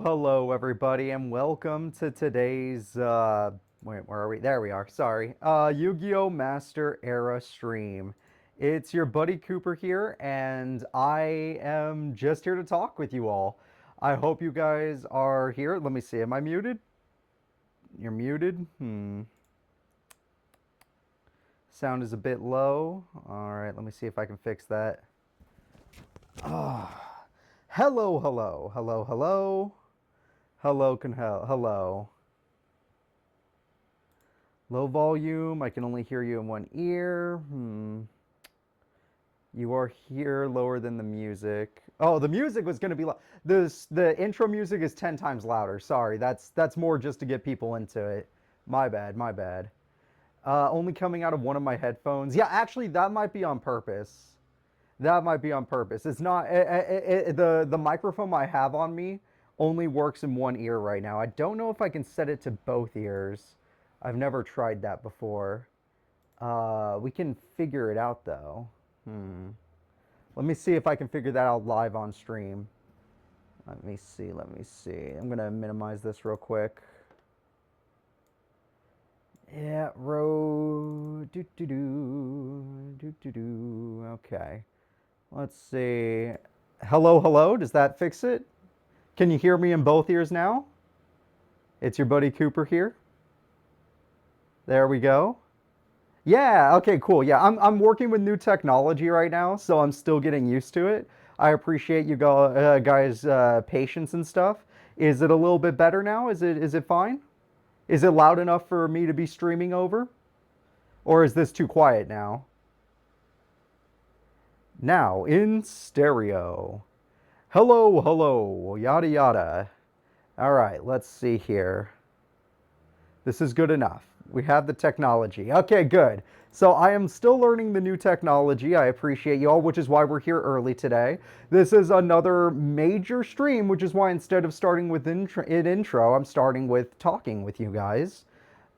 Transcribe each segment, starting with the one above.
Hello everybody, and welcome to today's, wait, where are we? There we are, sorry. Yu-Gi-Oh! Master Era stream. It's your buddy Cooper here, and I am just here to talk with you all. I hope you guys are here. Let me see, am I muted? You're muted? Sound is a bit low. Alright, let me see if I can fix that. Hello. Hello. Low volume, I can only hear you in one ear. You are here lower than the music. Oh, the music was going to be loud. The intro music is 10 times louder. Sorry, that's more just to get people into it. My bad. Only coming out of one of my headphones. Yeah, actually, that might be on purpose. It's not the microphone I have on me only works in one ear right now. I don't know if I can set it to both ears. I've never tried that before. We can figure it out though. Let me see if I can figure that out live on stream. Let me see. I'm gonna minimize this real quick. Yeah, okay. Let's see. Hello. Does that fix it? Can you hear me in both ears now? It's your buddy Cooper here. There we go. Yeah, okay, cool. Yeah, I'm working with new technology right now, so I'm still getting used to it. I appreciate you guys' patience and stuff. Is it a little bit better now? Is it fine? Is it loud enough for me to be streaming over? Or is this too quiet now? Now in stereo. Hello, yada yada. All right, let's see here. This is good enough. We have the technology. Okay, good. So I am still learning the new technology. I appreciate you all, which is why we're here early today. This is another major stream, which is why instead of starting with intro, I'm starting with talking with you guys.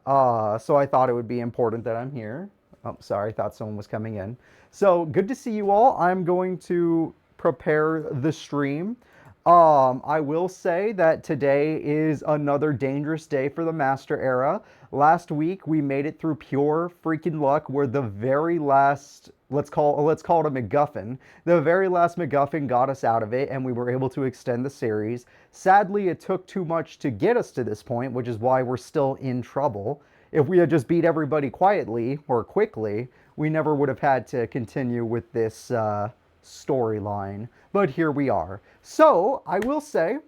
So I thought it would be important that I'm here. Oh, sorry, thought someone was coming in. So good to see you all. I'm going to prepare the stream. I will say that today is another dangerous day for the Master Era. Last week we made it through pure freaking luck, where the very last, let's call it a MacGuffin. The very last MacGuffin got us out of it, and we were able to extend the series. Sadly, it took too much to get us to this point, which is why we're still in trouble. If we had just beat everybody quietly or quickly, we never would have had to continue with this storyline. But here we are. So I will say,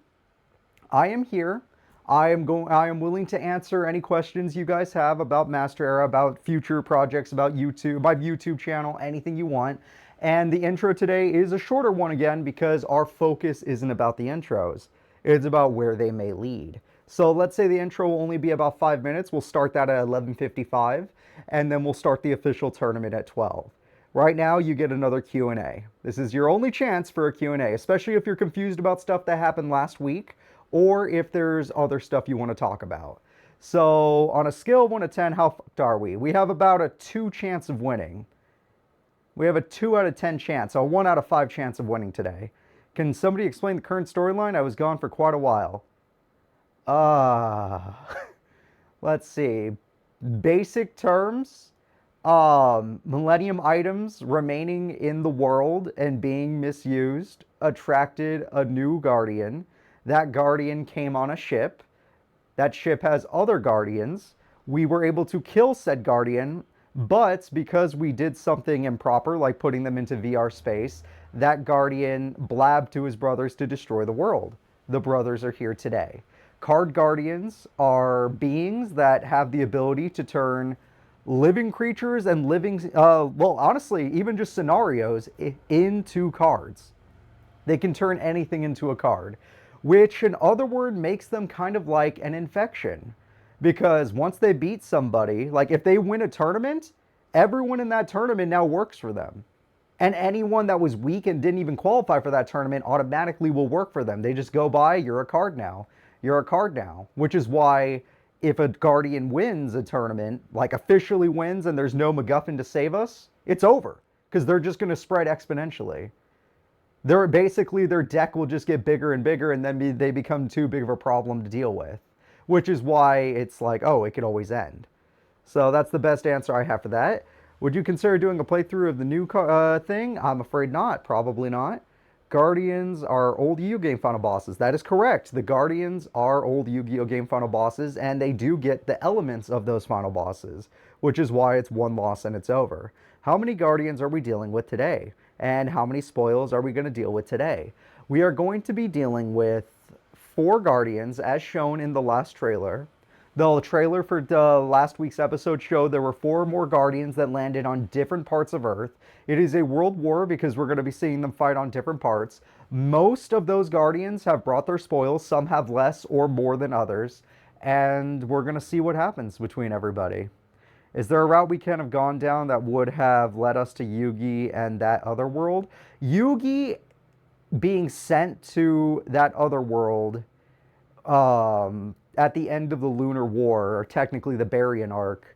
I am here. I am willing to answer any questions you guys have about Master Era, about future projects, about YouTube, my YouTube channel, anything you want. And the intro today is a shorter one again, because our focus isn't about the intros. It's about where they may lead. So let's say the intro will only be about 5 minutes. We'll start that at 11:55, and then we'll start the official tournament at 12. Right now, you get another Q&A. This is your only chance for a Q&A, especially if you're confused about stuff that happened last week, or if there's other stuff you want to talk about. So on a scale of 1 to 10, how fucked are we? We have about a 2 chance of winning. We have a 2 out of 10 chance, a 1 out of 5 chance of winning today. Can somebody explain the current storyline? I was gone for quite a while. Let's see. Basic terms. Millennium items remaining in the world and being misused attracted a new guardian. That guardian came on a ship. That ship has other guardians. We were able to kill said guardian, but because we did something improper, like putting them into VR space, that guardian blabbed to his brothers to destroy the world. The brothers are here today. Card Guardians are beings that have the ability to turn living creatures and living, well, honestly, even just scenarios into cards. They can turn anything into a card, which in other words makes them kind of like an infection. Because once they beat somebody, like if they win a tournament, everyone in that tournament now works for them. And anyone that was weak and didn't even qualify for that tournament automatically will work for them. They just go by, you're a card now. You're a card now. Which is why if a Guardian wins a tournament, like officially wins and there's no MacGuffin to save us, it's over. Because they're just going to spread exponentially. They're basically, their deck will just get bigger and bigger, and then they become too big of a problem to deal with. Which is why it's like, oh, it could always end. So that's the best answer I have for that. Would you consider doing a playthrough of the new thing? I'm afraid not. Probably not. Guardians are old Yu-Gi-Oh game final bosses. That is correct. The Guardians are old Yu-Gi-Oh game final bosses, and they do get the elements of those final bosses, which is why it's one loss and it's over. How many Guardians are we dealing with today? And how many spoils are we going to deal with today? We are going to be dealing with 4 Guardians, as shown in the last trailer. The trailer for last week's episode showed there were 4 more Guardians that landed on different parts of Earth. It is a world war because we're going to be seeing them fight on different parts. Most of those Guardians have brought their spoils. Some have less or more than others. And we're going to see what happens between everybody. Is there a route we can have gone down that would have led us to Yugi and that other world? Yugi being sent to that other world at the end of the Lunar War, or technically the Barian arc,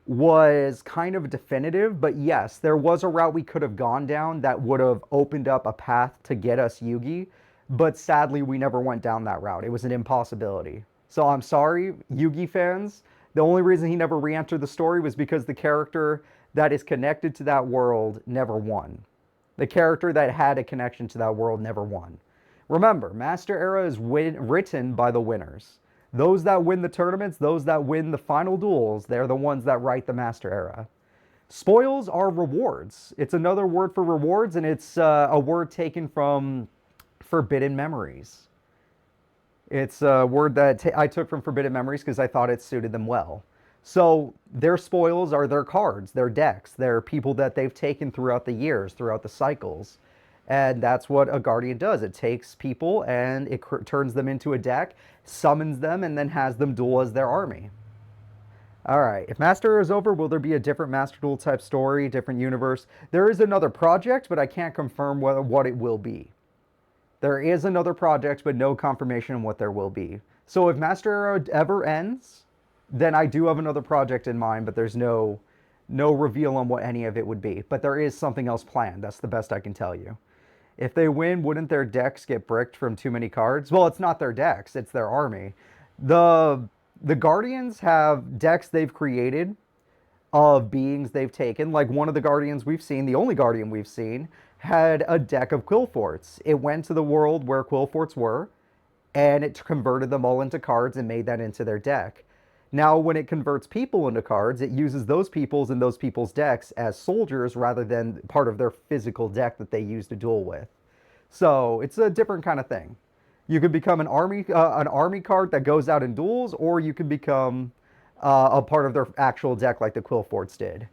was kind of definitive. But yes, there was a route we could have gone down that would have opened up a path to get us Yugi. But sadly, we never went down that route. It was an impossibility. So I'm sorry, Yugi fans. The only reason he never re-entered the story was because the character that is connected to that world never won. The character that had a connection to that world never won. Remember, Master Era is written by the winners. Those that win the tournaments, those that win the final duels, they're the ones that write the Master Era. Spoils are rewards. It's another word for rewards, and it's a word taken from Forbidden Memories. It's a word that I took from Forbidden Memories because I thought it suited them well. So their spoils are their cards, their decks, their people that they've taken throughout the years, throughout the cycles. And that's what a Guardian does. It takes people and it turns them into a deck, summons them, and then has them duel as their army. All right, if Master Era is over, will there be a different Master Duel type story, different universe? There is another project, but I can't confirm what it will be. There is another project, but no confirmation on what there will be. So if Master Era ever ends, then I do have another project in mind, but there's no reveal on what any of it would be. But there is something else planned. That's the best I can tell you. If they win, wouldn't their decks get bricked from too many cards? Well, it's not their decks, it's their army. The Guardians have decks they've created of beings they've taken. Like one of the Guardians we've seen, the only Guardian we've seen, had a deck of Quillforts. It went to the world where Quillforts were, and it converted them all into cards and made that into their deck. Now, when it converts people into cards, it uses those people's and those people's decks as soldiers rather than part of their physical deck that they use to duel with. So it's a different kind of thing. You could become an army card that goes out in duels, or you could become a part of their actual deck like the Quillforts did.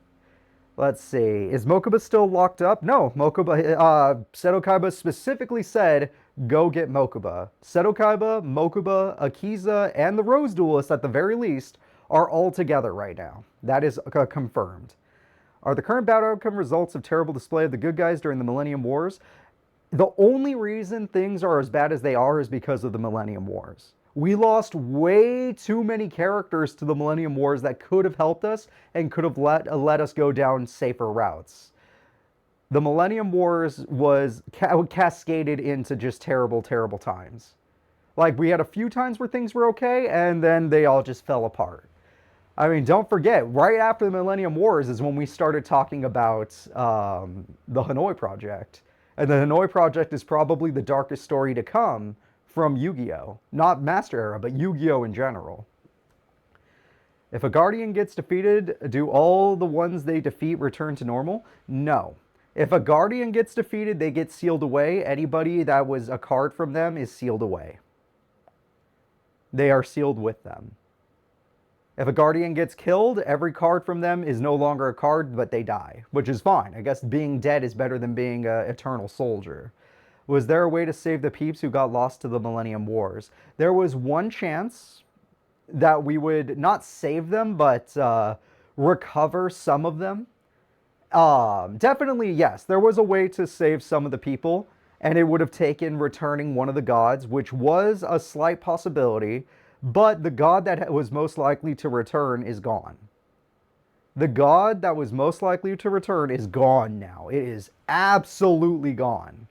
Let's see. Is Mokuba still locked up? No. Mokuba, Seto Kaiba specifically said, go get Mokuba. Seto Kaiba, Mokuba, Akiza, and the Rose Duelist, at the very least, are all together right now. That is confirmed. Are the current battle outcome results of terrible display of the good guys during the Millennium Wars? The only reason things are as bad as they are is because of the Millennium Wars. We lost way too many characters to the Millennium Wars that could have helped us and could have let us go down safer routes. The Millennium Wars was cascaded into just terrible, terrible times. Like, we had a few times where things were okay, and then they all just fell apart. I mean, don't forget, right after the Millennium Wars is when we started talking about the Hanoi Project. And the Hanoi Project is probably the darkest story to come from Yu-Gi-Oh! Not Master Era, but Yu-Gi-Oh! In general. If a Guardian gets defeated, do all the ones they defeat return to normal? No. If a Guardian gets defeated, they get sealed away. Anybody that was a card from them is sealed away. They are sealed with them. If a Guardian gets killed, every card from them is no longer a card, but they die, which is fine. I guess being dead is better than being an eternal soldier. Was there a way to save the peeps who got lost to the Millennium Wars? There was one chance that we would not save them, but recover some of them. Definitely, yes. There was a way to save some of the people, and it would have taken returning one of the gods, which was a slight possibility, but the god that was most likely to return is gone. The god that was most likely to return is gone now. It is absolutely gone.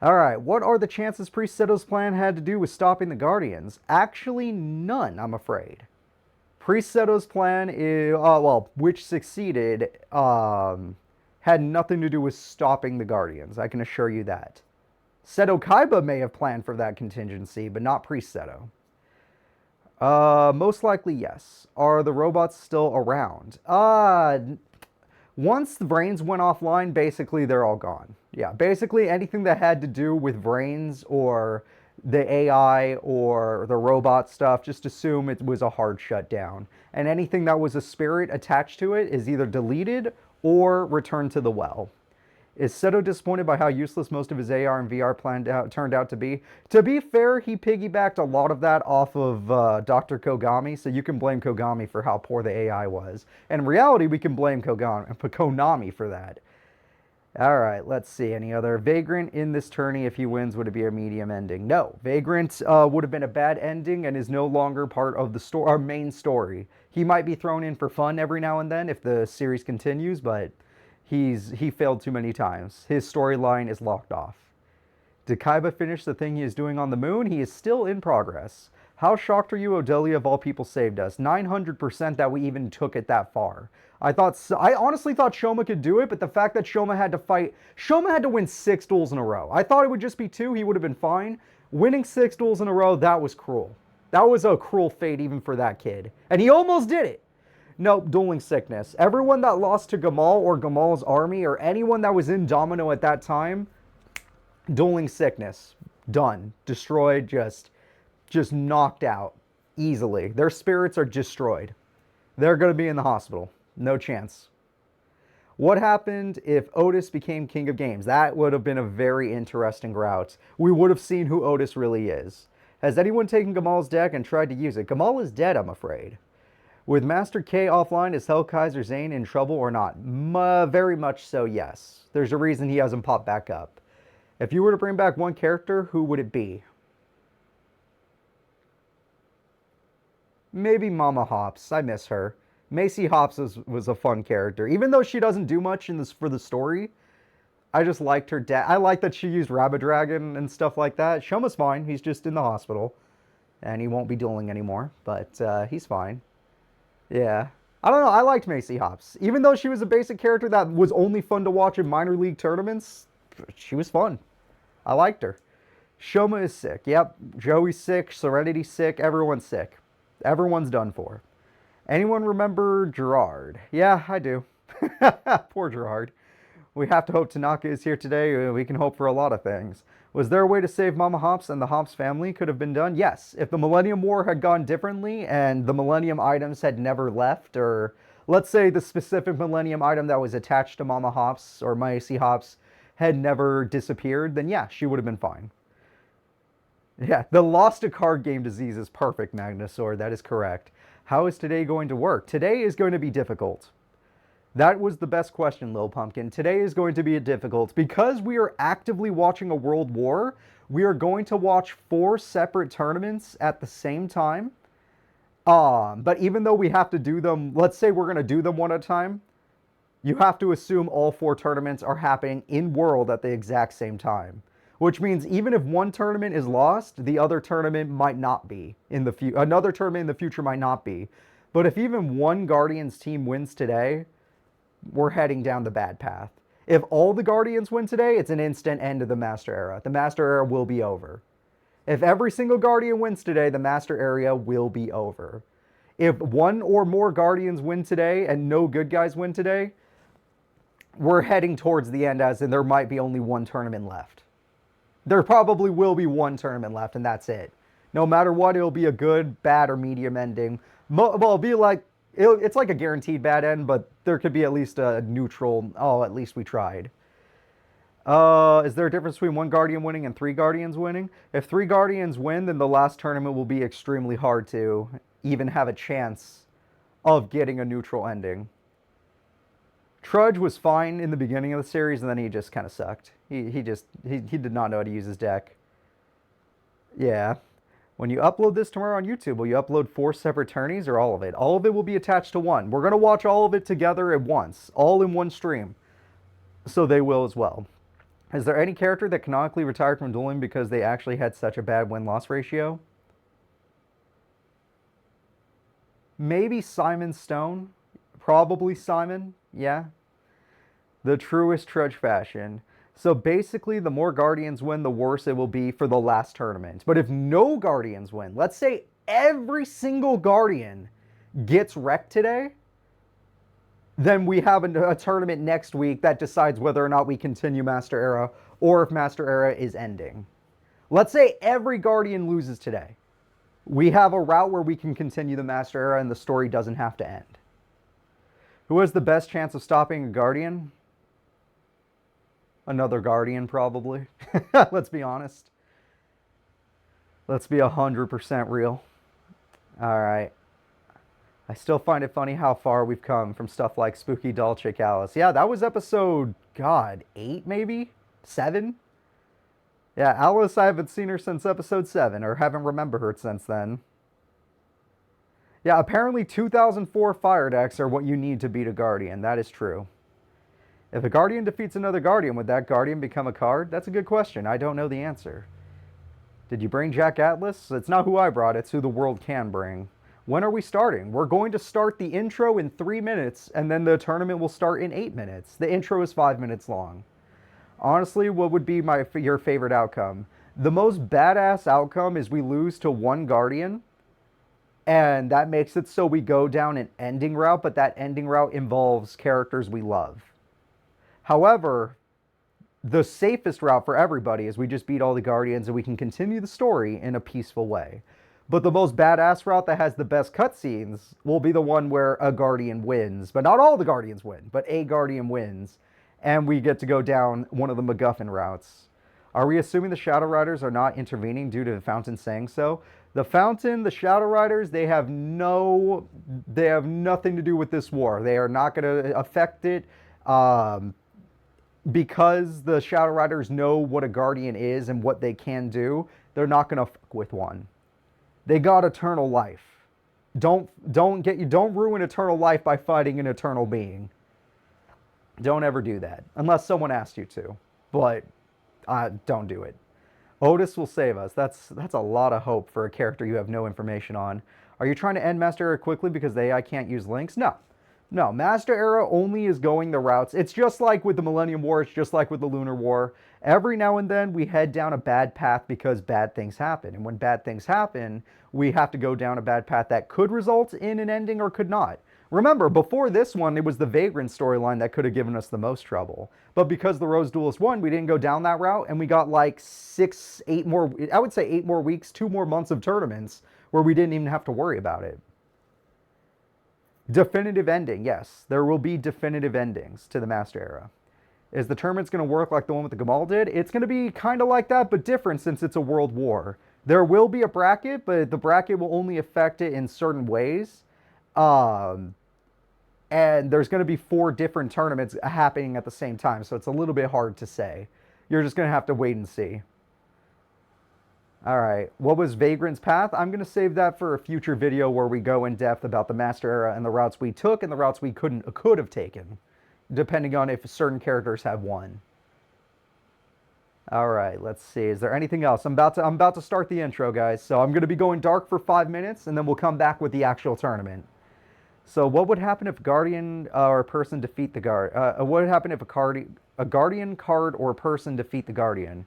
Alright, what are the chances Priest Seto's plan had to do with stopping the Guardians? Actually, none, I'm afraid. Priest Seto's plan, which succeeded, had nothing to do with stopping the Guardians. I can assure you that. Seto Kaiba may have planned for that contingency, but not Priest Seto. Most likely, yes. Are the robots still around? Once the brains went offline, basically they're all gone. Yeah, basically anything that had to do with brains or the AI or the robot stuff, just assume it was a hard shutdown. And anything that was a spirit attached to it is either deleted or returned to the well. Is Seto disappointed by how useless most of his AR and VR turned out to be? To be fair, he piggybacked a lot of that off of Dr. Kogami, so you can blame Kogami for how poor the AI was. In reality, we can blame Konami for that. Alright, let's see. Any other? Vagrant in this tourney, if he wins, would it be a medium ending? No. Vagrant would have been a bad ending and is no longer part of the our main story. He might be thrown in for fun every now and then if the series continues, but he failed too many times. His storyline is locked off. Did Kaiba finish the thing he is doing on the moon? He is still in progress. How shocked are you Odelia of all people saved us? 900% that we even took it that far. I honestly thought Shoma could do it, but the fact that Shoma had to win 6 duels in a row. I thought it would just be 2, he would have been fine. Winning 6 duels in a row, that was cruel. That was a cruel fate even for that kid. And he almost did it. Nope, dueling sickness. Everyone that lost to Gamal or Gamal's army or anyone that was in Domino at that time, dueling sickness. Done. Destroyed, just knocked out easily. Their spirits are destroyed. They're going to be in the hospital. No chance. What happened if Otis became King of Games? That would have been a very interesting route. We would have seen who Otis really is. Has anyone taken Gamal's deck and tried to use it? Gamal is dead, I'm afraid. With Master K offline, is Hellkaiser Zane in trouble or not? Very much so, yes. There's a reason he hasn't popped back up. If you were to bring back one character, who would it be? Maybe Mama Hops. I miss her. Macy Hops was a fun character. Even though she doesn't do much for the story, I just liked her dad. I like that she used Rabbit Dragon and stuff like that. Shoma's fine. He's just in the hospital. And he won't be dueling anymore. But he's fine. Yeah. I don't know. I liked Macy Hops. Even though she was a basic character that was only fun to watch in minor league tournaments, she was fun. I liked her. Shoma is sick. Yep. Joey's sick. Serenity's sick. Everyone's sick. Everyone's done for. Anyone remember Gerard? Yeah, I do. Poor Gerard. We have to hope Tanaka is here today. We can hope for a lot of things. Was there a way to save Mama Hops and the Hops family could have been done? Yes. If the Millennium War had gone differently and the Millennium items had never left, or let's say the specific Millennium item that was attached to Mama Hops or Macy Hops had never disappeared, then yeah, she would have been fine. Yeah, the lost to card game disease is perfect, Magnusaur. That is correct. How is today going to work? Today is going to be difficult. That was the best question, Lil Pumpkin. Today is going to be difficult. Because we are actively watching a world war, we are going to watch 4 separate tournaments at the same time. But even though we have to do them, let's say we're going to do them one at a time, you have to assume all 4 tournaments are happening in world at the exact same time. Which means even if one tournament is lost, the other tournament might not be. Another tournament in the future might not be. But if even one Guardians team wins today, we're heading down the bad path. If all the Guardians win today, it's an instant end of the Master Era. The Master Era will be over. If every single Guardian wins today, the Master Era will be over. If one or more Guardians win today and no good guys win today, we're heading towards the end, as in there might be only one tournament left. There probably will be one tournament left, and that's it. No matter what, it'll be a good, bad, or medium ending. Well, it'll be like it's like a guaranteed bad end, but there could be at least a neutral. Oh, at least we tried. Is there a difference between one Guardian winning and three Guardians winning? If three Guardians win, then the last tournament will be extremely hard to even have a chance of getting a neutral ending. Trudge was fine in the beginning of the series, and then he just kind of sucked. He did not know how to use his deck. Yeah. When you upload this tomorrow on YouTube, will you upload 4 separate tourneys or all of it? All of it will be attached to one. We're going to watch all of it together at once, all in one stream. So they will as well. Is there any character that canonically retired from dueling because they actually had such a bad win-loss ratio? Maybe Simon Stone. Probably Simon. Yeah. The truest Trudge fashion. So basically, the more Guardians win, the worse it will be for the last tournament. But if no Guardians win, let's say every single Guardian gets wrecked today, then we have a tournament next week that decides whether or not we continue Master Era or if Master Era is ending. Let's say every Guardian loses today. We have a route where we can continue the Master Era and the story doesn't have to end. Who has the best chance of stopping a Guardian? Another Guardian, probably. Let's be honest. Let's be 100% real. All right. I still find it funny how far we've come from stuff like Spooky Doll Chick Alice. Yeah, that was episode, God, 8 maybe? 7? Yeah, Alice, I haven't seen her since episode 7, or haven't remembered her since then. Yeah, apparently 2004 fire decks are what you need to beat a Guardian. That is true. If a Guardian defeats another Guardian, would that Guardian become a card? That's a good question. I don't know the answer. Did you bring Jack Atlas? It's not who I brought, it's who the world can bring. When are we starting? We're going to start the intro in 3 minutes, and then the tournament will start in 8 minutes. The intro is 5 minutes long. Honestly, what would be your favorite outcome? The most badass outcome is we lose to one Guardian, and that makes it so we go down an ending route, but that ending route involves characters we love. However, the safest route for everybody is we just beat all the Guardians and we can continue the story in a peaceful way. But the most badass route that has the best cutscenes will be the one where a Guardian wins. But not all the Guardians win, but a Guardian wins. And we get to go down one of the MacGuffin routes. Are we assuming the Shadow Riders are not intervening due to the Fountain saying so? The Fountain, the Shadow Riders, they have nothing to do with this war. They are not going to affect it. Because the Shadow Riders know what a Guardian is and what they can do, they're not going to fuck with one. They got eternal life. Don't ruin eternal life by fighting an eternal being. Don't ever do that. Unless someone asked you to. But don't do it. Otis will save us. That's a lot of hope for a character you have no information on. Are you trying to end Master Era quickly because the AI can't use links? No. No, Master Era only is going the routes. It's just like with the Millennium War. It's just like with the Lunar War. Every now and then we head down a bad path because bad things happen. And when bad things happen, we have to go down a bad path that could result in an ending or could not. Remember, before this one, it was the Vagrant storyline that could have given us the most trouble. But because the Rose Duelist won, we didn't go down that route. And we got like 8 more, I would say 8 more weeks, 2 more months of tournaments where we didn't even have to worry about it. Definitive ending, yes. There will be definitive endings to the Master Era. Is the tournament's going to work like the one with the Gamal did? It's going to be kind of like that, but different since it's a world war. There will be a bracket, but the bracket will only affect it in certain ways. And there's going to be 4 different tournaments happening at the same time, so it's a little bit hard to say. You're just going to have to wait and see. All right, what was Vagrant's path? I'm going to save that for a future video where we go in depth about the Master Era and the routes we took and the routes we could have taken, depending on if certain characters have won. All right, let's see. Is there anything else? I'm about to start the intro, guys. So I'm going to be going dark for 5 minutes, and then we'll come back with the actual tournament. So what would happen if Guardian or a person defeat the Guard? What would happen if a Guardian card or person defeat the Guardian?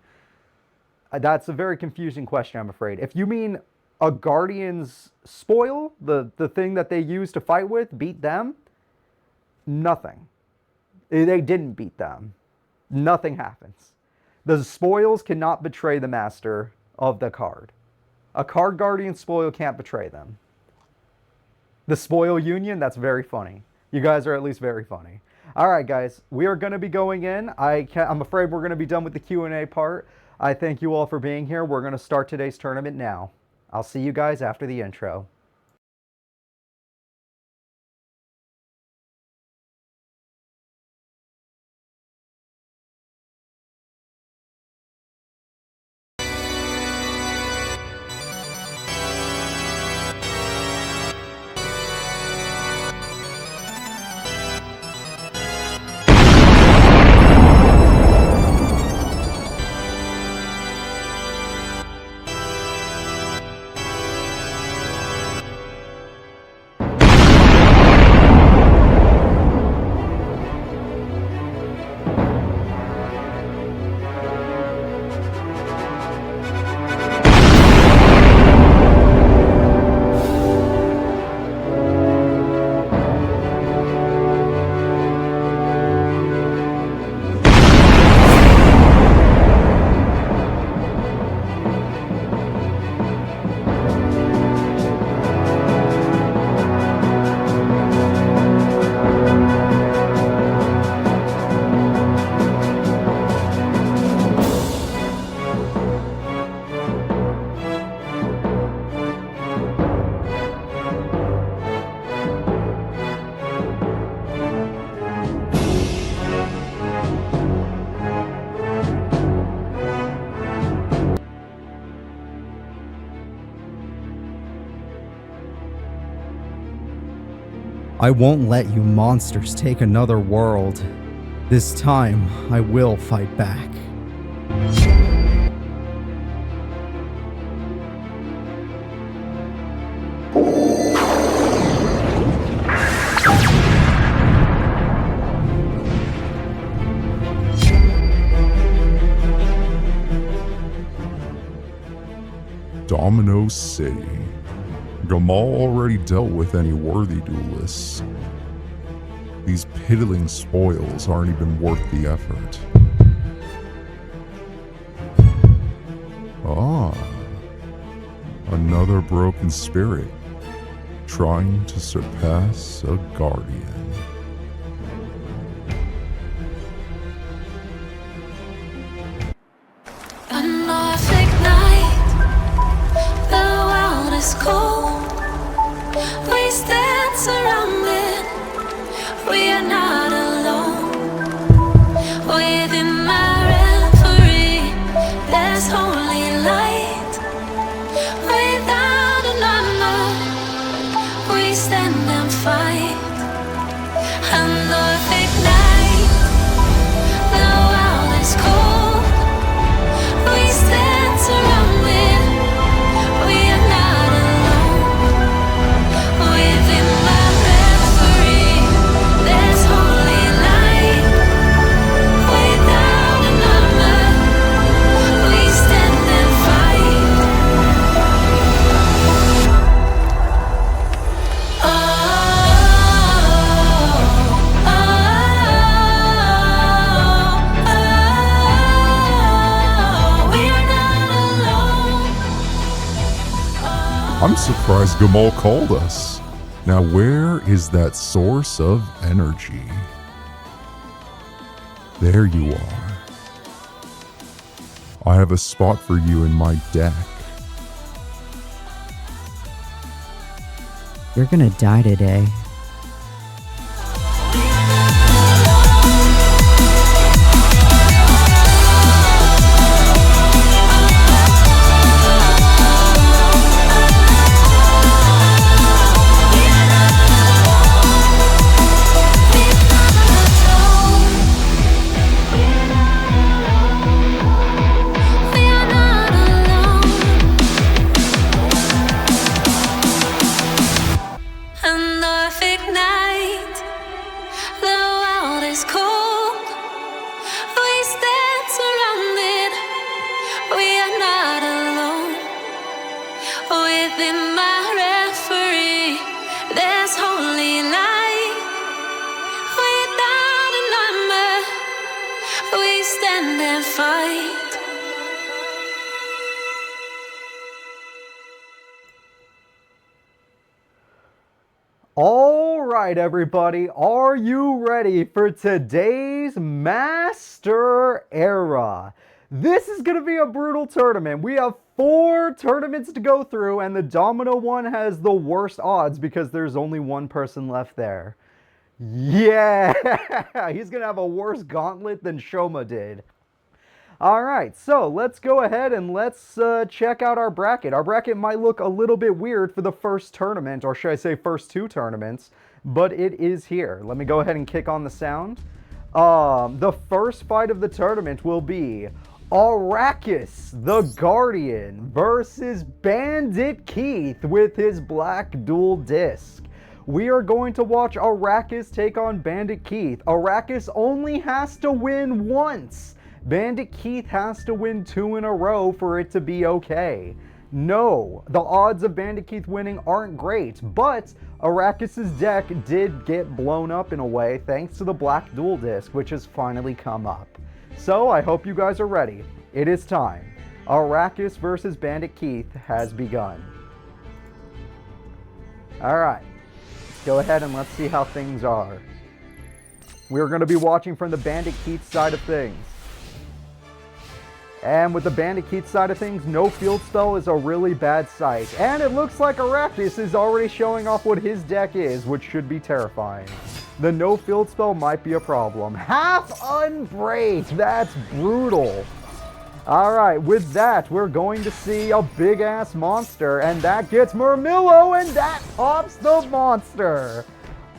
That's a very confusing question, I'm afraid. If you mean a Guardian's spoil, the thing that they use to fight with, beat them, nothing. They didn't beat them. Nothing happens. The spoils cannot betray the master of the card. A card guardian spoil can't betray them. The spoil union, that's very funny. You guys are at least very funny. All right, guys, we are going to be going in. I'm afraid we're going to be done with the Q&A part. I thank you all for being here. We're going to start today's tournament now. I'll see you guys after the intro. I won't let you monsters take another world. This time, I will fight back. Domino City. Gamal already dealt with any worthy duelists. These piddling spoils aren't even worth the effort. Ah, another broken spirit, trying to surpass a guardian. A Norfolk night, the world is cold. We stand surrounded, we are not alone. Within my reverie, there's holy light. Without an armor, we stand and fight. A Norfolk night, the world is cold. We stand surrounded, we are not alone. Within my reverie, there's holy light. Without an armor, we stand and fight. We are not alone. I'm surprised Gamal called us. Now where is that source of energy? There you are. I have a spot for you in my deck. You're gonna die today. right, everybody, are you ready for today's Master Era? This is going to be a brutal tournament. We have 4 tournaments to go through, and the Domino one has the worst odds because there's only one person left there. Yeah, he's going to have a worse gauntlet than Shoma did. All right, so let's go ahead and let's check out our bracket. Our bracket might look a little bit weird for the first tournament, or should I say first 2 tournaments, but it is here. Let me go ahead and kick on the sound. The first fight of the tournament will be Arachus, the Guardian, versus Bandit Keith with his black dual disc. We are going to watch Arachus take on Bandit Keith. Arachus only has to win once. Bandit Keith has to win 2 in a row for it to be okay. No, the odds of Bandit Keith winning aren't great, but Arachus' deck did get blown up in a way thanks to the black dual disc, which has finally come up. So I hope you guys are ready. It is time. Arachus versus Bandit Keith has begun. Alright, let's go ahead and let's see how things are. We're going to be watching from the Bandit Keith side of things. And with the Bandit Keith side of things, no field spell is a really bad sight. And it looks like Arachus is already showing off what his deck is, which should be terrifying. The no field spell might be a problem. Half Unbreak! That's brutal. Alright, with that, we're going to see a big-ass monster, and that gets Murmillo, and that pops the monster.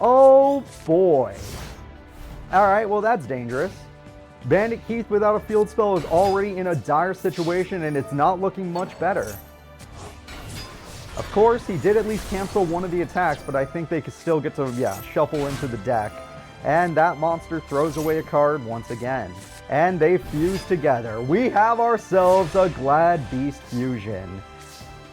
Oh boy. Alright, well that's dangerous. Bandit Keith without a field spell is already in a dire situation, and it's not looking much better. Of course, he did at least cancel one of the attacks, but I think they could still get to, shuffle into the deck. And that monster throws away a card once again. And they fuse together. We have ourselves a Glad Beast fusion.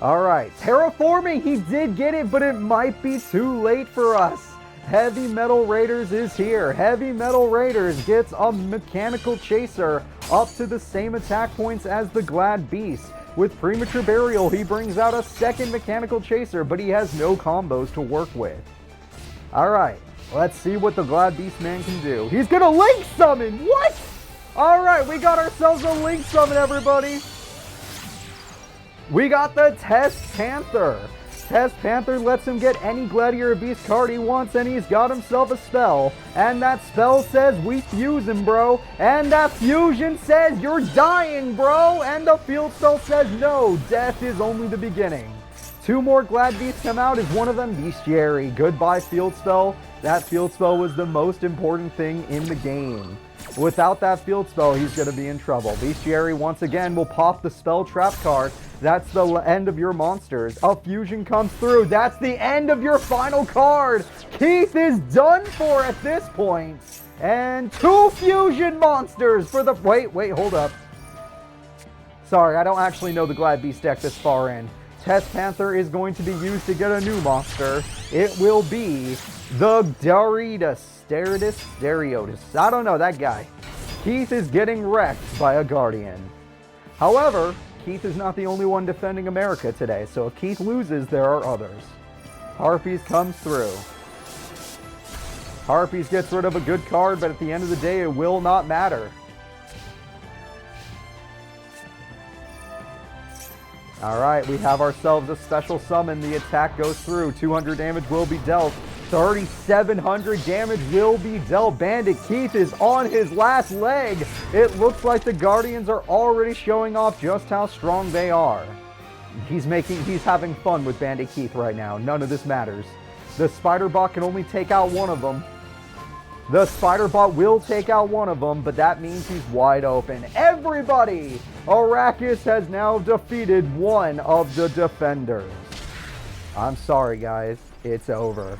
Alright, terraforming, he did get it, but it might be too late for us. Heavy Metal Raiders is here. Heavy Metal Raiders gets a Mechanical Chaser up to the same attack points as the Glad Beast. With Premature Burial, he brings out a second Mechanical Chaser, but he has no combos to work with. Alright, let's see what the Glad Beast man can do. He's gonna Link Summon! What? Alright, we got ourselves a Link Summon, everybody! We got the Test Panther. Test Panther lets him get any Gladiator Beast card he wants, and he's got himself a spell. And that spell says, we fuse him, bro. And that fusion says, you're dying, bro. And the field spell says, no, death is only the beginning. 2 more Glad Beasts come out. Is one of them Bestiary? Goodbye, field spell. That field spell was the most important thing in the game. Without that field spell, he's going to be in trouble. Bestiary, once again, will pop the Spell Trap card. That's the end of your monsters. A fusion comes through. That's the end of your final card. Keith is done for at this point. And 2 fusion monsters for the... Wait, hold up. Sorry, I don't actually know the Glad Beast deck this far in. Test Panther is going to be used to get a new monster. It will be the Darius. Stereotus. I don't know, that guy. Keith is getting wrecked by a Guardian. However, Keith is not the only one defending America today, so if Keith loses, there are others. Harpies comes through. Harpies gets rid of a good card, but at the end of the day, it will not matter. Alright, we have ourselves a special summon. The attack goes through. 200 damage will be dealt. 3,700 damage will be dealt. Bandit Keith is on his last leg. It looks like the Guardians are already showing off just how strong they are. He's having fun with Bandit Keith right now. None of this matters. The Spider Bot can only take out one of them. The Spider Bot will take out one of them, but that means he's wide open. Everybody! Arachus has now defeated one of the defenders. I'm sorry, guys. It's over.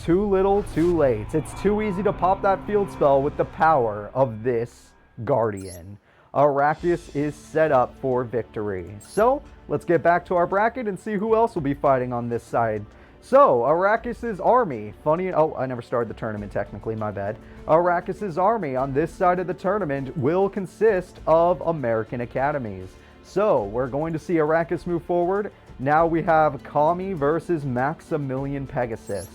Too little, too late. It's too easy to pop that field spell with the power of this Guardian. Arachus is set up for victory. So, let's get back to our bracket and see who else will be fighting on this side. So, Arachus' army, oh, I never started the tournament technically, my bad. Arachus' army on this side of the tournament will consist of American academies. So, we're going to see Arachus move forward, Now we have Kami versus Maximilian Pegasus.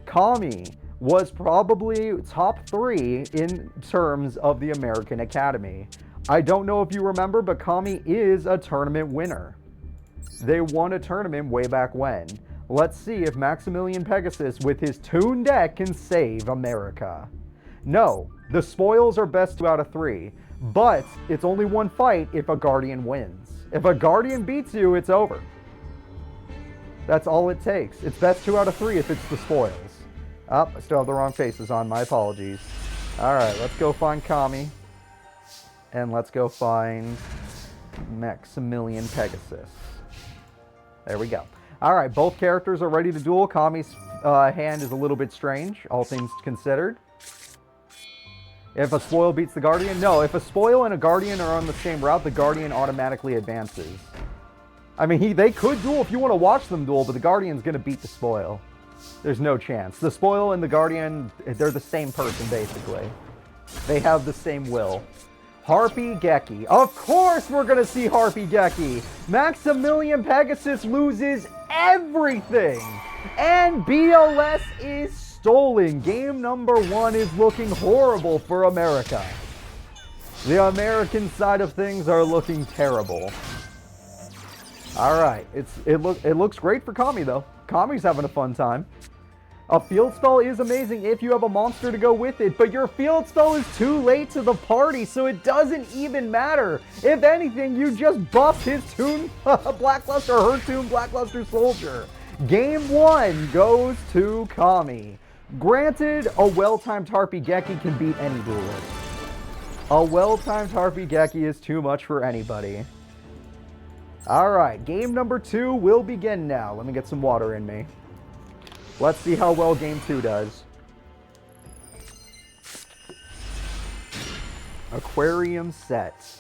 Kami was probably top 3 in terms of the American Academy. I don't know if you remember, but Kami is a tournament winner. They won a tournament way back when. Let's see if Maximilian Pegasus with his Toon deck can save America. No, the spoils are best 2 out of 3, but it's only one fight if a Guardian wins. If a Guardian beats you, it's over. That's all it takes. It's best 2 out of 3 if it's the spoils. Oh, I still have the wrong faces on. My apologies. Alright, let's go find Kami. And let's go find Maximilian Pegasus. There we go. Alright, both characters are ready to duel. Kami's hand is a little bit strange, all things considered. If a spoil beats the Guardian? No, if a spoil and a Guardian are on the same route, the Guardian automatically advances. I mean, they could duel if you want to watch them duel, but the Guardian's going to beat the spoil. There's no chance. The spoil and the Guardian, they're the same person, basically. They have the same will. Harpy Geki. Of course we're going to see Harpy Geki. Maximilian Pegasus loses everything. And BLS is stolen. Game number 1 is looking horrible for America. The American side of things are looking terrible. Alright, it looks great for Kami though. Kami's having a fun time. A field spell is amazing if you have a monster to go with it, but your field spell is too late to the party, so it doesn't even matter. If anything, you just buffed his Toon Blackluster, or her Toon Blackluster Soldier. Game 1 goes to Kami. Granted, a well-timed Harpy Geki can beat any duelist. A well-timed Harpy Geki is too much for anybody. Alright, game number 2 will begin now. Let me get some water in me. Let's see how well game 2 does. Aquarium set.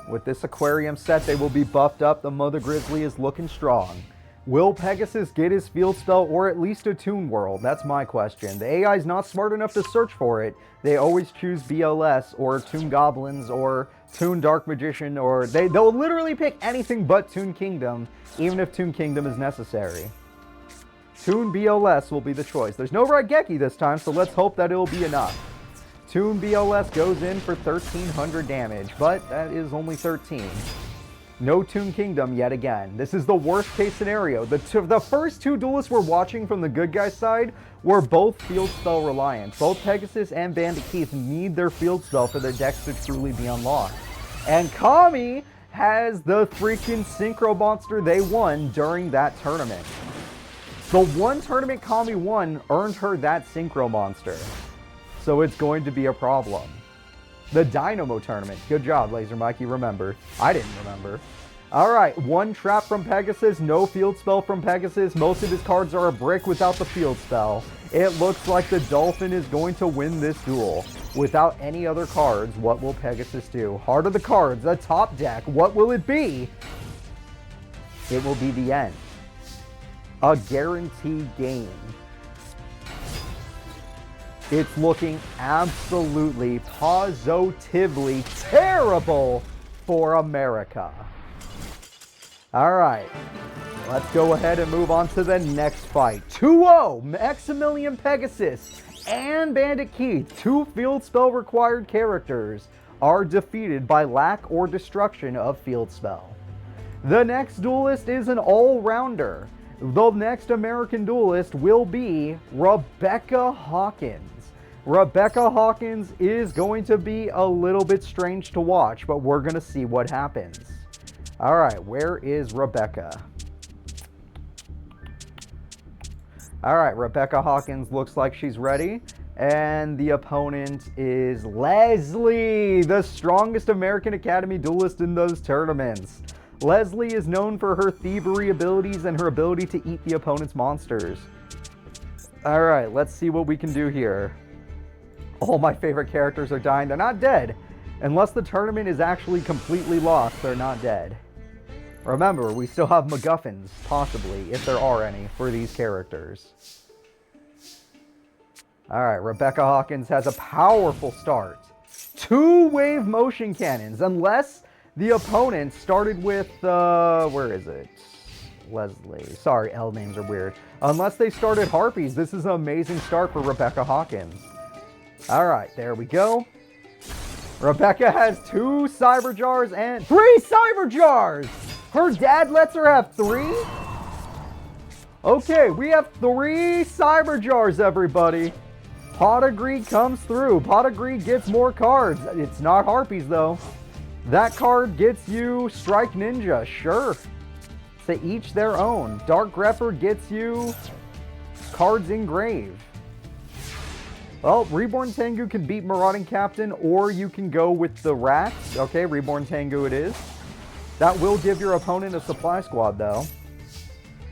With this aquarium set, they will be buffed up. The Mother Grizzly is looking strong. Will Pegasus get his field spell or at least a Toon World? That's my question. The AI is not smart enough to search for it. They always choose BLS or Toon Goblins or Toon Dark Magician, or they'll literally pick anything but Toon Kingdom, even if Toon Kingdom is necessary. Toon BLS will be the choice. There's no Raigeki this time, so let's hope that it'll be enough. Toon BLS goes in for 1,300 damage, but that is only 13. No Toon Kingdom yet again. This is the worst case scenario. The first 2 duelists we're watching from the good guy side were both field spell reliant. Both Pegasus and Bandit Keith need their field spell for their decks to truly be unlocked. And Kami has the freaking Synchro Monster they won during that tournament. The one tournament Kami won earned her that Synchro Monster. So it's going to be a problem. The Dynamo Tournament. Good job, Laser Mike, you remember. I didn't remember. Alright, 1 trap from Pegasus, no field spell from Pegasus. Most of his cards are a brick without the field spell. It looks like the Dolphin is going to win this duel. Without any other cards, what will Pegasus do? Heart of the cards, a top deck. What will it be? It will be the end. A guaranteed game. It's looking absolutely, positively terrible for America. Alright, let's go ahead and move on to the next fight. 2-0, Maximilian Pegasus and Bandit Keith, 2 field spell required characters, are defeated by lack or destruction of field spell. The next duelist is an all-rounder. The next American duelist will be Rebecca Hawkins. Rebecca Hawkins is going to be a little bit strange to watch, but we're going to see what happens. All right, where is Rebecca? All right, Rebecca Hawkins looks like she's ready. And the opponent is Leslie, the strongest American Academy duelist in those tournaments. Leslie is known for her thievery abilities and her ability to eat the opponent's monsters. All right, let's see what we can do here. All my favorite characters are dying. They're not dead. Unless the tournament is actually completely lost, they're not dead. Remember, we still have MacGuffins, possibly, if there are any, for these characters. Alright, Rebecca Hawkins has a powerful start. 2 wave motion cannons. Unless The opponent started with, where is it? Leslie. Sorry, L names are weird. Unless they started Harpies, this is an amazing start for Rebecca Hawkins. All right, there we go. Rebecca has 2 Cyber Jars and 3 Cyber Jars! Her dad lets her have 3? Okay, we have 3 Cyber Jars, everybody. Pot of Greed comes through. Pot of Greed gets more cards. It's not Harpies, though. That card gets you Strike Ninja, sure. To each their own. Dark Grepper gets you cards Engrave. Well, Reborn Tengu can beat Marauding Captain, or you can go with the Rats. Okay, Reborn Tengu it is. That will give your opponent a supply squad, though.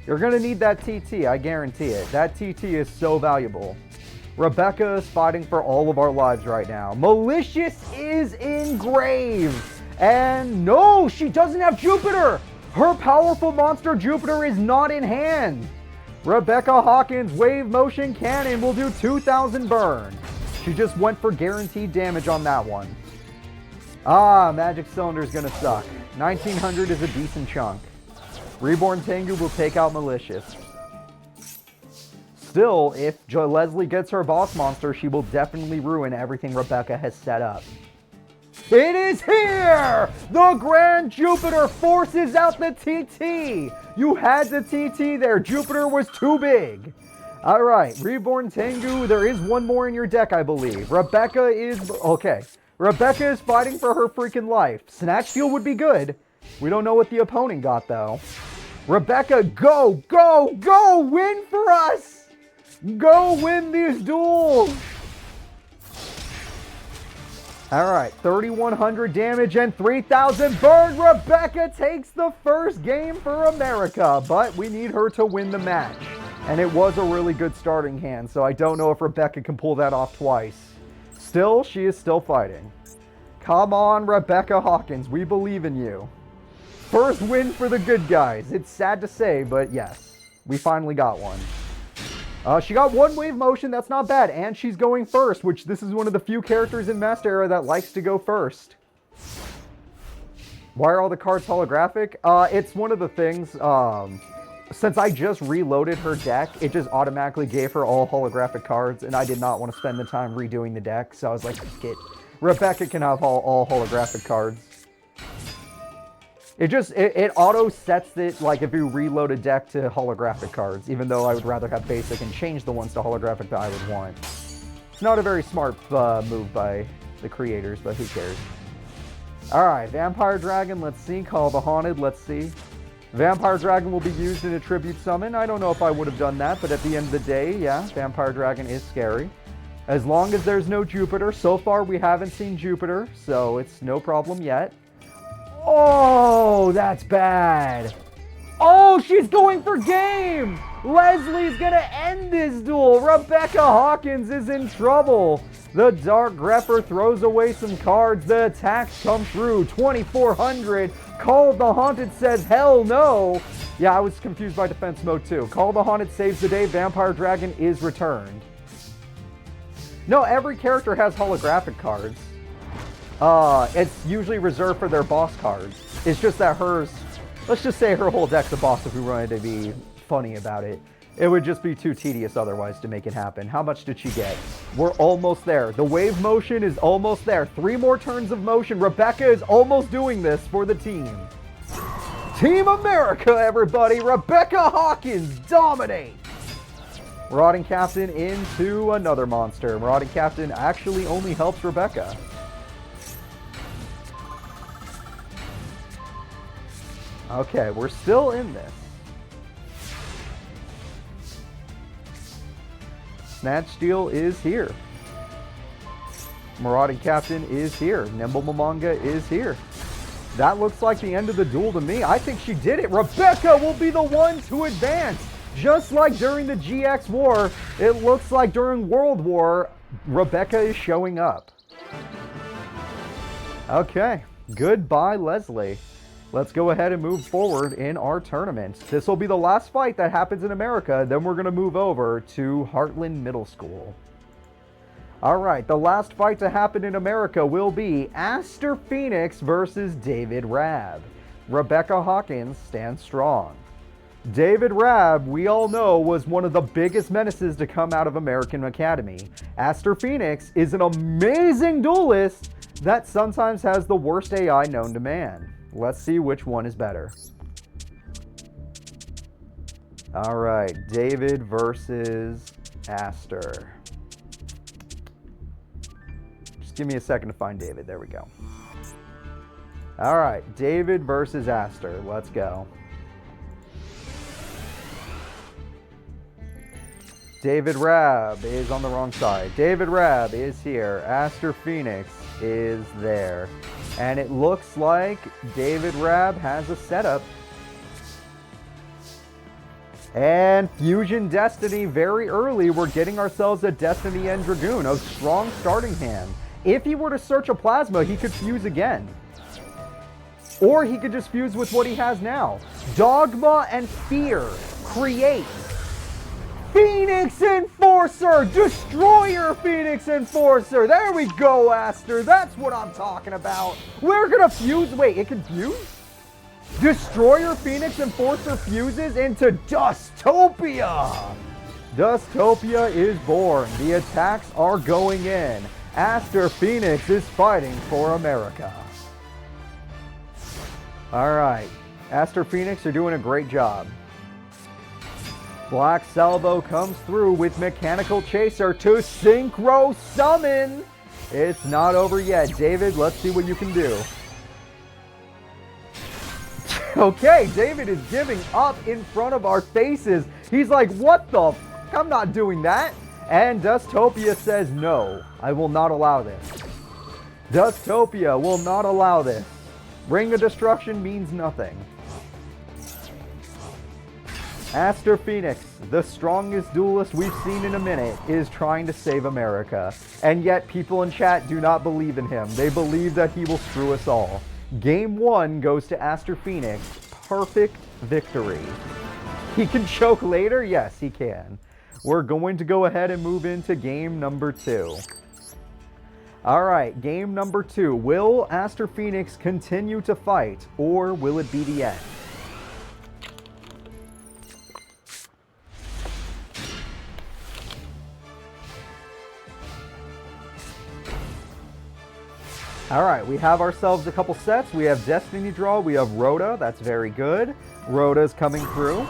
You're going to need that TT, I guarantee it. That TT is so valuable. Rebecca is fighting for all of our lives right now. Malicious is Engrave. And no, she doesn't have Jupiter. Her powerful monster Jupiter is not in hand. Rebecca Hawkins' Wave Motion Cannon will do 2,000 burn. She just went for guaranteed damage on that one. Ah, Magic Cylinder's gonna suck. 1900 is a decent chunk. Reborn Tengu will take out Malicious. Still, if Leslie gets her boss monster, she will definitely ruin everything Rebecca has set up. It is here! The Grand Jupiter forces out the TT! You had the TT there. Jupiter was too big. Alright, Reborn Tengu, there is one more in your deck, I believe. Rebecca is... Okay. Rebecca is fighting for her freaking life. Snatch Steal would be good. We don't know what the opponent got, though. Rebecca, go, go, go! Win for us! Go win these duels! Alright, 3,100 damage and 3,000 burn. Rebecca takes the first game for America, but we need her to win the match. And it was a really good starting hand, so I don't know if Rebecca can pull that off twice. Still, she is still fighting. Come on, Rebecca Hawkins, we believe in you. First win for the good guys. It's sad to say, but yes, we finally got one. She got 1 Wave Motion, that's not bad, and she's going first, which this is one of the few characters in Master Era that likes to go first. Why are all the cards holographic? It's one of the things, since I just reloaded her deck, it just automatically gave her all holographic cards, and I did not want to spend the time redoing the deck, so I was like, "Fuck it. Rebecca can have all holographic cards." It auto sets it, like, if you reload a deck to holographic cards, even though I would rather have basic and change the ones to holographic that I would want. It's not a very smart move by the creators, but who cares. Alright, Vampire Dragon, let's see. Call the Haunted, let's see. Vampire Dragon will be used in a Tribute Summon. I don't know if I would have done that, but at the end of the day, yeah, Vampire Dragon is scary. As long as there's no Jupiter. So far, we haven't seen Jupiter, so it's no problem yet. Oh, that's bad. Oh, she's going for game. Leslie's going to end this duel. Rebecca Hawkins is in trouble. The Dark Grepper throws away some cards. The attacks come through. 2,400. Call the Haunted says, hell no. Yeah, I was confused by defense mode too. Call the Haunted saves the day. Vampire Dragon is returned. No, every character has holographic cards. It's usually reserved for their boss cards. It's just that hers, let's just say her whole deck's a boss if we wanted to be funny about it. It would just be too tedious otherwise to make it happen. How much did she get? We're almost there. The wave motion is almost there. 3 more turns of motion. Rebecca is almost doing this for the team. Team America, everybody. Rebecca Hawkins dominates. Marauding Captain into another monster. Marauding Captain actually only helps Rebecca. Okay, we're still in this. Snatch Steal is here. Marauding Captain is here. Nimble Momonga is here. That looks like the end of the duel to me. I think she did it. Rebecca will be the one to advance. Just like during the GX War, it looks like during World War, Rebecca is showing up. Okay, goodbye, Leslie. Let's go ahead and move forward in our tournament. This will be the last fight that happens in America. Then we're going to move over to Heartland Middle School. All right, the last fight to happen in America will be Aster Phoenix versus David Rabb. Rebecca Hawkins stands strong. David Rabb, we all know, was one of the biggest menaces to come out of American Academy. Aster Phoenix is an amazing duelist that sometimes has the worst AI known to man. Let's see which one is better. All right, David versus Aster. Just give me a second to find David. There we go. All right, David versus Aster. Let's go. David Rabb is on the wrong side. David Rabb is here. Aster Phoenix is there. And it looks like David Rabb has a setup. And Fusion Destiny very early. We're getting ourselves a Destiny and Dragoon, a strong starting hand. If he were to search a Plasma, he could fuse again. Or he could just fuse with what he has now. Dogma and Fear create Phoenix Enforcer! Destroyer Phoenix Enforcer! There we go, Aster. That's what I'm talking about. We're gonna fuse. Wait, it can fuse? Destroyer Phoenix Enforcer fuses into Dustopia. Dustopia is born. The attacks are going in. Aster Phoenix is fighting for America. All right. Aster Phoenix are doing a great job. Black Salvo comes through with Mechanical Chaser to Synchro Summon. It's not over yet. David, let's see what you can do. Okay, David is giving up in front of our faces. He's like, what the f***? I'm not doing that. And Dustopia says, no, I will not allow this. Dustopia will not allow this. Ring of Destruction means nothing. Aster Phoenix, the strongest duelist we've seen in a minute, is trying to save America. And yet people in chat do not believe in him. They believe that he will screw us all. Game 1 goes to Aster Phoenix. Perfect victory. He can choke later? Yes, he can. We're going to go ahead and move into game number 2. All right, game number 2. Will Aster Phoenix continue to fight, or will it be the end? All right, we have ourselves a couple sets. We have Destiny Draw, we have Rhoda, that's very good. Rhoda's coming through.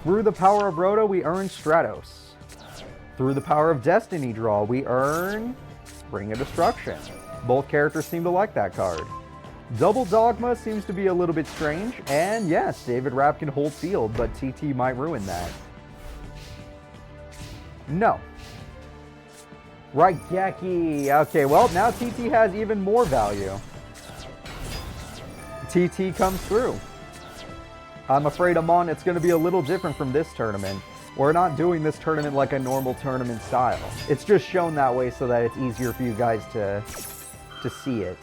Through the power of Rhoda, we earn Stratos. Through the power of Destiny Draw, we earn Ring of Destruction. Both characters seem to like that card. Double Dogma seems to be a little bit strange. And yes, David Rabb can hold field, but TT might ruin that. No. Raigeki. Okay, well, now TT has even more value. TT comes through. I'm afraid, Amon, it's going to be a little different from this tournament. We're not doing this tournament like a normal tournament style. It's just shown that way so that it's easier for you guys to see it.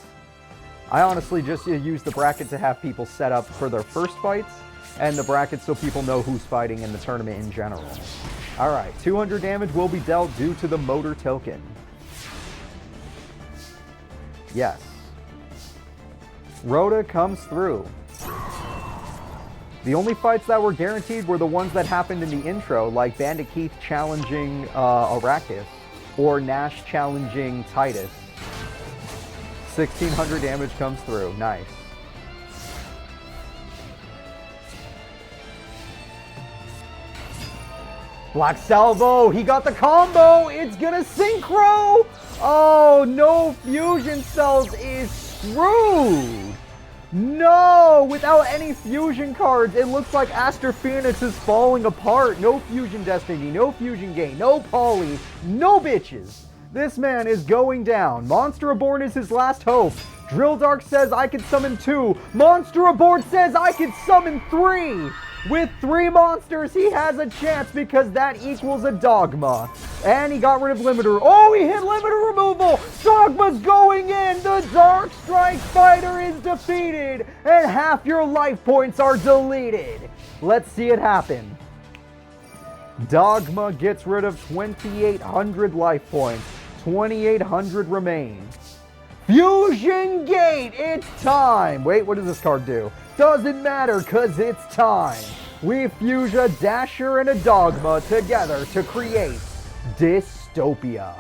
I honestly just use the bracket to have people set up for their first fights, and the bracket so people know who's fighting in the tournament in general. Alright, 200 damage will be dealt due to the motor token. Yes. Rhoda comes through. The only fights that were guaranteed were the ones that happened in the intro, like Bandit Keith challenging Arachus, or Nash challenging Titus. 1600 damage comes through. Nice. Black Salvo, he got the combo. It's gonna synchro. Oh, no fusion cells is screwed. No, without any fusion cards, it looks like Aster Phoenix is falling apart. No fusion destiny, no fusion gain, no poly, no bitches. This man is going down. Monster Reborn is his last hope. Drill Dark says I could summon 2. Monster Reborn says I could summon 3. With 3 monsters, he has a chance because that equals a Dogma. And he got rid of Limiter. Oh, he hit Limiter removal! Dogma's going in! The Dark Strike Fighter is defeated! And half your life points are deleted! Let's see it happen. Dogma gets rid of 2,800 life points. 2,800 remain. Fusion Gate, it's time! Wait, what does this card do? Doesn't matter, cause it's time. We fuse a Dasher and a Dogma together to create Dystopia.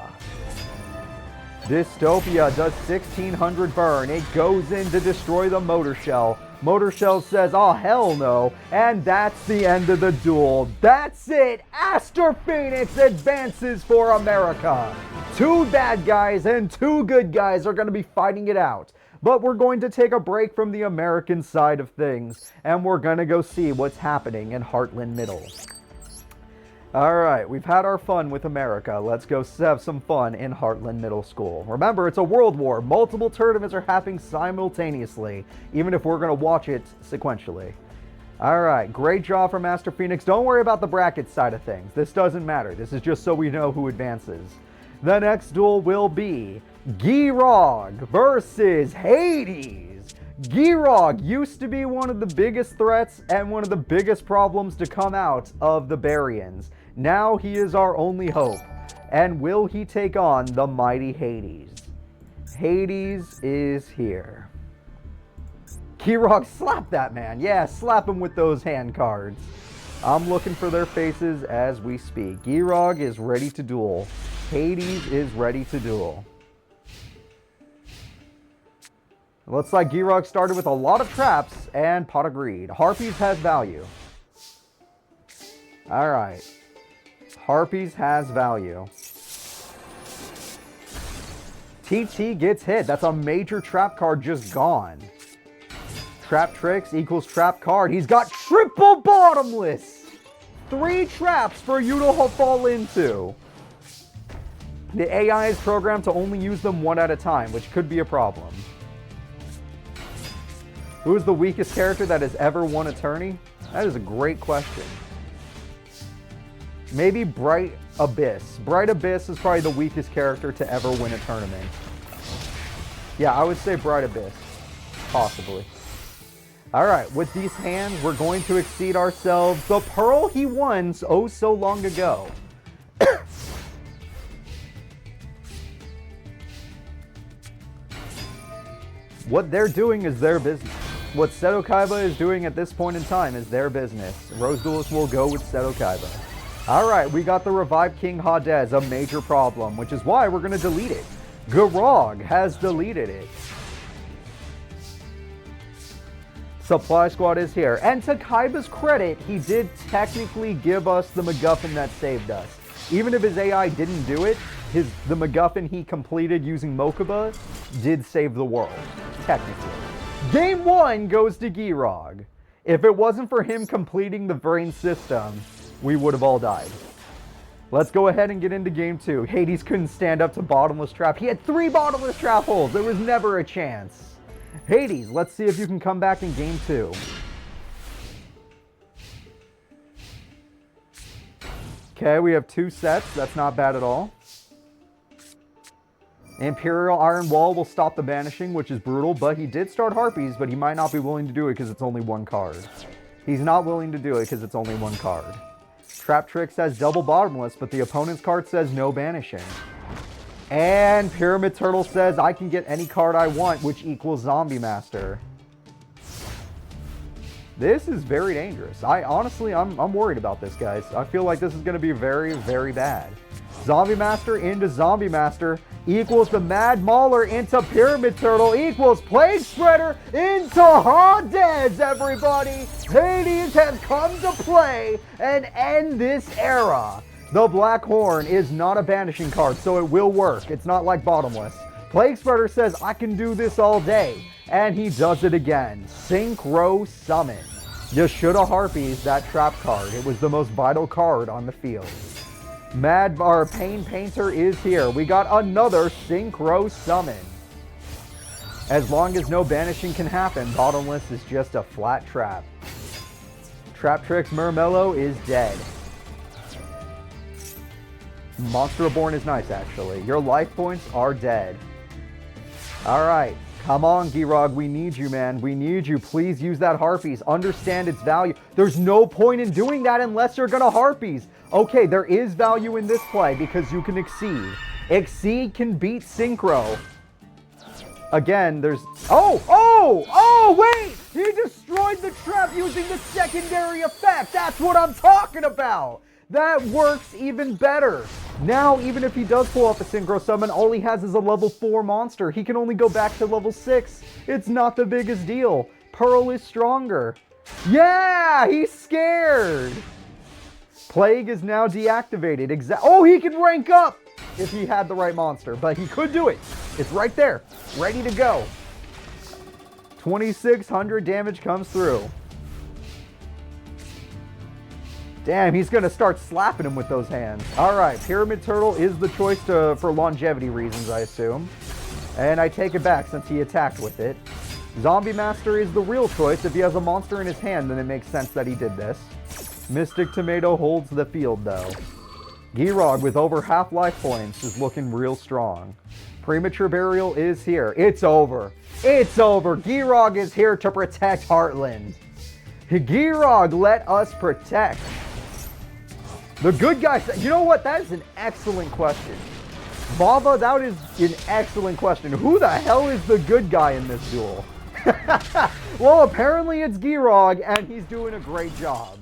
Dystopia does 1,600 burn. It goes in to destroy the Motor Shell. Motor Shell says, oh hell no, and that's the end of the duel. That's it! Aster Phoenix advances for America. 2 bad guys and 2 good guys are going to be fighting it out. But we're going to take a break from the American side of things, and we're going to go see what's happening in Heartland Middle. Alright, we've had our fun with America. Let's go have some fun in Heartland Middle School. Remember, it's a world war. Multiple tournaments are happening simultaneously, even if we're going to watch it sequentially. Alright, great job from Master Phoenix. Don't worry about the bracket side of things. This doesn't matter. This is just so we know who advances. The next duel will be Grog versus Hades. Grog used to be one of the biggest threats and one of the biggest problems to come out of the Baryons. Now he is our only hope. And will he take on the mighty Hades? Hades is here. Grog, slap that man. Yeah, slap him with those hand cards. I'm looking for their faces as we speak. Grog is ready to duel. Hades is ready to duel. Looks like Grog started with a lot of traps and Pot of Greed. Harpies has value. Alright. Harpies has value. TT gets hit. That's a major trap card just gone. Trap tricks equals trap card. He's got triple bottomless. 3 traps for you to fall into. The AI is programmed to only use them 1 at a time, which could be a problem. Who is the weakest character that has ever won a tourney? That is a great question. Maybe Bright Abyss. Bright Abyss is probably the weakest character to ever win a tournament. Yeah, I would say Bright Abyss. Possibly. Alright, with these hands, we're going to exceed ourselves. The Pearl he won oh so long ago. What they're doing is their business. What Seto Kaiba is doing at this point in time is their business. Rose Duelist will go with Seto Kaiba. Alright, we got the revived King Hades, a major problem, which is why we're going to delete it. Grog has deleted it. Supply Squad is here. And to Kaiba's credit, he did technically give us the MacGuffin that saved us. Even if his AI didn't do it, the MacGuffin he completed using Mokuba did save the world, technically. Game 1 goes to Grog. If it wasn't for him completing the brain system, we would have all died. Let's go ahead and get into Game 2. Hades couldn't stand up to Bottomless Trap. He had 3 Bottomless Trap holes. There was never a chance. Hades, let's see if you can come back in Game 2. Okay, we have 2 sets. That's not bad at all. Imperial Iron Wall will stop the banishing, which is brutal, but he did start Harpies, but he might not be willing to do it because it's only 1 card. He's not willing to do it because it's only 1 card. Trap Trick says double bottomless, but the opponent's card says no banishing. And Pyramid Turtle says I can get any card I want, which equals Zombie Master. This is very dangerous. I'm worried about this, guys. I feel like this is going to be very, very bad. Zombie Master into Zombie Master equals the Mad Mauler into Pyramid Turtle equals Plague Spreader into Hades, everybody! Hades has come to play and end this era. The Black Horn is not a banishing card, so it will work. It's not like Bottomless. Plague Spreader says, I can do this all day. And he does it again. Synchro Summon. You should have Harpies that trap card. It was the most vital card on the field. Pain Painter is here. We got another Synchro Summon. As long as no banishing can happen, Bottomless is just a flat trap. Trap Tricks Murmello is dead. Monster Reborn is nice, actually. Your life points are dead. Alright. Come on, Grog. We need you, man. We need you. Please use that Harpies. Understand its value. There's no point in doing that unless you're going to Harpies. Okay, there is value in this play because you can exceed. Exceed can beat Synchro. Again, there's... Oh, wait! He destroyed the trap using the secondary effect. That's what I'm talking about. That works even better. Now, even if he does pull off a Synchro Summon, all he has is a level 4 monster. He can only go back to level 6. It's not the biggest deal. Pearl is stronger. Yeah, he's scared. Plague is now deactivated. Oh, he can rank up if he had the right monster, but he could do it. It's right there, ready to go. 2,600 damage comes through. Damn, he's going to start slapping him with those hands. All right, Pyramid Turtle is the choice for longevity reasons, I assume. And I take it back since he attacked with it. Zombie Master is the real choice. If he has a monster in his hand, then it makes sense that he did this. Mystic Tomato holds the field, though. Grog, with over half life points, is looking real strong. Premature Burial is here. It's over. It's over. Grog is here to protect Heartland. Grog, let us protect. The good guy said, you know what? That is an excellent question. Baba, that is an excellent question. Who the hell is the good guy in this duel? Well, apparently it's Grog, and he's doing a great job.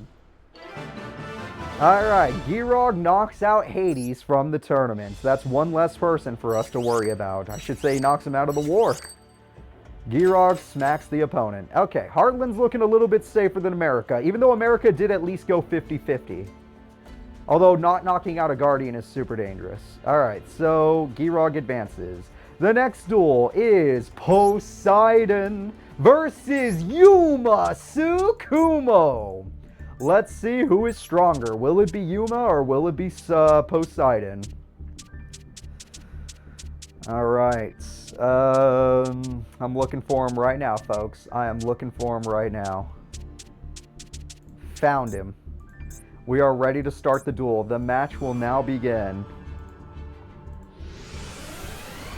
Alright, Grog knocks out Hades from the tournament. That's one less person for us to worry about. I should say he knocks him out of the war. Grog smacks the opponent. Okay, Heartland's looking a little bit safer than America, even though America did at least go 50-50. Although not knocking out a Guardian is super dangerous. Alright, so Grog advances. The next duel is Poseidon versus Yuma Tsukumo. Let's see who is stronger. Will it be Yuma or will it be Poseidon? Alright. I'm looking for him right now, folks. I am looking for him right now. Found him. We are ready to start the duel. The match will now begin.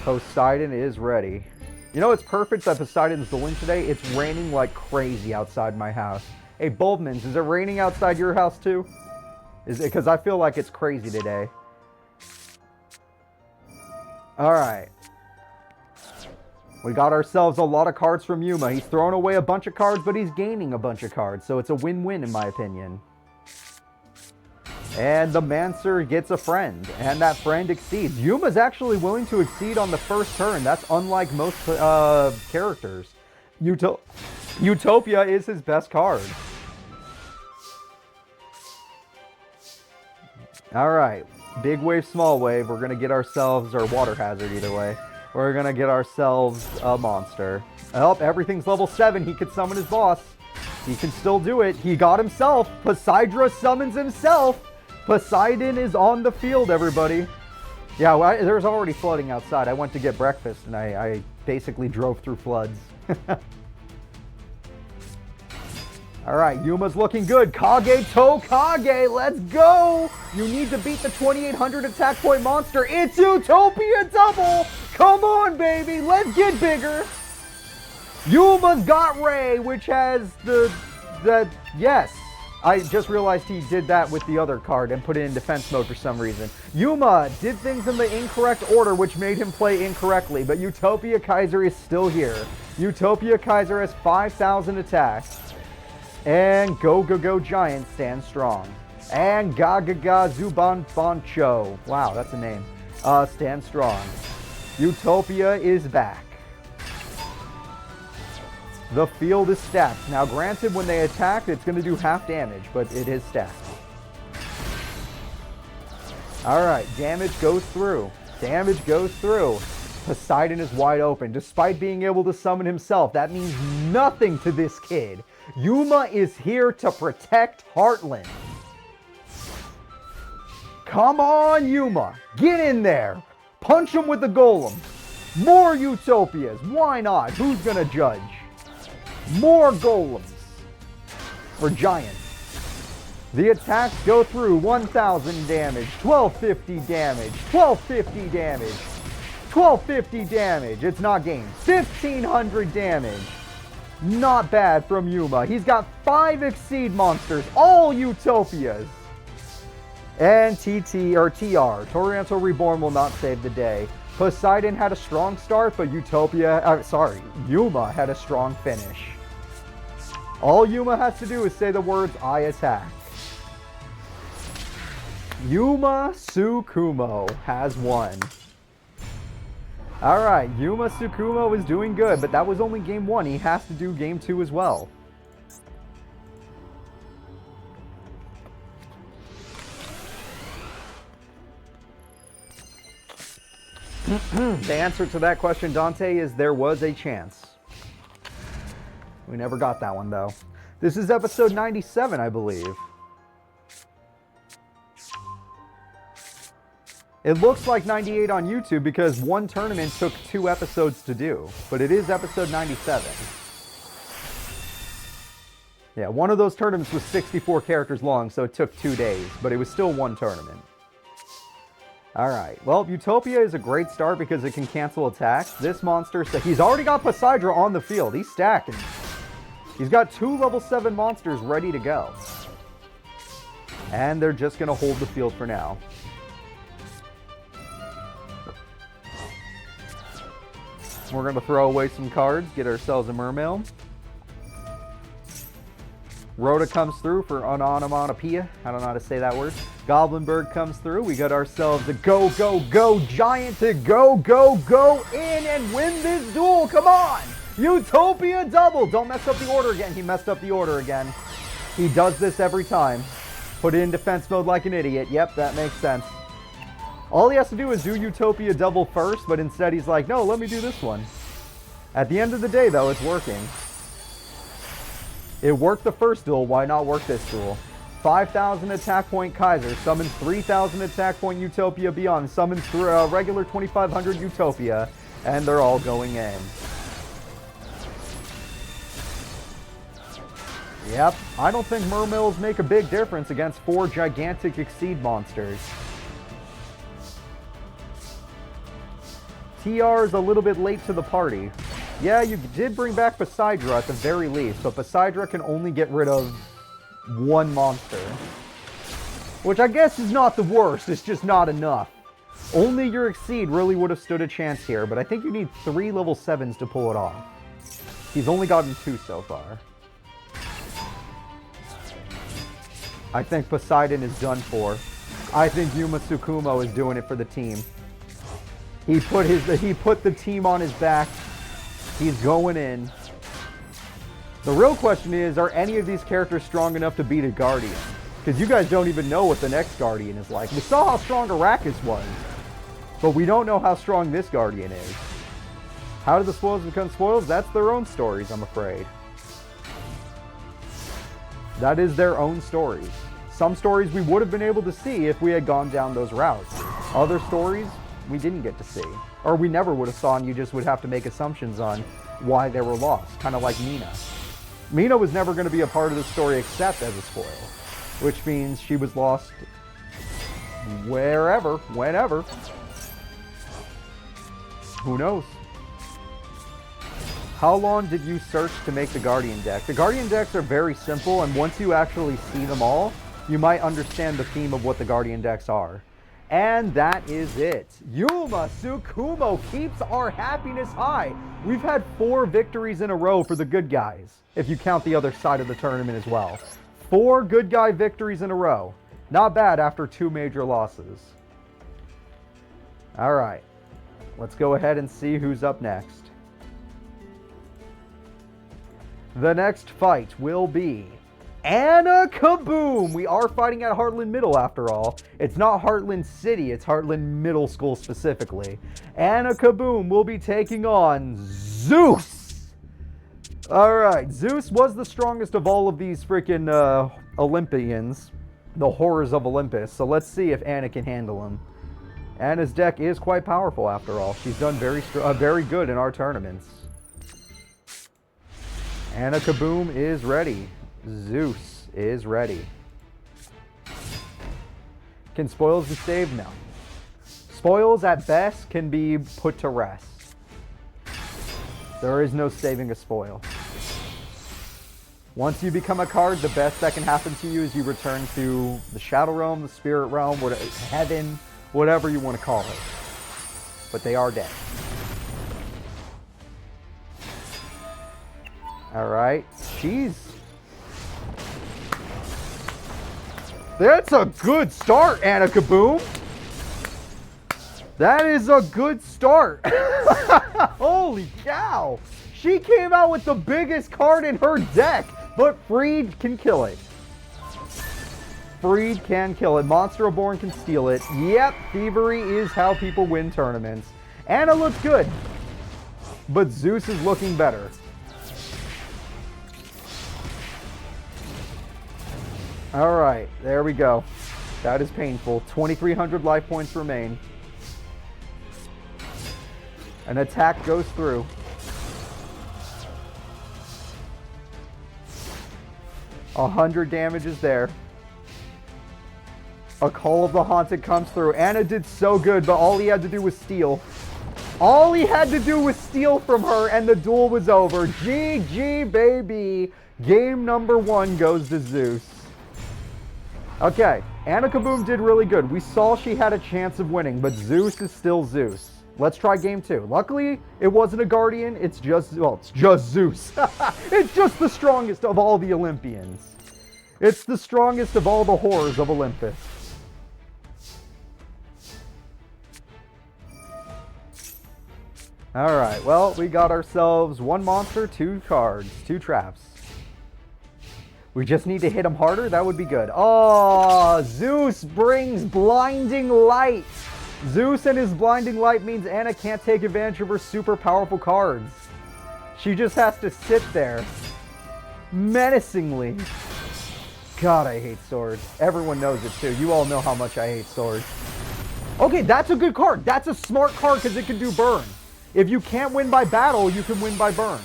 Poseidon is ready. You know, it's perfect that Poseidon's dueling today. It's raining like crazy outside my house. Hey, Bulbmans, is it raining outside your house too? Is it? Because I feel like it's crazy today. Alright. We got ourselves a lot of cards from Yuma. He's throwing away a bunch of cards, but he's gaining a bunch of cards. So it's a win-win in my opinion. And the Mancer gets a friend. And that friend exceeds. Yuma's actually willing to exceed on the first turn. That's unlike most characters. Utopia is his best card. Alright. Big wave, small wave. We're going to get ourselves, or water hazard either way. We're going to get ourselves a monster. Oh, everything's level 7. He could summon his boss. He can still do it. He got himself. Poseidon summons himself. Poseidon is on the field, everybody. Yeah, well, there's already flooding outside. I went to get breakfast, and I basically drove through floods. Alright, Yuma's looking good. Kage to Kage, let's go! You need to beat the 2800 attack point monster. It's Utopia double! Come on, baby, let's get bigger! Yuma's got Ray, which has yes. I just realized he did that with the other card and put it in defense mode for some reason. Yuma did things in the incorrect order, which made him play incorrectly, but Utopia Kaiser is still here. Utopia Kaiser has 5,000 attacks. And Go Giant stands strong. And Gaga Zuban Boncho. Wow, that's a name. Stands strong. Utopia is back. The field is stacked. Now, granted, when they attack, it's going to do half damage, but it is stacked. Alright, damage goes through. Damage goes through. Poseidon is wide open. Despite being able to summon himself, that means nothing to this kid. Yuma is here to protect Heartland. Come on, Yuma. Get in there. Punch him with the golem. More Utopias. Why not? Who's going to judge? More golems. Or giants. The attacks go through 1,000 damage, 1,250 damage, 1,250 damage, 1,250 damage. It's not game. 1,500 damage. Not bad from Yuma. He's got 5 Exceed monsters, all Utopias. And TT or TR, Torianto Reborn will not save the day. Poseidon had a strong start, but Yuma had a strong finish. All Yuma has to do is say the words, I attack. Yuma Tsukumo has won. Alright, Yuma Tsukumo is doing good, but that was only game 1. He has to do game 2 as well. The answer to that question, Dante, is there was a chance. We never got that one, though. This is episode 97, I believe. It looks like 98 on YouTube because one tournament took 2 episodes to do. But it is episode 97. Yeah, one of those tournaments was 64 characters long, so it took 2 days. But it was still one tournament. Alright, well, Utopia is a great start because it can cancel attacks. This monster, he's already got Poseidon on the field. He's stacking. He's got 2 level 7 monsters ready to go. And they're just going to hold the field for now. We're going to throw away some cards, get ourselves a Mermail. Rhoda comes through for onomatopoeia. I don't know how to say that word. Goblinberg comes through. We got ourselves a go, go, go giant to go, go, go in and win this duel. Come on! Utopia double. Don't mess up the order again. He messed up the order again. He does this every time. Put it in defense mode like an idiot. Yep, that makes sense. All he has to do is do Utopia double first, but instead he's like, no, let me do this one. At the end of the day, though, it's working. It worked the first duel, why not work this duel? 5,000 attack point Kaiser, summons 3,000 attack point Utopia Beyond, summons regular 2,500 Utopia, and they're all going in. Yep, I don't think Mermills make a big difference against 4 gigantic Exceed monsters. TR is a little bit late to the party. Yeah, you did bring back Poseidon at the very least, but Poseidon can only get rid of 1 monster. Which I guess is not the worst, it's just not enough. Only your Exceed really would have stood a chance here, but I think you need 3 level 7s to pull it off. He's only gotten 2 so far. I think Poseidon is done for. I think Yuma Tsukumo is doing it for the team. He put the team on his back. He's going in. The real question is, are any of these characters strong enough to beat a Guardian? Because you guys don't even know what the next Guardian is like. We saw how strong Arachus was, but we don't know how strong this Guardian is. How did the spoils become spoils? That's their own stories, I'm afraid. That is their own stories. Some stories we would have been able to see if we had gone down those routes. Other stories we didn't get to see. Or we never would have saw, and you just would have to make assumptions on why they were lost. Kind of like Mina. Mina was never going to be a part of the story except as a spoil. Which means she was lost wherever, whenever. Who knows? How long did you search to make the Guardian deck? The Guardian decks are very simple, and once you actually see them all, you might understand the theme of what the Guardian decks are. And that is it. Yuma Tsukumo keeps our happiness high. We've had 4 victories in a row for the good guys, if you count the other side of the tournament as well. 4 good guy victories in a row. Not bad after 2 major losses. All right. Let's go ahead and see who's up next. The next fight will be Anna Kaboom! We are fighting at Heartland Middle after all. It's not Heartland City, it's Heartland Middle School specifically. Anna Kaboom will be taking on Zeus! Alright, Zeus was the strongest of all of these freaking Olympians. The horrors of Olympus. So let's see if Anna can handle him. Anna's deck is quite powerful after all. She's done very good in our tournaments. Anna Kaboom is ready. Zeus is ready. Can spoils be saved? No. Spoils at best can be put to rest. There is no saving a spoil. Once you become a card, the best that can happen to you is you return to the Shadow Realm, the Spirit Realm, Heaven, whatever you want to call it. But they are dead. Alright, jeez. That's a good start, Anna Kaboom. That is a good start. Holy cow. She came out with the biggest card in her deck, but Freed can kill it. Freed can kill it. Monster Reborn can steal it. Yep, thievery is how people win tournaments. Anna looks good, but Zeus is looking better. All right, there we go. That is painful. 2,300 life points remain. An attack goes through. A 100 damage is there. A Call of the Haunted comes through. Anna did so good, but all he had to do was steal. All he had to do was steal from her, and the duel was over. GG, baby. Game number 1 goes to Zeus. Okay, Anna Kaboom did really good. We saw she had a chance of winning, but Zeus is still Zeus. Let's try game 2. Luckily, it wasn't a Guardian. It's just, well, it's just Zeus. It's just the strongest of all the Olympians. It's the strongest of all the horrors of Olympus. All right, well, we got ourselves 1 monster, 2 cards, 2 traps. We just need to hit him harder. That would be good. Oh, Zeus brings blinding light. Zeus and his blinding light means Anna can't take advantage of her super powerful cards. She just has to sit there menacingly. God, I hate swords. Everyone knows it too. You all know how much I hate swords. Okay, that's a good card. That's a smart card because it can do burn. If you can't win by battle, you can win by burn.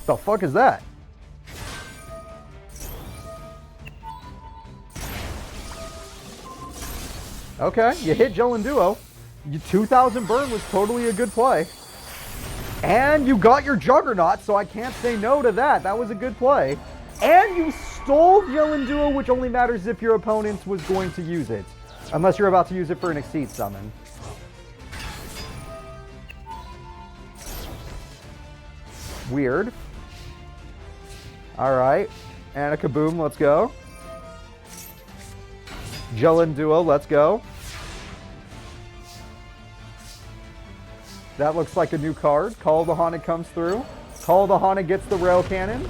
The fuck is that? Okay, you hit Jellin Duo. 2,000 burn was totally a good play. And you got your Juggernaut, so I can't say no to that. That was a good play. And you stole Jellin Duo, which only matters if your opponent was going to use it. Unless you're about to use it for an Exceed Summon. Weird. Alright. Anna Kaboom, let's go. Jellin Duo, let's go. That looks like a new card. Call of the Haunted comes through. Call of the Haunted gets the Rail Cannon.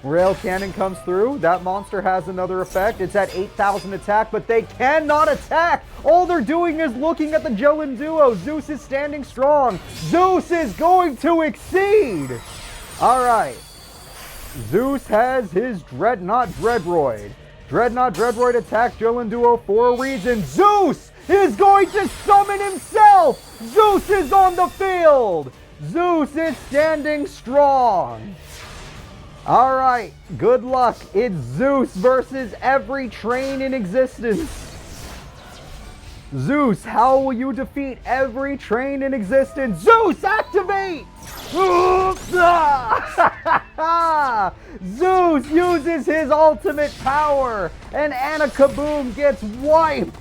Rail Cannon comes through. That monster has another effect. It's at 8,000 attack, but they cannot attack. All they're doing is looking at the Jellin Duo. Zeus is standing strong. Zeus is going to exceed. All right. Zeus has his Dreadnought Dreadroid. Dreadnought Dreadroid attacks Jellin Duo for a reason. Zeus is going to summon himself. Zeus is on the field. Zeus is standing strong. All right, good luck. It's Zeus versus every train in existence. Zeus, how will you defeat every train in existence? Zeus, activate! Zeus uses his ultimate power, and Anna Kaboom gets wiped.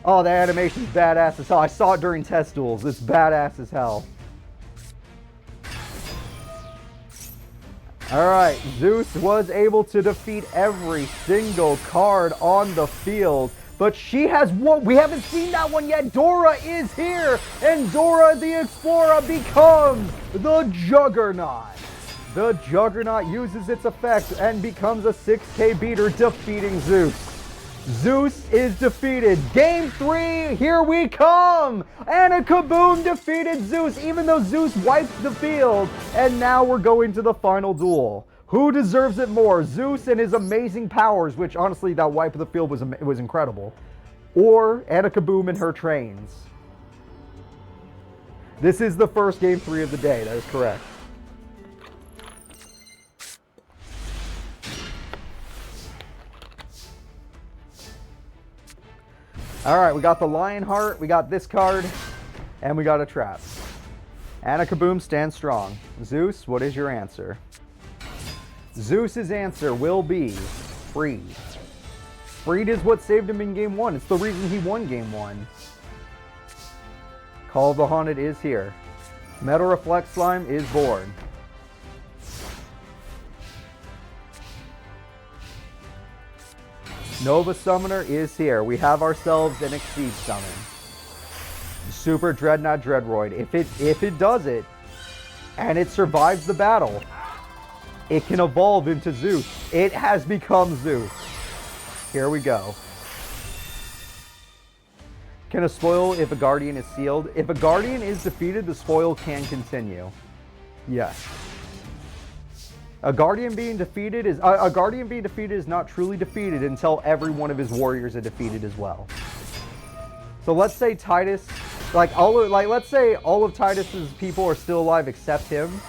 Oh, the animation's badass as hell. I saw it during test duels. It's badass as hell. Alright, Zeus was able to defeat every single card on the field. But she has one. We haven't seen that one yet. Dora is here. And Dora the Explorer becomes the Juggernaut. The Juggernaut uses its effect and becomes a 6k beater, defeating Zeus. Zeus is defeated. Game 3, here we come. Anna Kaboom defeated Zeus, even though Zeus wiped the field. And now we're going to the final duel. Who deserves it more? Zeus and his amazing powers, which honestly, that wipe of the field was incredible. Or Anna Kaboom and her trains. This is the first game 3 of the day. That is correct. All right, we got the Lionheart, we got this card, and we got a trap. Anna Kaboom, stand strong. Zeus, what is your answer? Zeus's answer will be freed. Freed is what saved him in game 1. It's the reason he won game 1. Call of the Haunted is here. Metal Reflect Slime is born. Nova Summoner is here. We have ourselves an Exceed Summon. Super Dreadnought Dreadroid. If it does it, and it survives the battle, it can evolve into Zeus. It has become Zeus. Here we go. Can a spoil if a Guardian is sealed? If a Guardian is defeated, the spoil can continue. Yes. A Guardian being defeated is not truly defeated until every one of his warriors are defeated as well. So let's say Titus, let's say all of Titus's people are still alive except him.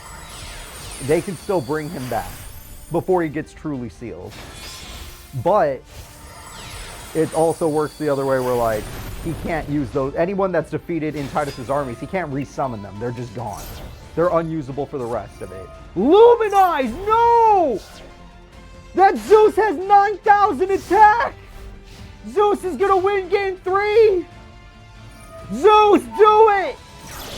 They can still bring him back before he gets truly sealed. But it also works the other way where, like, he can't use those. Anyone that's defeated in Titus's armies, he can't resummon them. They're just gone. They're unusable for the rest of it. Luminize! No! That Zeus has 9,000 attack! Zeus is gonna win game 3! Zeus, do it!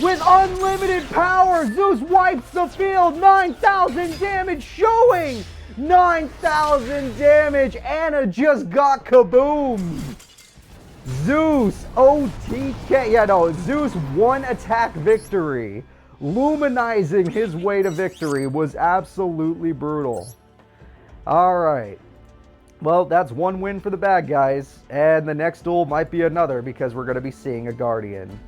With unlimited power, Zeus wipes the field. 9,000 damage showing! 9,000 damage. Anna just got kaboomed. Zeus, OTK. Yeah, no, Zeus one attack victory. Luminizing his way to victory was absolutely brutal. All right. Well, that's one win for the bad guys. And the next duel might be another because we're going to be seeing a Guardian.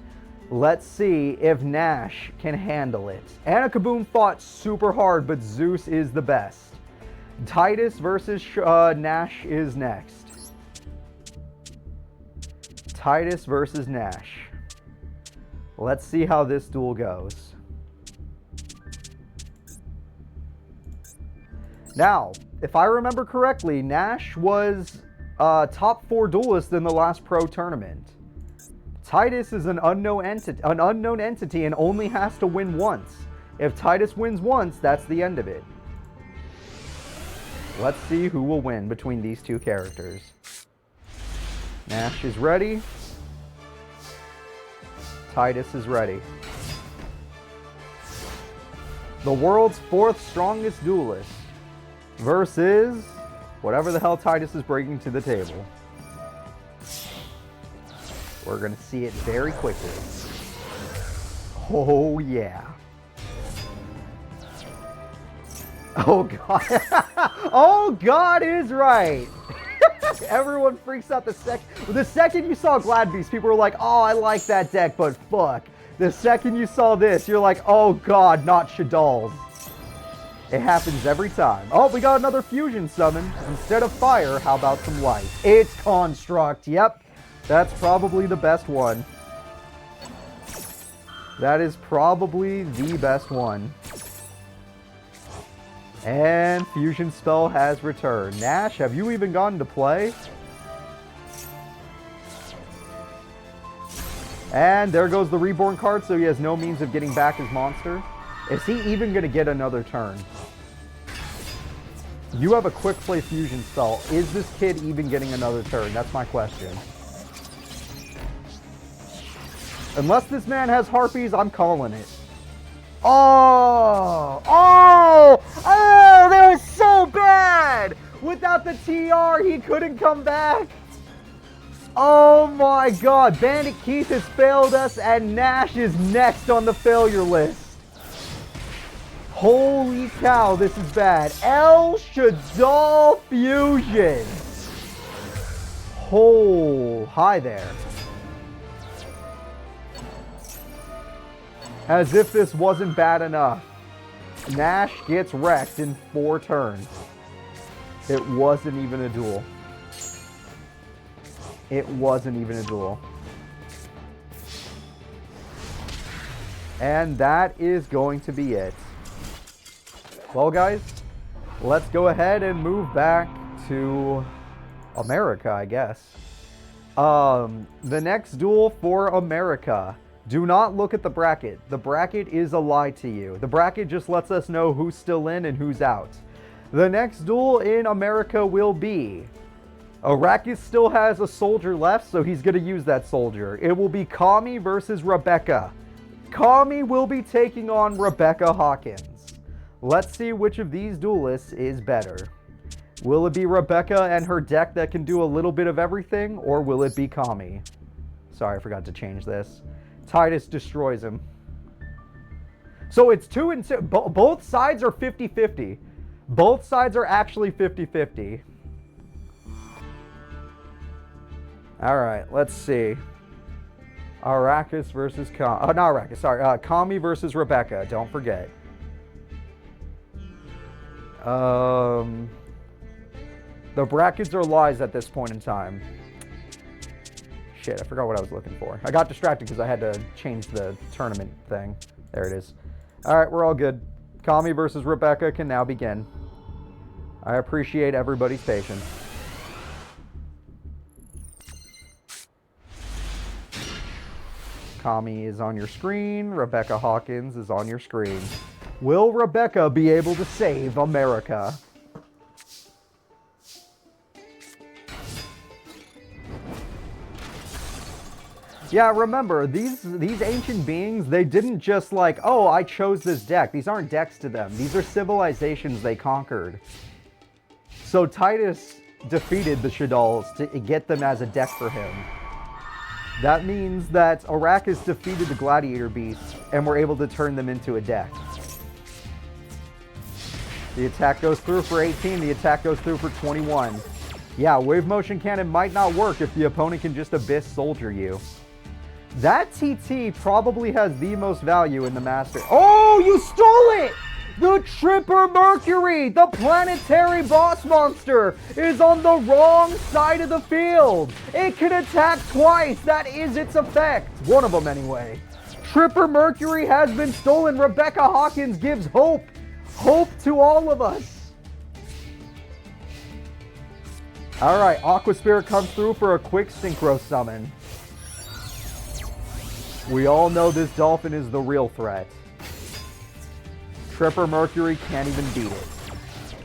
Let's see if Nash can handle it. Anna Kaboom fought super hard, but Zeus is the best. Titus versus Nash is next. Titus versus Nash. Let's see how this duel goes. Now, if I remember correctly, Nash was top 4 duelist in the last pro tournament. Titus is an unknown entity and only has to win once. If Titus wins once, that's the end of it. Let's see who will win between these two characters. Nash is ready. Titus is ready. The world's 4th strongest duelist versus whatever the hell Titus is bringing to the table. We're going to see it very quickly. Oh, yeah. Oh, God. Oh, God is right. Everyone freaks out the second you saw Glad Beast, people were like, oh, I like that deck, but fuck. The second you saw this, you're like, oh, God, not Shadal's. It happens every time. Oh, we got another fusion summon. Instead of fire, how about some light? It's Construct. Yep. That's probably the best one. That is probably the best one. And Fusion Spell has returned. Nash, have you even gone to play? And there goes the Reborn card, so he has no means of getting back his monster. Is he even going to get another turn? You have a quick play Fusion Spell. Is this kid even getting another turn? That's my question. Unless this man has Harpies, I'm calling it. Oh! Oh! Oh! That was so bad! Without the TR, he couldn't come back. Oh my God. Bandit Keith has failed us, and Nash is next on the failure list. Holy cow, this is bad. El Shadal Fusion. Oh, hi there. As if this wasn't bad enough. Nash gets wrecked in 4 turns. It wasn't even a duel. It wasn't even a duel. And that is going to be it. Well, guys, let's go ahead and move back to America, I guess. The next duel for America. Do not look at the bracket. The bracket is a lie to you. The bracket just lets us know who's still in and who's out. The next duel in America will be... Arachus still has a soldier left, so he's going to use that soldier. It will be Kami versus Rebecca. Kami will be taking on Rebecca Hawkins. Let's see which of these duelists is better. Will it be Rebecca and her deck that can do a little bit of everything, or will it be Kami? Sorry, I forgot to change this. Titus destroys him. So it's 2 and 2. Both sides are 50-50. Both sides are actually 50-50. All right, let's see. Arachus versus Kami. Oh, not Arachus, sorry. Kami versus Rebecca, don't forget. The brackets are lies at this point in time. Shit, I forgot what I was looking for. I got distracted because I had to change the tournament thing. There it is. All right, we're all good. Kami versus Rebecca can now begin. I appreciate everybody's patience. Kami is on your screen. Rebecca Hawkins is on your screen. Will Rebecca be able to save America? Yeah, remember, these ancient beings, they didn't just like, oh, I chose this deck. These aren't decks to them. These are civilizations they conquered. So Titus defeated the Shaddolls to get them as a deck for him. That means that Arachus defeated the gladiator beasts and were able to turn them into a deck. The attack goes through for 18, the attack goes through for 21. Yeah, wave motion cannon might not work if the opponent can just abyss soldier you. That TT probably has the most value in the Master. Oh, you stole it! The Tripper Mercury, the planetary boss monster, is on the wrong side of the field. It can attack twice. That is its effect. One of them anyway. Tripper Mercury has been stolen. Rebecca Hawkins gives hope. Hope to all of us. All right, Aqua Spirit comes through for a quick synchro summon. We all know this dolphin is the real threat. Tripper Mercury can't even beat it.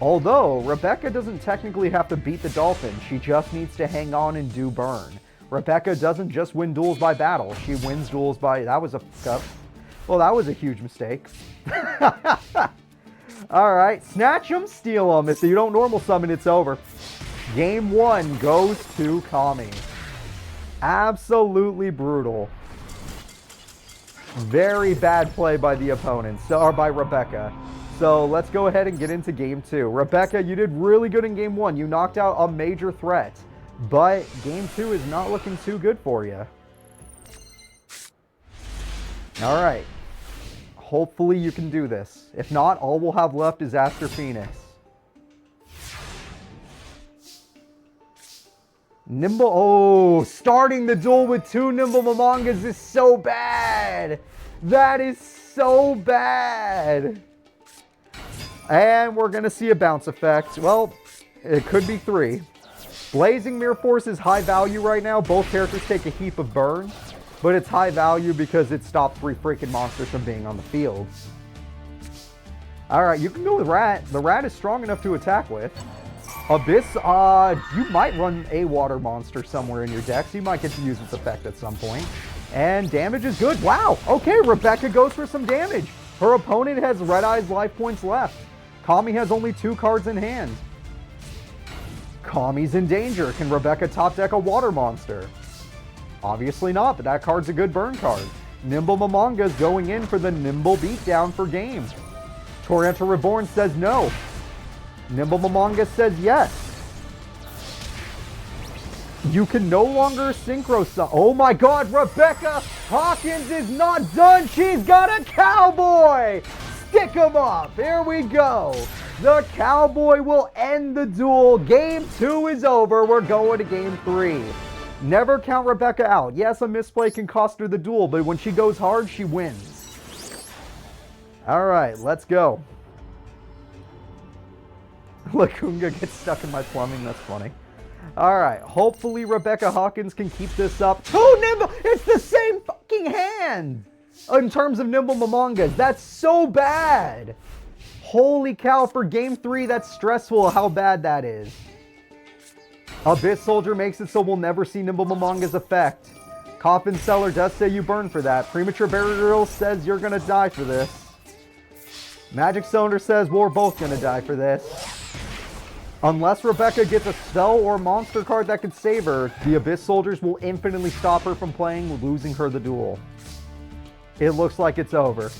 Although, Rebecca doesn't technically have to beat the dolphin. She just needs to hang on and do burn. Rebecca doesn't just win duels by battle. She wins duels by... That was a fuck up. Well, that was a huge mistake. Alright, snatch them, steal them. If you don't normal summon, it's over. Game 1 goes to Kami. Absolutely brutal. Very bad play by the opponents, or by Rebecca. So let's go ahead and get into game 2. Rebecca, you did really good in game 1. You knocked out a major threat. But game 2 is not looking too good for you. Alright. Hopefully you can do this. If not, all we'll have left is Aster Phoenix. Nimble, oh, starting the duel with 2 Nimble Momongas is so bad. That is so bad. And we're going to see a bounce effect. Well, it could be 3. Blazing Mirror Force is high value right now. Both characters take a heap of burn. But it's high value because it stopped 3 freaking monsters from being on the field. Alright, you can go with Rat. The Rat is strong enough to attack with. Abyss, you might run a water monster somewhere in your deck, so you might get to use its effect at some point. And damage is good. Wow, okay, Rebecca goes for some damage. Her opponent has Red Eye's life points left. Kami has only 2 cards in hand. Kami's in danger. Can Rebecca top deck a water monster? Obviously not, but that card's a good burn card. Nimble Momonga's going in for the Nimble Beatdown for game. Torrential Reborn says no. Nimble Momonga says yes. You can no longer synchro summon. Oh my god, Rebecca Hawkins is not done. She's got a cowboy. Stick him up. Here we go. The cowboy will end the duel. Game 2 is over. We're going to game 3. Never count Rebecca out. Yes, a misplay can cost her the duel, but when she goes hard, she wins. All right, let's go. Lacunga gets stuck in my plumbing. That's funny. All right. Hopefully Rebecca Hawkins can keep this up. Oh, Nimble! It's the same fucking hand in terms of Nimble Momongas. That's so bad. Holy cow, for game 3, that's stressful how bad that is. Abyss Soldier makes it so we'll never see Nimble Momonga's effect. Coffin Seller does say you burn for that. Premature Burial says you're gonna die for this. Magic Cylinder says we're both gonna die for this. Unless Rebecca gets a spell or monster card that could save her, the Abyss Soldiers will infinitely stop her from playing, losing her the duel. It looks like it's over.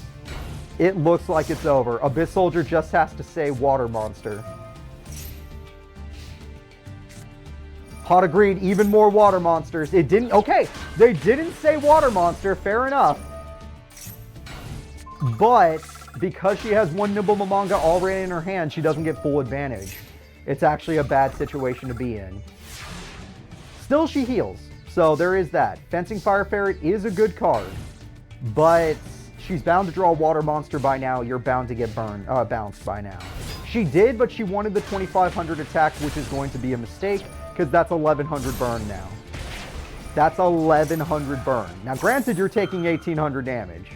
It looks like it's over. Abyss Soldier just has to say Water Monster. Hot agreed, even more Water Monsters. It didn't, okay, they didn't say Water Monster, fair enough. But because she has one Nimble Momonga already in her hand, she doesn't get full advantage. It's actually a bad situation to be in. Still, she heals, so there is that. Fencing Fire Ferret is a good card, but she's bound to draw a Water Monster by now. You're bound to get bounced by now. She did, but she wanted the 2500 attack, which is going to be a mistake, because that's 1100 burn now. That's 1100 burn. Now, granted, you're taking 1800 damage.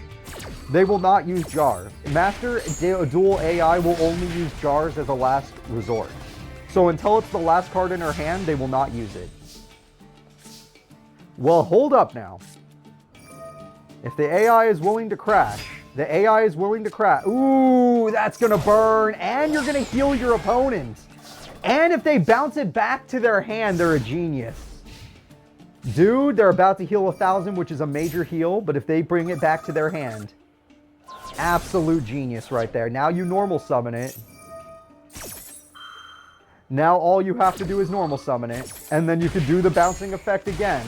They will not use Jar. Master Duel AI will only use Jars as a last resort. So until it's the last card in her hand, they will not use it. Well, hold up now. If the AI is willing to crash, the AI is willing to crash. Ooh, that's going to burn, and you're going to heal your opponent. And if they bounce it back to their hand, they're a genius. Dude, they're about to heal 1,000, which is a major heal, but if they bring it back to their hand, absolute genius right there. Now you normal summon it. Now all you have to do is normal summon it, and then you can do the bouncing effect again.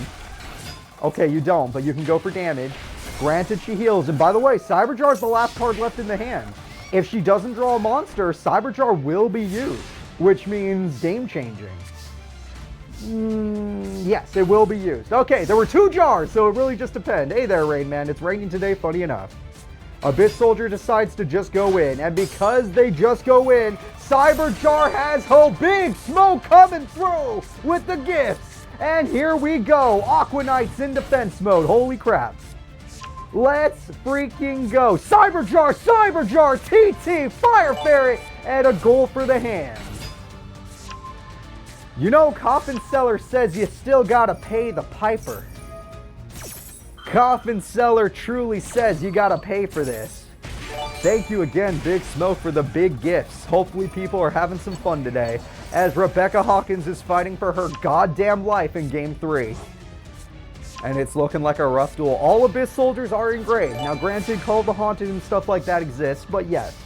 Okay, you don't, but you can go for damage. Granted, she heals, and by the way, Cyberjar is the last card left in the hand. If she doesn't draw a monster, Cyberjar will be used, which means game-changing. Yes, it will be used. Okay, there were 2 jars, so it really just depends. Hey there, Rain Man, it's raining today, funny enough. Abyss Soldier decides to just go in, and because they just go in, Cyberjar has hope. Big smoke coming through with the gifts. And here we go. Aqua Knights in defense mode. Holy crap. Let's freaking go. Cyberjar, Cyberjar, TT, Fire Ferret, and a goal for the hand. You know, Coffin Seller says you still gotta pay the piper. Coffin Seller truly says you gotta pay for this. Thank you again, Big Smoke, for the big gifts. Hopefully people are having some fun today, as Rebecca Hawkins is fighting for her goddamn life in Game 3. And it's looking like a rough duel. All Abyss Soldiers are engraved. Now granted, Call of the Haunted and stuff like that exists, but yes,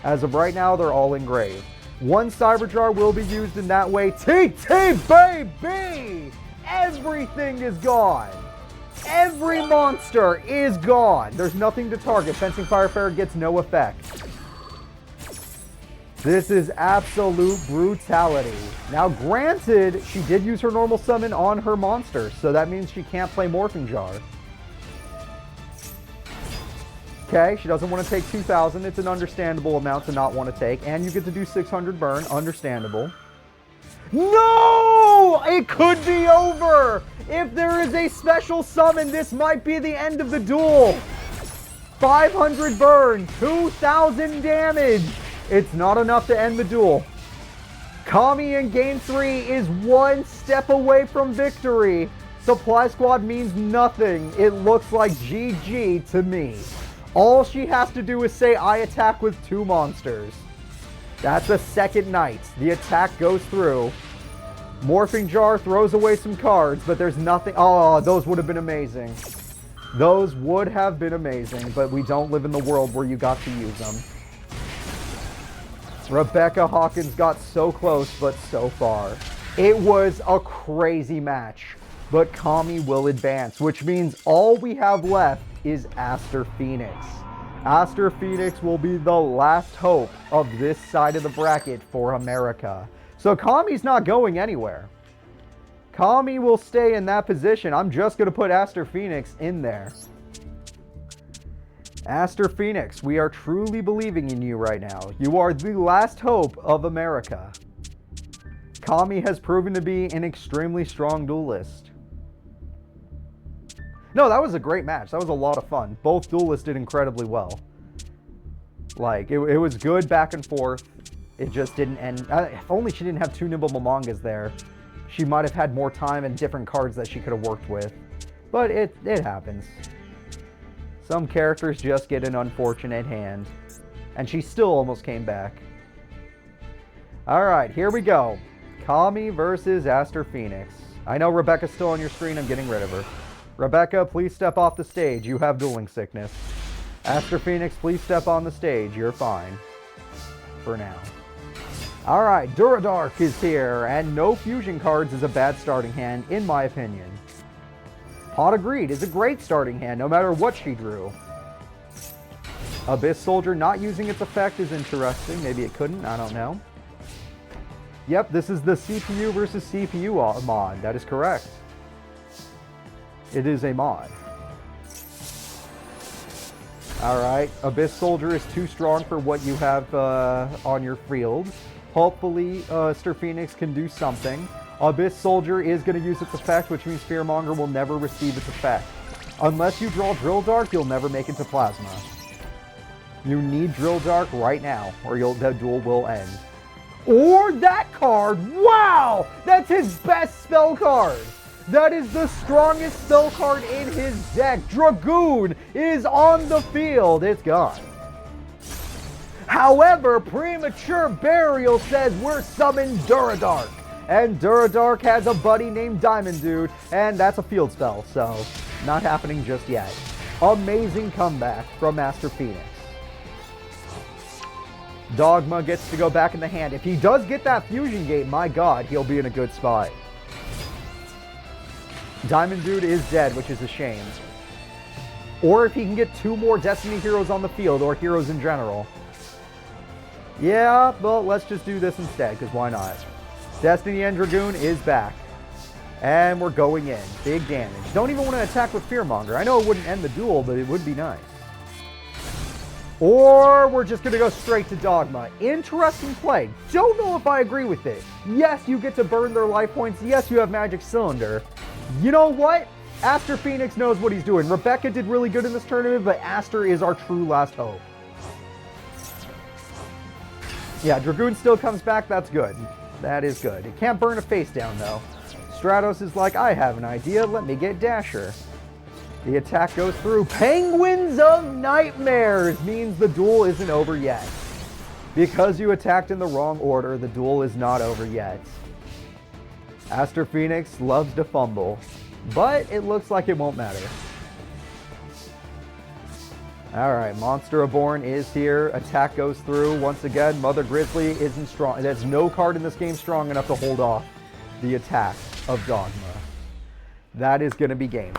as of right now, they're all engraved. One Cyberjar will be used in that way. TT, baby! Everything is gone. Every monster is gone. There's nothing to target. Fencing Fire Ferret gets no effect. This is absolute brutality. Now, granted, she did use her normal summon on her monster, so that means she can't play Morphing Jar. Okay, she doesn't want to take 2,000. It's an understandable amount to not want to take, and you get to do 600 burn. Understandable. No! It could be over! If there is a special summon, this might be the end of the duel. 500 burn, 2,000 damage. It's not enough to end the duel. Kami in Game 3 is one step away from victory. Supply Squad means nothing. It looks like GG to me. All she has to do is say, I attack with 2 monsters. That's a second night. The attack goes through. Morphing Jar throws away some cards, but there's nothing. Oh, those would have been amazing. Those would have been amazing, but we don't live in the world where you got to use them. Rebecca Hawkins got so close, but so far. It was a crazy match, but Kami will advance, which means all we have left is Aster Phoenix. Aster Phoenix will be the last hope of this side of the bracket for America. So Kami's not going anywhere. Kami will stay in that position. I'm just going to put Aster Phoenix in there. Aster Phoenix, we are truly believing in you right now. You are the last hope of America. Kami has proven to be an extremely strong duelist. No, that was a great match. That was a lot of fun. Both duelists did incredibly well. Like, it was good back and forth. It just didn't end. If only she didn't have two nimble Momongas there. She might have had more time and different cards that she could have worked with. But it happens. Some characters just get an unfortunate hand. And she still almost came back. Alright, here we go. Kami versus Aster Phoenix. I know Rebecca's still on your screen. I'm getting rid of her. Rebecca, please step off the stage. You have dueling sickness. Aster Phoenix, please step on the stage. You're fine. For now. Alright, Duradark is here, and no fusion cards is a bad starting hand, in my opinion. Pot of Greed is a great starting hand, no matter what she drew. Abyss Soldier not using its effect is interesting. Maybe it couldn't, I don't know. Yep, this is the CPU versus CPU mod. That is correct. It is a mod. Alright, Abyss Soldier is too strong for what you have on your field. Hopefully, Aster Phoenix can do something. Abyss Soldier is going to use its effect, which means Fearmonger will never receive its effect. Unless you draw Drill Dark, you'll never make it to Plasma. You need Drill Dark right now, or the duel will end. Or that card! Wow! That's his best spell card! That is the strongest spell card in his deck. Dragoon is on the field. It's gone. However, Premature Burial says we're summoning Duradark. And Duradark has a buddy named Diamond Dude, and that's a field spell, so not happening just yet. Amazing comeback from Aster Phoenix. Dogma gets to go back in the hand. If he does get that Fusion Gate, my god, he'll be in a good spot. Diamond Dude is dead, which is a shame. Or if he can get two more Destiny heroes on the field, or heroes in general. Yeah, well, let's just do this instead, because why not? Destiny and Dragoon is back. And we're going in. Big damage. Don't even want to attack with Fearmonger. I know it wouldn't end the duel, but it would be nice. Or we're just going to go straight to Dogma. Interesting play. Don't know if I agree with it. Yes, you get to burn their life points. Yes, you have Magic Cylinder. You know what? Aster Phoenix knows what he's doing. Rebecca did really good in this tournament, but Aster is our true last hope. Yeah, Dragoon still comes back. That's good. That is good. It can't burn a face down, though. Stratos is like, I have an idea. Let me get Dasher. The attack goes through. Penguins of Nightmares means the duel isn't over yet. Because you attacked in the wrong order, the duel is not over yet. Aster Phoenix loves to fumble, but it looks like it won't matter. Alright, Monster Reborn is here. Attack goes through. Once again, Mother Grizzly isn't strong. There's no card in this game strong enough to hold off the attack of Dogma. That is going to be game.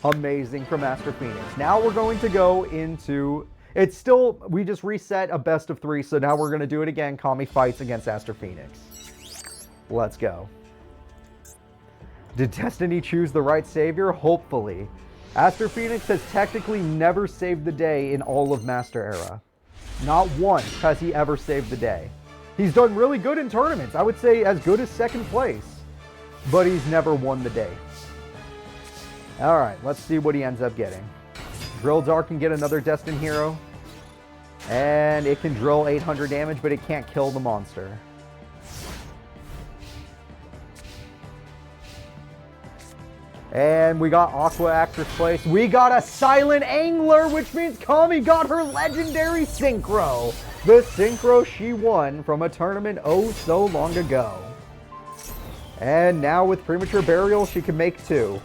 Amazing from Aster Phoenix. Now we're going to go into... It's still... We just reset a best of 3, so now we're going to do it again. Kami fights against Aster Phoenix. Let's go. Did Destiny choose the right savior? Hopefully. Aster Phoenix has technically never saved the day in all of Master Era. Not once has he ever saved the day. He's done really good in tournaments. I would say as good as second place. But he's never won the day. Alright, let's see what he ends up getting. Drill Dark can get another Destined Hero. And it can drill 800 damage, but it can't kill the monster. And we got Aqua Actress Place. We got a Silent Angler, which means Kami got her legendary Synchro. The Synchro she won from a tournament oh so long ago. And now with Premature Burial, she can make 2.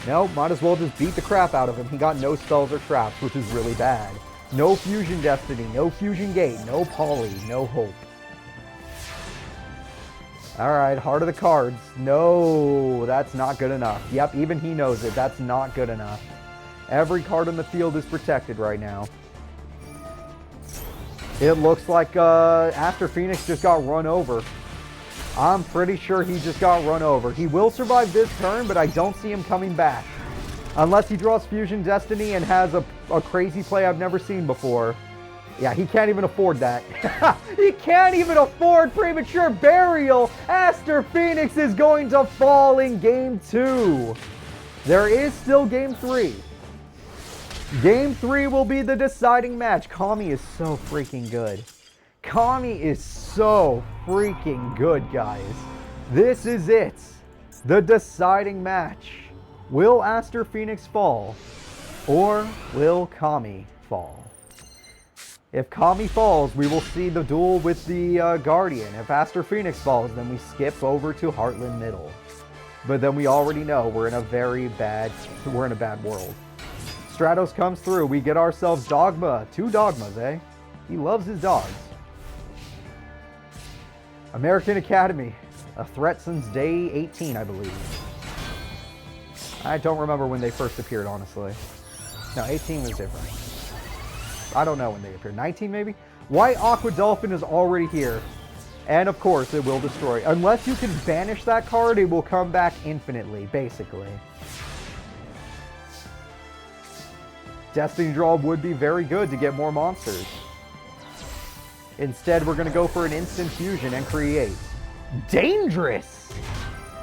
Nope, might as well just beat the crap out of him. He got no spells or traps, which is really bad. No Fusion Destiny, no Fusion Gate, no Poly, no Hope. Alright, Heart of the Cards. No, that's not good enough. Yep, even he knows it. That's not good enough. Every card on the field is protected right now. It looks like Aster Phoenix just got run over. I'm pretty sure he just got run over. He will survive this turn, but I don't see him coming back. Unless he draws Fusion Destiny and has a crazy play I've never seen before. Yeah, he can't even afford that. He can't even afford Premature Burial. Aster Phoenix is going to fall in game 2. There is still game 3. Game 3 will be the deciding match. Kami is so freaking good. Kami is so freaking good, guys. This is it. The deciding match. Will Aster Phoenix fall? Or will Kami fall? If Kami falls, we will see the duel with the Guardian. If Aster Phoenix falls, then we skip over to Heartland Middle. But then we already know we're in a bad world. Stratos comes through. We get ourselves Dogma. 2 Dogmas, eh? He loves his dogs. American Academy. A threat since day 18, I believe. I don't remember when they first appeared, honestly. No, 18 was different. I don't know when they appeared. 19, maybe? White Aqua Dolphin is already here. And, of course, it will destroy. Unless you can banish that card, it will come back infinitely, basically. Destiny Draw would be very good to get more monsters. Instead, we're going to go for an instant fusion and create. Dangerous!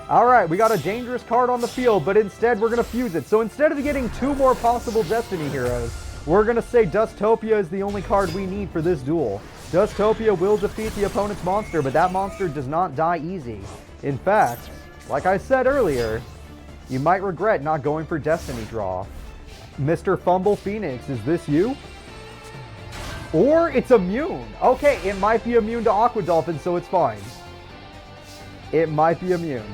Alright, we got a dangerous card on the field, but instead we're going to fuse it. So instead of getting 2 more possible Destiny heroes, we're going to say Dustopia is the only card we need for this duel. Dustopia will defeat the opponent's monster, but that monster does not die easy. In fact, like I said earlier, you might regret not going for Destiny Draw. Mr. Fumble Phoenix, is this you? Or it's immune. Okay, it might be immune to Aqua Dolphin, so it's fine. It might be immune.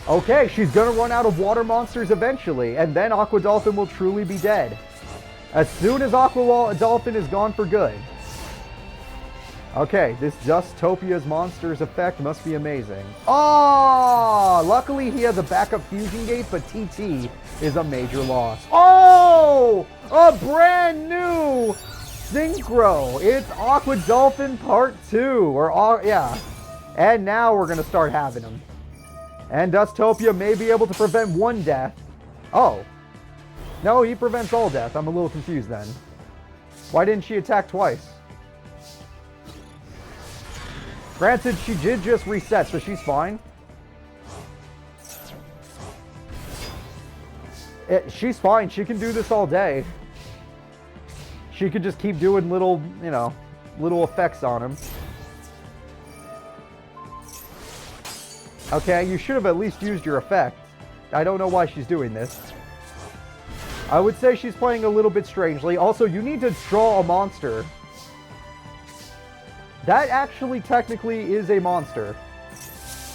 Okay, she's gonna run out of water monsters eventually, and then Aqua Dolphin will truly be dead. As soon as Aqua Dolphin is gone for good. Okay, this Dustopia's monsters effect must be amazing. Oh! Luckily he has a backup fusion gate, but TT is a major loss. Oh! A brand new Synchro! It's Aqua Dolphin Part 2. Yeah. And now we're going to start having them. And Dustopia may be able to prevent 1 death. Oh. No, he prevents all death. I'm a little confused then. Why didn't she attack twice? Granted, she did just reset, so she's fine. She's fine. She can do this all day. She could just keep doing little, you know, little effects on him. Okay, you should have at least used your effect. I don't know why she's doing this. I would say she's playing a little bit strangely. Also, you need to draw a monster. That actually technically is a monster.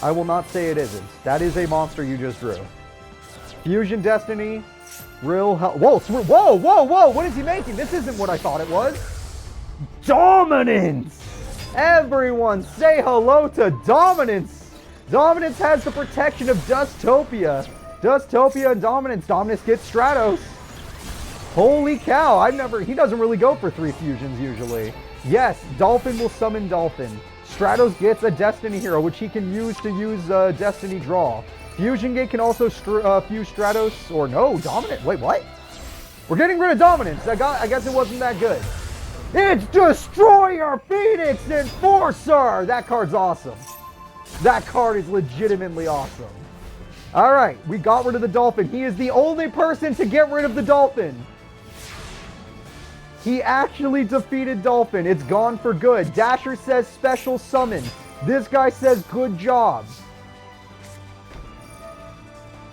I will not say it isn't. That is a monster you just drew. Fusion Destiny. Real hell. Whoa, whoa, whoa, whoa. What is he making? This isn't what I thought it was. Dominance. Everyone say hello to Dominance. Dominance has the protection of Dustopia. Dustopia and Dominance. Dominance gets Stratos. Holy cow. He doesn't really go for 3 fusions usually. Yes, Dolphin will summon Dolphin. Stratos gets a Destiny hero, which he can use Destiny Draw. Fusion Gate can also fuse Stratos, or no, Dominant. Wait, what? We're getting rid of Dominance. I guess it wasn't that good. It's Destroyer Phoenix Enforcer! That card's awesome. That card is legitimately awesome. Alright, we got rid of the Dolphin. He is the only person to get rid of the Dolphin. He actually defeated Dolphin. It's gone for good. Dasher says special summon. This guy says good job.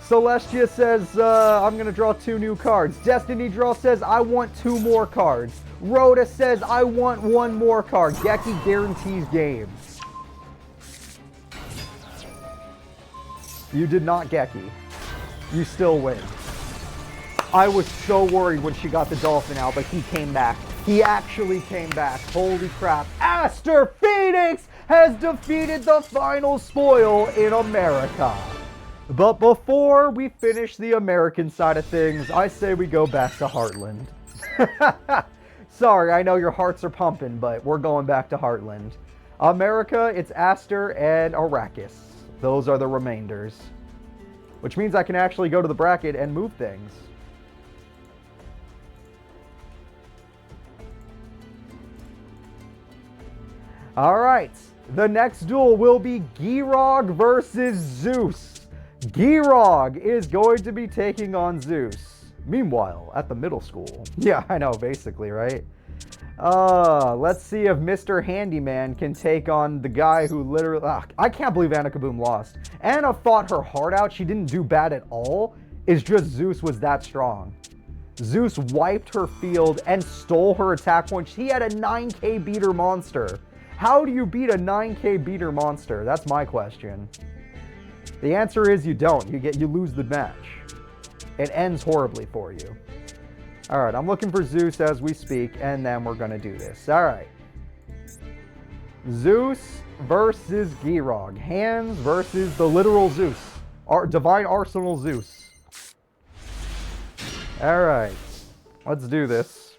Celestia says, I'm going to draw 2 new cards. Destiny Draw says, I want 2 more cards. Rhoda says, I want 1 more card. Geki guarantees game. You did not Geki. You still win. I was so worried when she got the Dolphin out, but he came back. He actually came back. Holy crap. Aster Phoenix has defeated the final spoil in America. But before we finish the American side of things, I say we go back to Heartland. Sorry, I know your hearts are pumping, but we're going back to Heartland. America, it's Aster and Arachus. Those are the remainders. Which means I can actually go to the bracket and move things. Alright, the next duel will be Grog versus Zeus. Grog is going to be taking on Zeus. Meanwhile, at the middle school. Yeah, I know, basically, right? Let's see if Mr. Handyman can take on the guy who literally... I can't believe Anna Kaboom lost. Anna fought her heart out. She didn't do bad at all. It's just Zeus was that strong. Zeus wiped her field and stole her attack points. He had a 9k beater monster. How do you beat a 9k beater monster? That's my question. The answer is you don't. You lose the match. It ends horribly for you. All right, I'm looking for Zeus as we speak, and then we're going to do this. All right. Zeus versus Grog. Hands versus the literal Zeus. Our divine arsenal Zeus. All right. Let's do this.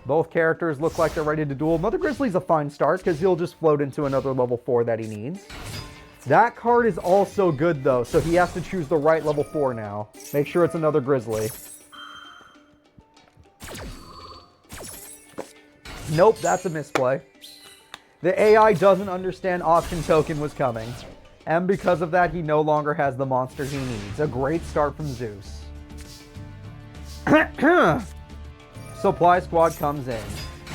Both characters look like they're ready to duel. Mother Grizzly's a fine start because he'll just float into another level 4 that he needs. That card is also good, though, so he has to choose the right level 4 now. Make sure it's another Grizzly. Nope, that's a misplay. The AI doesn't understand Auction Token was coming, and because of that, he no longer has the monster he needs. A great start from Zeus. Supply Squad comes in.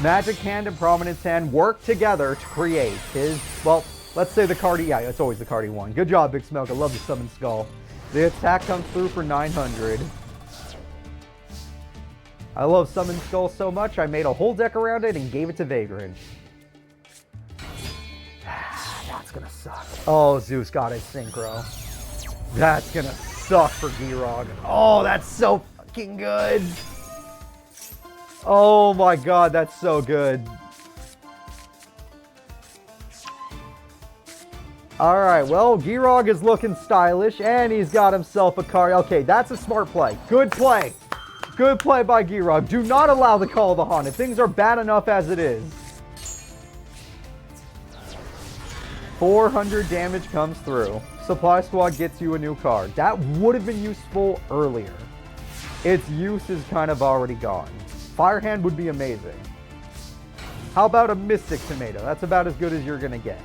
Magic Hand and Prominence Hand work together to create his, well, let's say the card, yeah, it's always the card he won. Good job, Big Smoke. I love the Summon Skull. The attack comes through for 900. I love Summon Skull so much, I made a whole deck around it and gave it to Vagrant. That's gonna suck. Oh, Zeus got his synchro. That's gonna suck for Grog. Oh, that's so fucking good. Oh my god, that's so good. Alright, well, Grog is looking stylish, and he's got himself a card. Okay, that's a smart play. Good play. Good play by Grog. Do not allow the Call of the Haunted. Things are bad enough as it is. 400 damage comes through. Supply Squad gets you a new card. That would have been useful earlier. Its use is kind of already gone. Fire Hand would be amazing. How about a Mystic Tomato? That's about as good as you're going to get.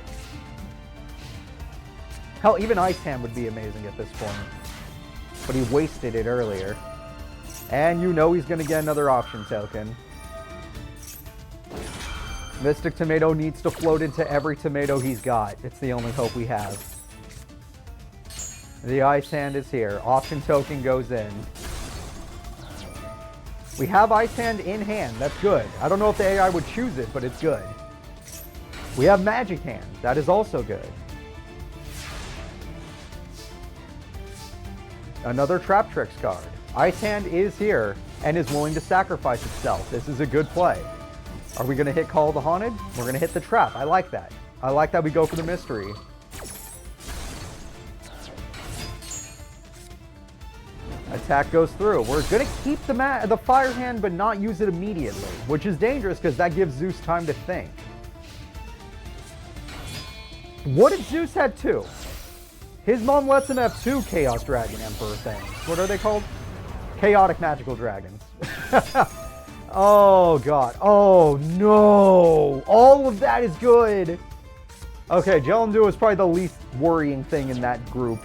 Hell, even Ice Hand would be amazing at this point. But he wasted it earlier. And you know he's going to get another Auction Token. Mystic Tomato needs to float into every tomato he's got. It's the only hope we have. The Ice Hand is here. Auction Token goes in. We have Ice Hand in hand. That's good. I don't know if the AI would choose it, but it's good. We have Magic Hand. That is also good. Another Trap Tricks card. Ice Hand is here and is willing to sacrifice itself. This is a good play. Are we going to hit Call of the Haunted? We're going to hit the Trap. I like that. I like that we go for the mystery. Attack goes through. We're going to keep the Fire Hand but not use it immediately, which is dangerous because that gives Zeus time to think. What if Zeus had 2? His mom lets him have 2 Chaos Dragon Emperor things. What are they called? Chaotic Magical Dragons. Oh, God. Oh, no. All of that is good. Okay, Jelendu is probably the least worrying thing in that group.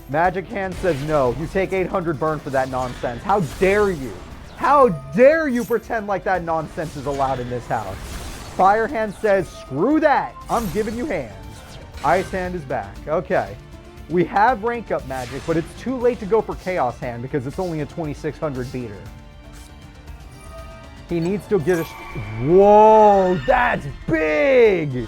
Magic Hand says no. You take 800 burn for that nonsense. How dare you? How dare you pretend like that nonsense is allowed in this house? Fire Hand says, screw that. I'm giving you hands. Ice Hand is back. Okay. We have rank up magic, but it's too late to go for Chaos Hand because it's only a 2600 beater. He needs to get a... Whoa, that's big!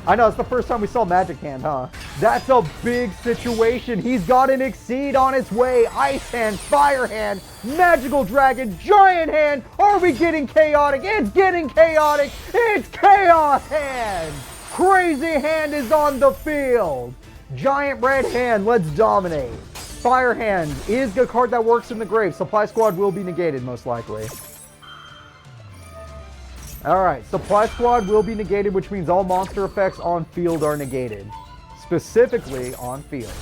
I know, it's the first time we saw Magic Hand, huh? That's a big situation. He's got an Exceed on its way. Ice Hand, Fire Hand, Magical Dragon, Giant Hand. Are we getting chaotic? It's getting chaotic. It's Chaos Hand. Crazy Hand is on the field. Giant Red Hand, let's dominate. Fire Hand is the card that works in the grave. Supply Squad will be negated, most likely. Alright, Supply Squad will be negated, which means all monster effects on field are negated. Specifically on field.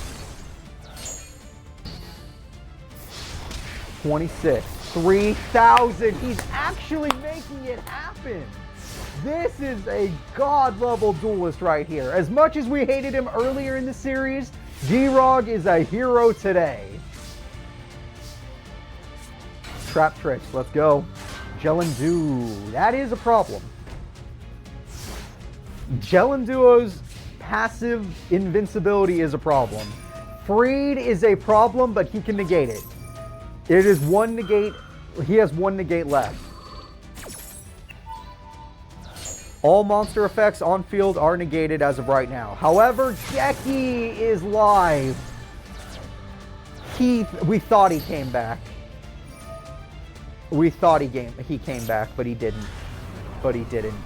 26. 3,000. He's actually making it happen. This is a god-level duelist right here. As much as we hated him earlier in the series, Grog is a hero today. Trap tricks, let's go. Jelendu, that is a problem. Jelenduo's passive invincibility is a problem. Freed is a problem, but he can negate it. It is one negate. He has one negate left. All monster effects on field are negated as of right now. However, Jeki is live. We thought he came back. We thought he came back, but he didn't.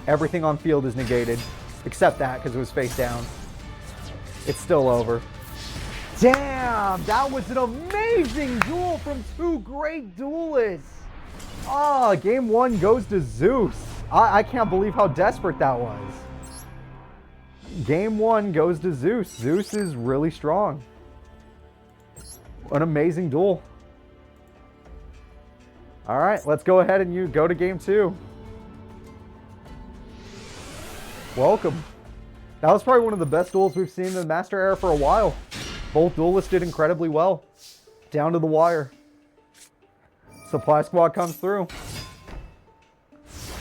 Everything on field is negated, except that, because it was face down. It's still over. Damn, that was an amazing duel from two great duelists. Ah, game one goes to Zeus. I can't believe how desperate that was. Game one goes to Zeus. Zeus is really strong. An amazing duel. All right, let's go ahead and you go to game two. Welcome. That was probably one of the best duels we've seen in the Master Era for a while. Both duelists did incredibly well. Down to the wire. Supply squad comes through.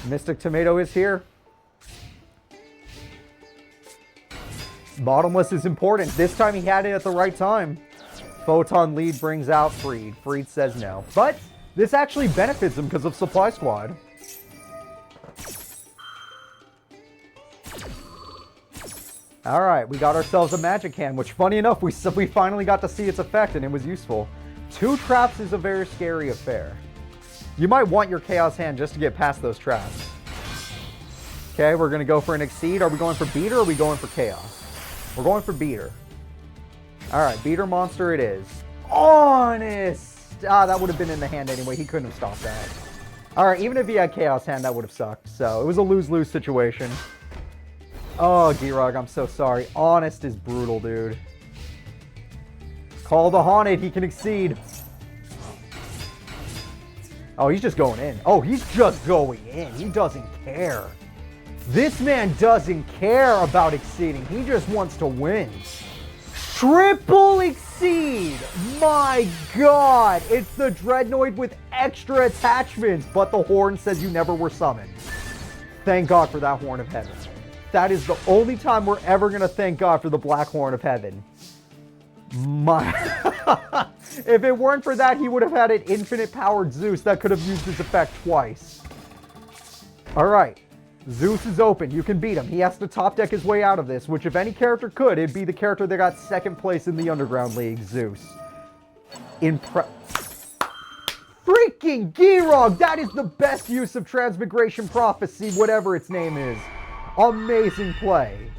Mystic Tomato is here. Bottomless is important. This time he had it at the right time. Photon lead brings out Freed. Freed says no. But this actually benefits him because of Supply Squad. All right, we got ourselves a magic hand, which funny enough, we finally got to see its effect and it was useful. 2 traps is a very scary affair. You might want your Chaos hand just to get past those traps. Okay, we're going to go for an Exceed. Are we going for Beater or are we going for Chaos? We're going for Beater. All right, Beater monster it is. Honest! Ah, that would have been in the hand anyway. He couldn't have stopped that. All right, even if he had Chaos hand, that would have sucked. So it was a lose-lose situation. Oh, Grog, I'm so sorry. Honest is brutal, dude. Call the Haunted. He can Exceed. Oh, he's just going in. Oh, he's just going in. He doesn't care. This man doesn't care about exceeding. He just wants to win. Triple Exceed! My God! It's the Dreadnoid with extra attachments, but the horn says you never were summoned. Thank God for that Horn of Heaven. That is the only time we're ever going to thank God for the Black Horn of Heaven. If it weren't for that, he would have had an infinite powered Zeus that could have used his effect twice. Alright. Zeus is open. You can beat him. He has to top deck his way out of this, which if any character could, it'd be the character that got second place in the Underground League, Zeus. Freaking Grog! That is the best use of Transmigration Prophecy, whatever its name is. Amazing play.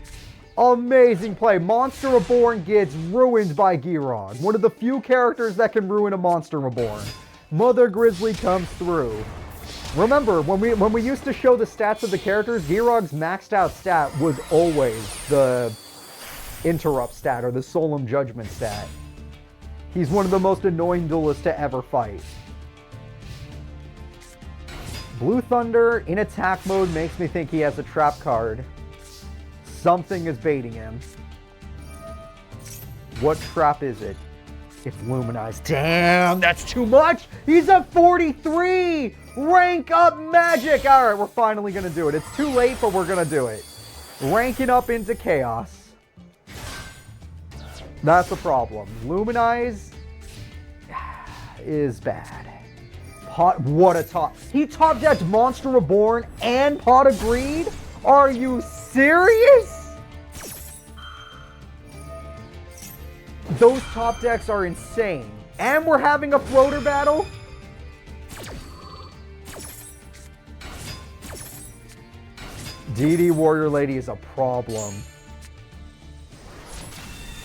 Amazing play. Monster Reborn gets ruined by Grog. One of the few characters that can ruin a Monster Reborn. Mother Grizzly comes through. Remember, when we used to show the stats of the characters, Grog's maxed out stat was always the Interrupt stat or the Solemn Judgment stat. He's one of the most annoying duelists to ever fight. Blue Thunder in attack mode makes me think he has a trap card. Something is baiting him. What trap is it? It's Luminize. Damn, that's too much! He's at 43! Rank up magic! Alright, we're finally gonna do it. It's too late, but we're gonna do it. Ranking up into Chaos. That's the problem. Luminize is bad. What a top. He top decked Monster Reborn and Pot of Greed? Are you serious? Those top decks are insane. And we're having a floater battle? DD Warrior Lady is a problem.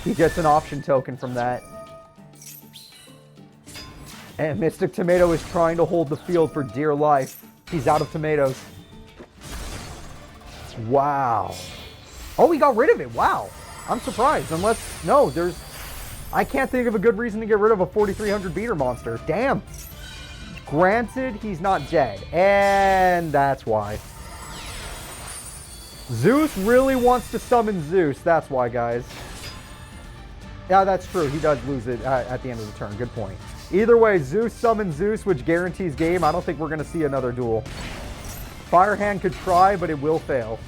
He gets an option token from that. And Mystic Tomato is trying to hold the field for dear life. He's out of tomatoes. Wow. Oh, he got rid of it. Wow. I'm surprised. Unless, no, I can't think of a good reason to get rid of a 4300 beater monster. Damn. Granted, he's not dead. And that's why. Zeus really wants to summon Zeus. That's why, guys. Yeah, that's true. He does lose it at the end of the turn. Good point. Either way, Zeus summons Zeus, which guarantees game. I don't think we're going to see another duel. Firehand could try, but it will fail.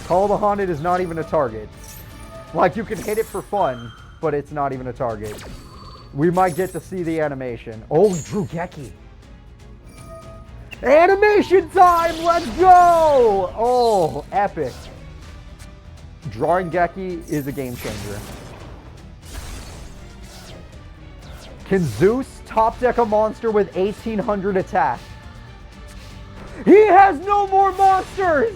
Call the Haunted is not even a target. Like, you can hit it for fun, but it's not even a target. We might get to see the animation. Oh, Drugeki. Animation time! Let's go! Oh, epic. Drawing Geki is a game changer. Can Zeus top deck a monster with 1800 attack? He has no more monsters!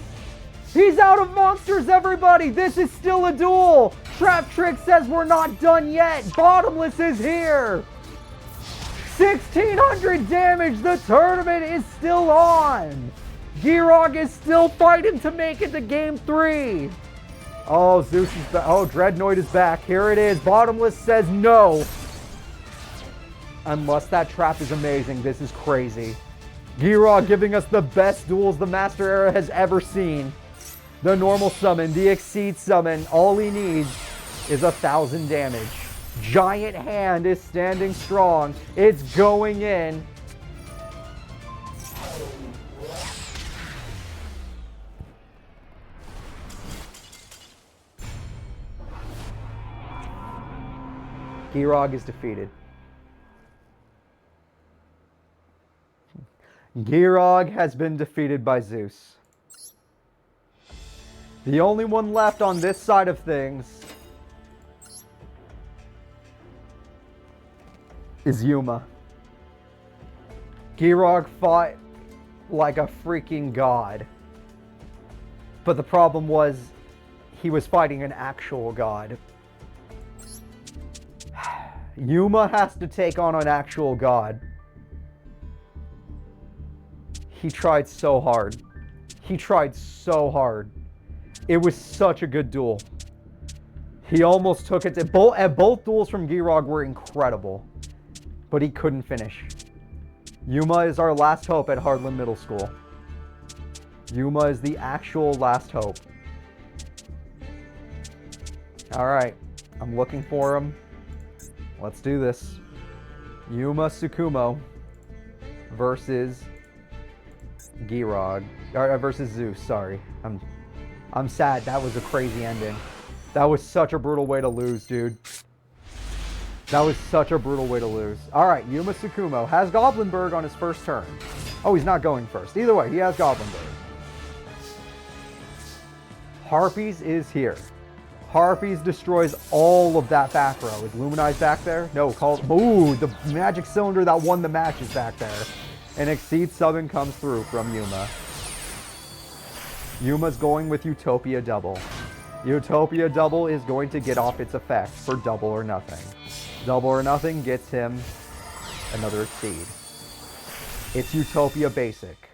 He's out of monsters, everybody! This is still a duel! Trap Trick says we're not done yet! Bottomless is here! 1600 damage! The tournament is still on! Grog is still fighting to make it to game 3! Oh, Zeus is back. Oh, Dreadnought is back. Here it is. Bottomless says no. Unless that trap is amazing. This is crazy. Grog giving us the best duels the Master Era has ever seen. The normal summon, the Exceed summon. All he needs is 1000 damage. Giant Hand is standing strong. It's going in. Grog is defeated. Grog has been defeated by Zeus. The only one left on this side of things is Yuma. Grog fought like a freaking god. But the problem was he was fighting an actual god. Yuma has to take on an actual god. He tried so hard. He tried so hard. It was such a good duel. He almost took it to both duels from Grog were incredible. But he couldn't finish. Yuma is our last hope at Hardland Middle School. Yuma is the actual last hope. Alright. I'm looking for him. Let's do this. Yuma Tsukumo versus Grog. Versus Zeus, sorry. I'm sad. That was a crazy ending. That was such a brutal way to lose, dude. That was such a brutal way to lose. Alright, Yuma Tsukumo has Goblinberg on his first turn. Oh, he's not going first. Either way, he has Goblinberg. Harpies is here. Harpies destroys all of that back row. Is Luminize back there? No, ooh, the magic cylinder that won the match is back there. An Exceed summon comes through from Yuma. Yuma's going with Utopia Double. Utopia Double is going to get off its effect for Double or Nothing. Double or Nothing gets him another Exceed. It's Utopia Basic.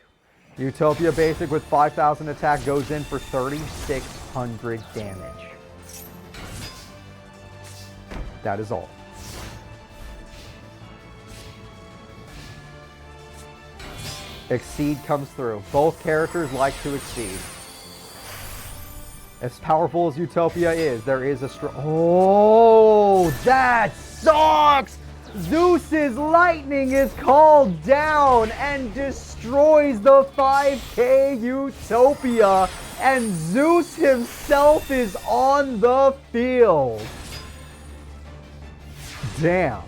Utopia Basic with 5000 attack goes in for 3600 damage. That is all. Exceed comes through. Both characters like to exceed. As powerful as Utopia is, there is a oh, that sucks! Zeus's lightning is called down and destroys the 5K Utopia, and Zeus himself is on the field. Damn.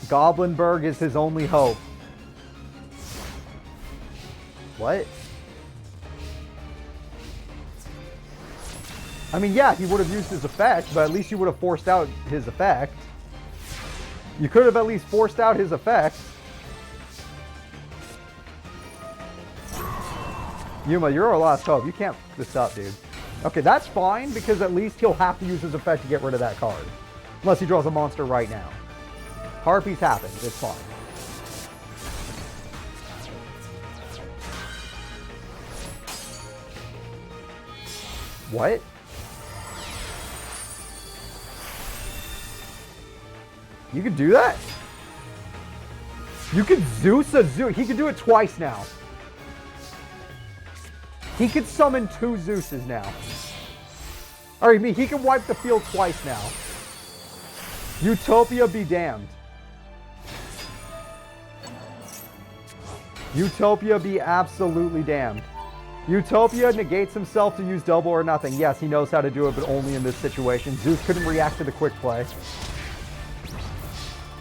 Goblinberg is his only hope. What? I mean, yeah, he would have used his effect, but at least you would have forced out his effect. You could have at least forced out his effect. Yuma, you're our last hope. You can't fuck this up, dude. Okay, that's fine, because at least he'll have to use his effect to get rid of that card. Unless he draws a monster right now. Harpies happens. It's fine. What? You could do that? You could Zeus a Zeus. He could do it twice now. He could summon 2 Zeuses now. Or I mean, he can wipe the field twice now. Utopia be damned. Utopia be absolutely damned. Utopia negates himself to use double or nothing. Yes, he knows how to do it, but only in this situation. Zeus couldn't react to the quick play.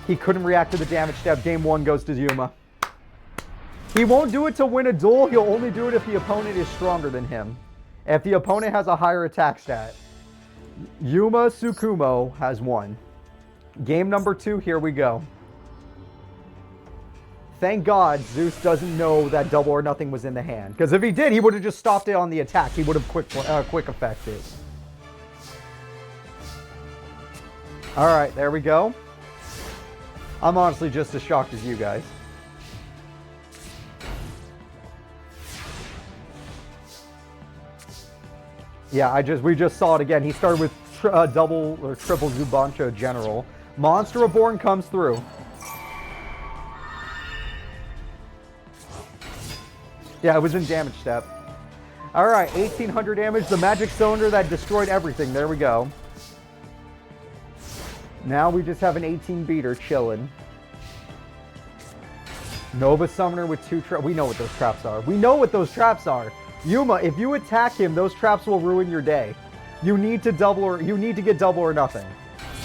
He couldn't react to the damage step. Game 1 goes to Yuma. He won't do it to win a duel. He'll only do it if the opponent is stronger than him. If the opponent has a higher attack stat. Yuma Tsukumo has won. Game number 2, here we go. Thank God Zeus doesn't know that double or nothing was in the hand. Because if he did, he would have just stopped it on the attack. He would have quick effected. Alright, there we go. I'm honestly just as shocked as you guys. Yeah, we just saw it again. He started with double or triple Zubancho General. Monster Reborn comes through. Yeah, it was in damage step. Alright, 1800 damage. The magic cylinder that destroyed everything. There we go. Now we just have an 18 beater chilling. Nova Summoner with 2 traps. We know what those traps are. We know what those traps are. Yuma, if you attack him, those traps will ruin your day. You need to get double or nothing.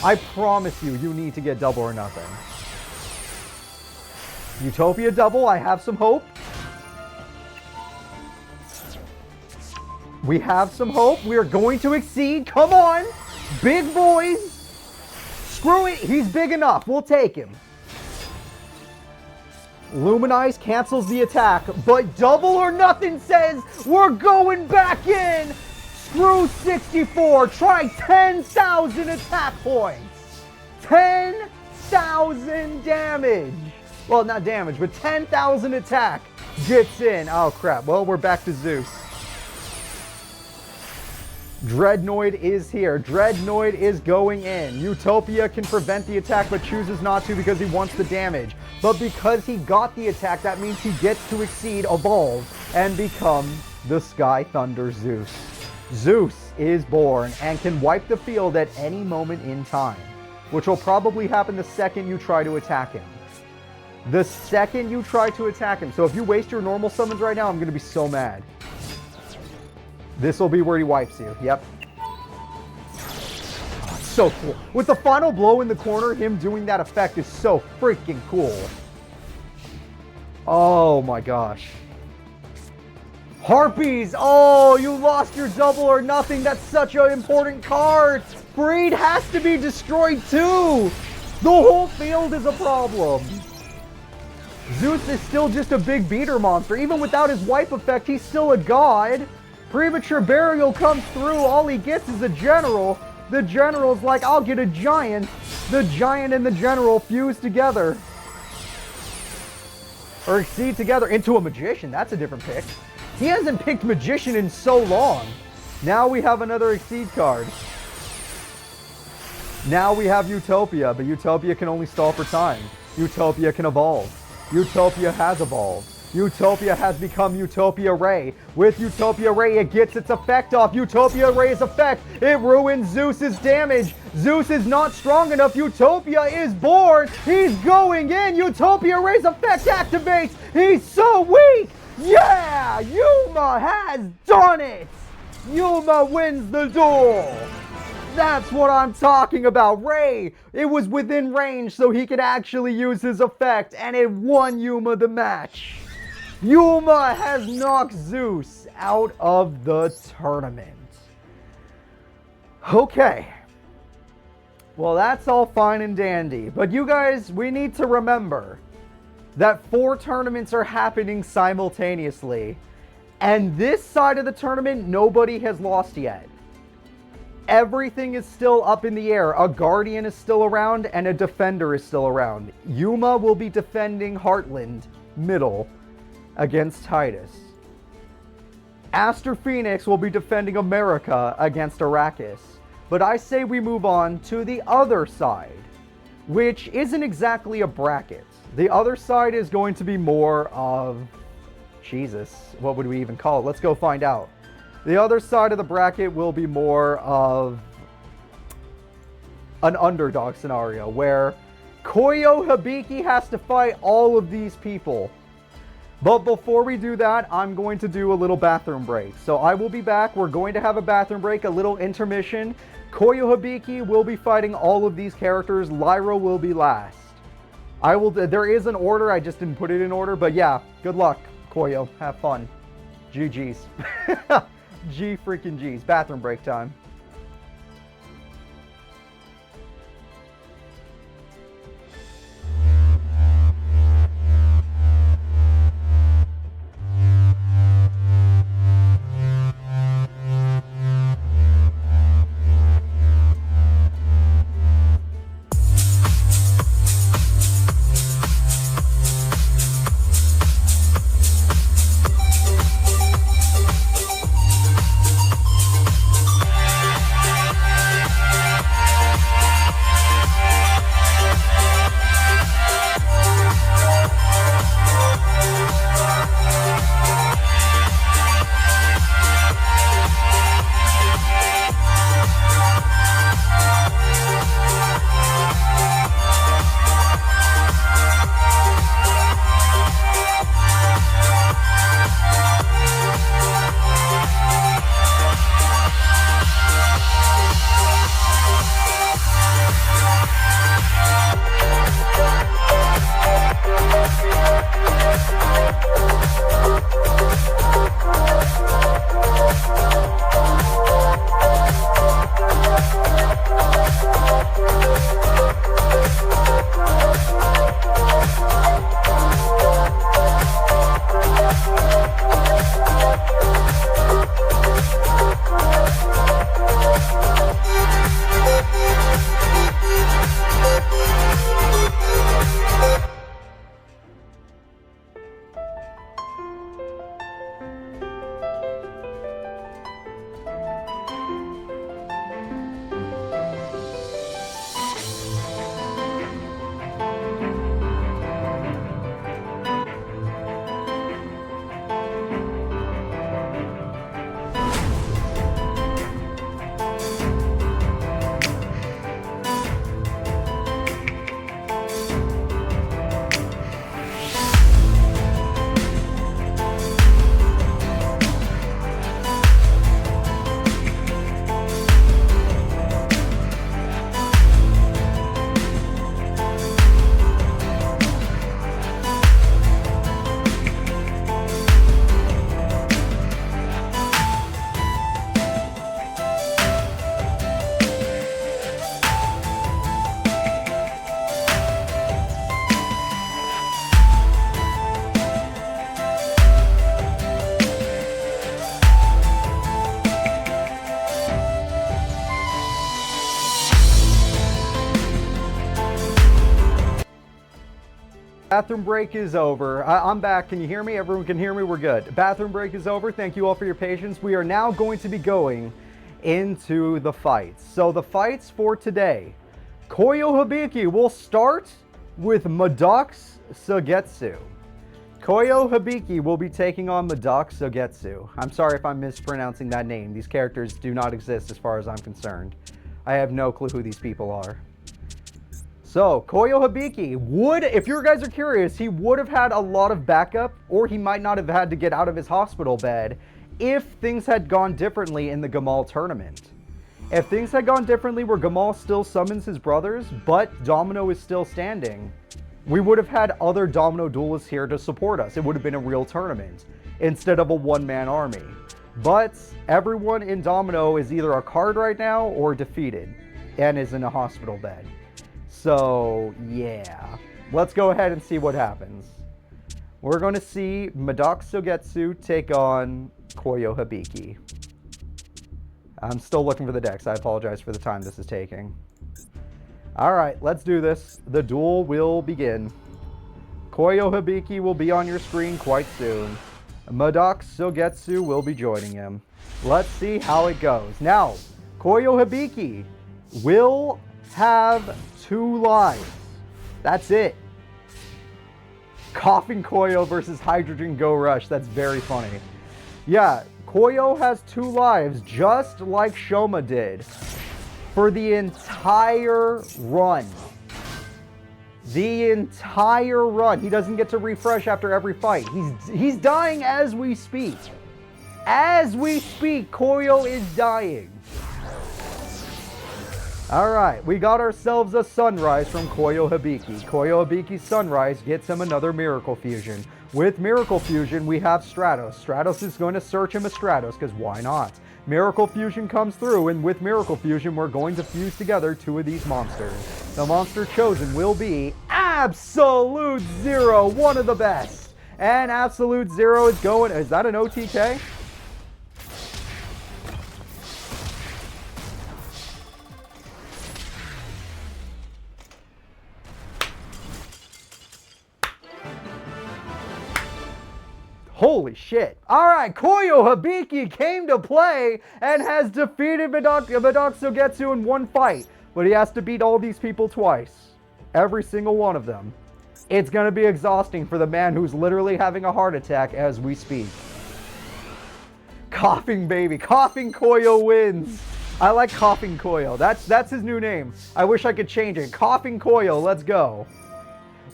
I promise you, you need to get double or nothing. Utopia double, I have some hope. We have some hope. We are going to exceed. Come on. Big boys. Screw it. He's big enough. We'll take him. Luminize cancels the attack, but double or nothing says we're going back in. Screw 64. Try 10,000 attack points. 10,000 damage. Well, not damage, but 10,000 attack gets in. Oh, crap. Well, we're back to Zeus. Dreadnoid is here. Dreadnoid is going in. Utopia can prevent the attack but chooses not to because he wants the damage. But because he got the attack, that means he gets to exceed, evolve, and become the Sky Thunder Zeus. Zeus is born and can wipe the field at any moment in time, which will probably happen the second you try to attack him. The second you try to attack him. So if you waste your normal summons right now, I'm going to be so mad. This will be where he wipes you. Yep. Oh, it's so cool. With the final blow in the corner, him doing that effect is so freaking cool. Oh my gosh. Harpies! Oh, you lost your double or nothing. That's such an important card. Breed has to be destroyed too. The whole field is a problem. Zeus is still just a big beater monster. Even without his wipe effect, he's still a god. Premature Burial comes through. All he gets is a general. The general's like, I'll get a giant. The giant and the general fuse together. Or exceed together into a magician. That's a different pick. He hasn't picked magician in so long. Now we have another exceed card. Now we have Utopia, but Utopia can only stall for time. Utopia can evolve. Utopia has evolved. Utopia has become Utopia Ray. With Utopia Ray, it gets its effect off. Utopia Ray's effect, it ruins Zeus's damage. Zeus is not strong enough. Utopia is born. He's going in. Utopia Ray's effect activates. He's so weak. Yeah, Yuma has done it. Yuma wins the duel. That's what I'm talking about. Ray, it was within range so he could actually use his effect, and it won Yuma the match. Yuma has knocked Zeus out of the tournament. Okay. Well, that's all fine and dandy. But you guys, we need to remember that 4 tournaments are happening simultaneously. And this side of the tournament, nobody has lost yet. Everything is still up in the air. A Guardian is still around and a Defender is still around. Yuma will be defending Heartland, middle, against Titus. Aster Phoenix will be defending America against Arachus. But I say we move on to the other side, which isn't exactly a bracket. The other side is going to be more of Jesus, what would we even call it? Let's go find out. The other side of the bracket will be more of an underdog scenario where Coyo Hibiki has to fight all of these people. But before we do that, I'm going to do a little bathroom break. So I will be back. We're going to have a bathroom break, a little intermission. Coyo Hibiki will be fighting all of these characters. Liro will be last. There is an order, I just didn't put it in order. But yeah, good luck, Coyo. Have fun. GG's. G freaking G's. Bathroom break time. Bathroom break is over. I'm back. Can you hear me? Everyone can hear me? We're good. Bathroom break is over. Thank you all for your patience. We are now going to be going into the fights. So the fights for today. Coyo Hibiki will start with Maddox Sugetsu. Coyo Hibiki will be taking on Maddox Sugetsu. I'm sorry if I'm mispronouncing that name. These characters do not exist as far as I'm concerned. I have no clue who these people are. So, Coyo Hibiki would, if you guys are curious, he would have had a lot of backup, or he might not have had to get out of his hospital bed if things had gone differently in the Gamal tournament. If things had gone differently where Gamal still summons his brothers, but Domino is still standing, we would have had other Domino duelists here to support us. It would have been a real tournament instead of a one-man army. But everyone in Domino is either a card right now or defeated and is in a hospital bed. So, yeah. Let's go ahead and see what happens. We're going to see Maddox Sugetsu take on Coyo Hibiki. I'm still looking for the decks. I apologize for the time this is taking. Alright, let's do this. The duel will begin. Coyo Hibiki will be on your screen quite soon. Maddox Sugetsu will be joining him. Let's see how it goes. Now, Coyo Hibiki will have 2 lives. That's it. Coughing Coyo versus Hydrogen Go Rush. That's very funny. Yeah, Coyo has 2 lives, just like Shoma did, for the entire run. The entire run. He doesn't get to refresh after every fight. He's dying as we speak. As we speak, Coyo is dying. Alright, we got ourselves a Sunrise from Coyo Hibiki. Coyo Hibiki's Sunrise gets him another Miracle Fusion. With Miracle Fusion, we have Stratos. Stratos is going to search him a Stratos, because why not? Miracle Fusion comes through, and with Miracle Fusion, we're going to fuse together 2 of these monsters. The monster chosen will be Absolute Zero, one of the best. And Absolute Zero is going... Is that an OTK? Holy shit. Alright, Coyo Hibiki came to play and has defeated Maddox Sogetsu in 1 fight. But he has to beat all these people twice. Every single one of them. It's going to be exhausting for the man who's literally having a heart attack as we speak. Coughing baby. Coughing Coyo wins. I like Coughing Coyo. That's his new name. I wish I could change it. Coughing Coyo, let's go.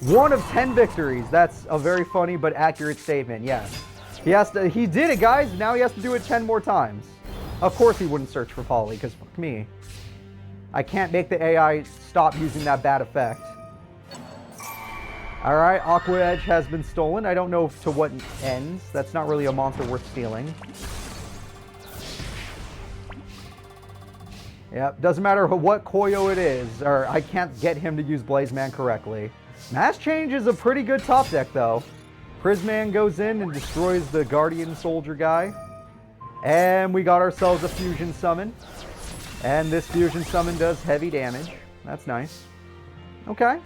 1 of 10 victories. That's a very funny but accurate statement, yes. He did it, guys. Now he has to do it 10 more times. Of course he wouldn't search for Polly, because fuck me. I can't make the AI stop using that bad effect. Alright, Aqua Edge has been stolen. I don't know to what ends. That's not really a monster worth stealing. Yep, doesn't matter what Coyo it is, or I can't get him to use Blaze Man correctly. Mass Change is a pretty good top deck, though. Prisman goes in and destroys the Guardian Soldier guy. And we got ourselves a Fusion Summon. And this Fusion Summon does heavy damage. That's nice. Okay.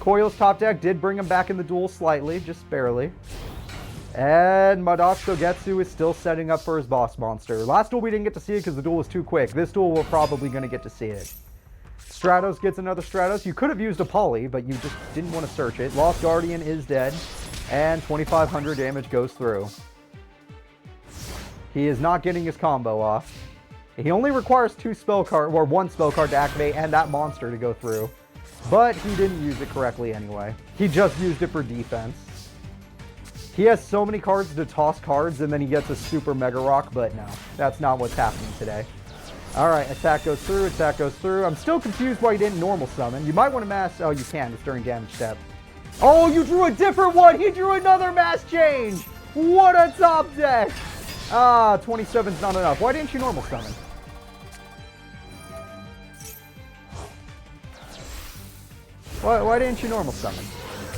Coyo's top deck did bring him back in the duel slightly, just barely. And Maddox Sogetsu is still setting up for his boss monster. Last duel we didn't get to see it because the duel was too quick. This duel we're probably going to get to see it. Stratos gets another Stratos. You could have used a Poly, but you just didn't want to search it. Lost Guardian is dead, and 2,500 damage goes through. He is not getting his combo off. He only requires 2 spell card, or 1 spell card to activate, and that monster to go through. But he didn't use it correctly anyway. He just used it for defense. He has so many cards to toss cards, and then he gets a super Mega Rock, but no, that's not what's happening today. Alright, attack goes through, attack goes through. I'm still confused why you didn't normal summon. You might want to mass... Oh, you can. It's during damage step. Oh, you drew a different one! He drew another mass change! What a top deck! Ah, 27's not enough. Why didn't you normal summon? Why didn't you normal summon?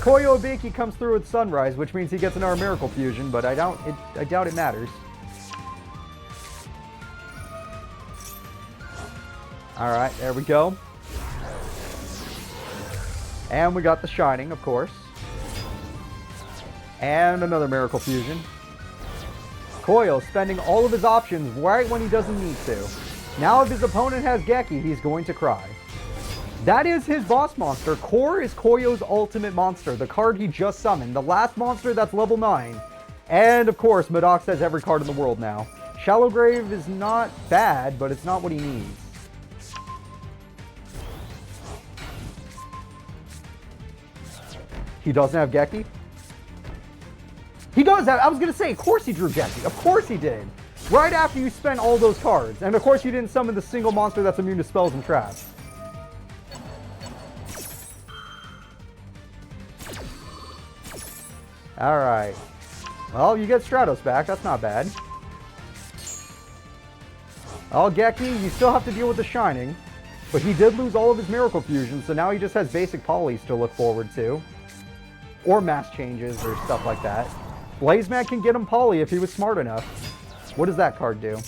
Coyo Hibiki comes through with Sunrise, which means he gets another Miracle Fusion, but I doubt it matters. Alright, there we go. And we got the Shining, of course. And another Miracle Fusion. Coyo spending all of his options right when he doesn't need to. Now if his opponent has Geki, he's going to cry. That is his boss monster. Core is Koyo's ultimate monster, the card he just summoned. The last monster that's level 9. And of course, Maddox has every card in the world now. Shallow Grave is not bad, but it's not what he needs. He doesn't have Geki? He does have, I was going to say, of course he drew Geki. Of course he did. Right after you spent all those cards. And of course you didn't summon the single monster that's immune to spells and traps. Alright. Well, you get Stratos back. That's not bad. Oh, Geki, you still have to deal with the Shining. But he did lose all of his Miracle Fusions, so now he just has basic Polys to look forward to. Or mass changes or stuff like that. Blazeman can get him Poly if he was smart enough. What does that card do?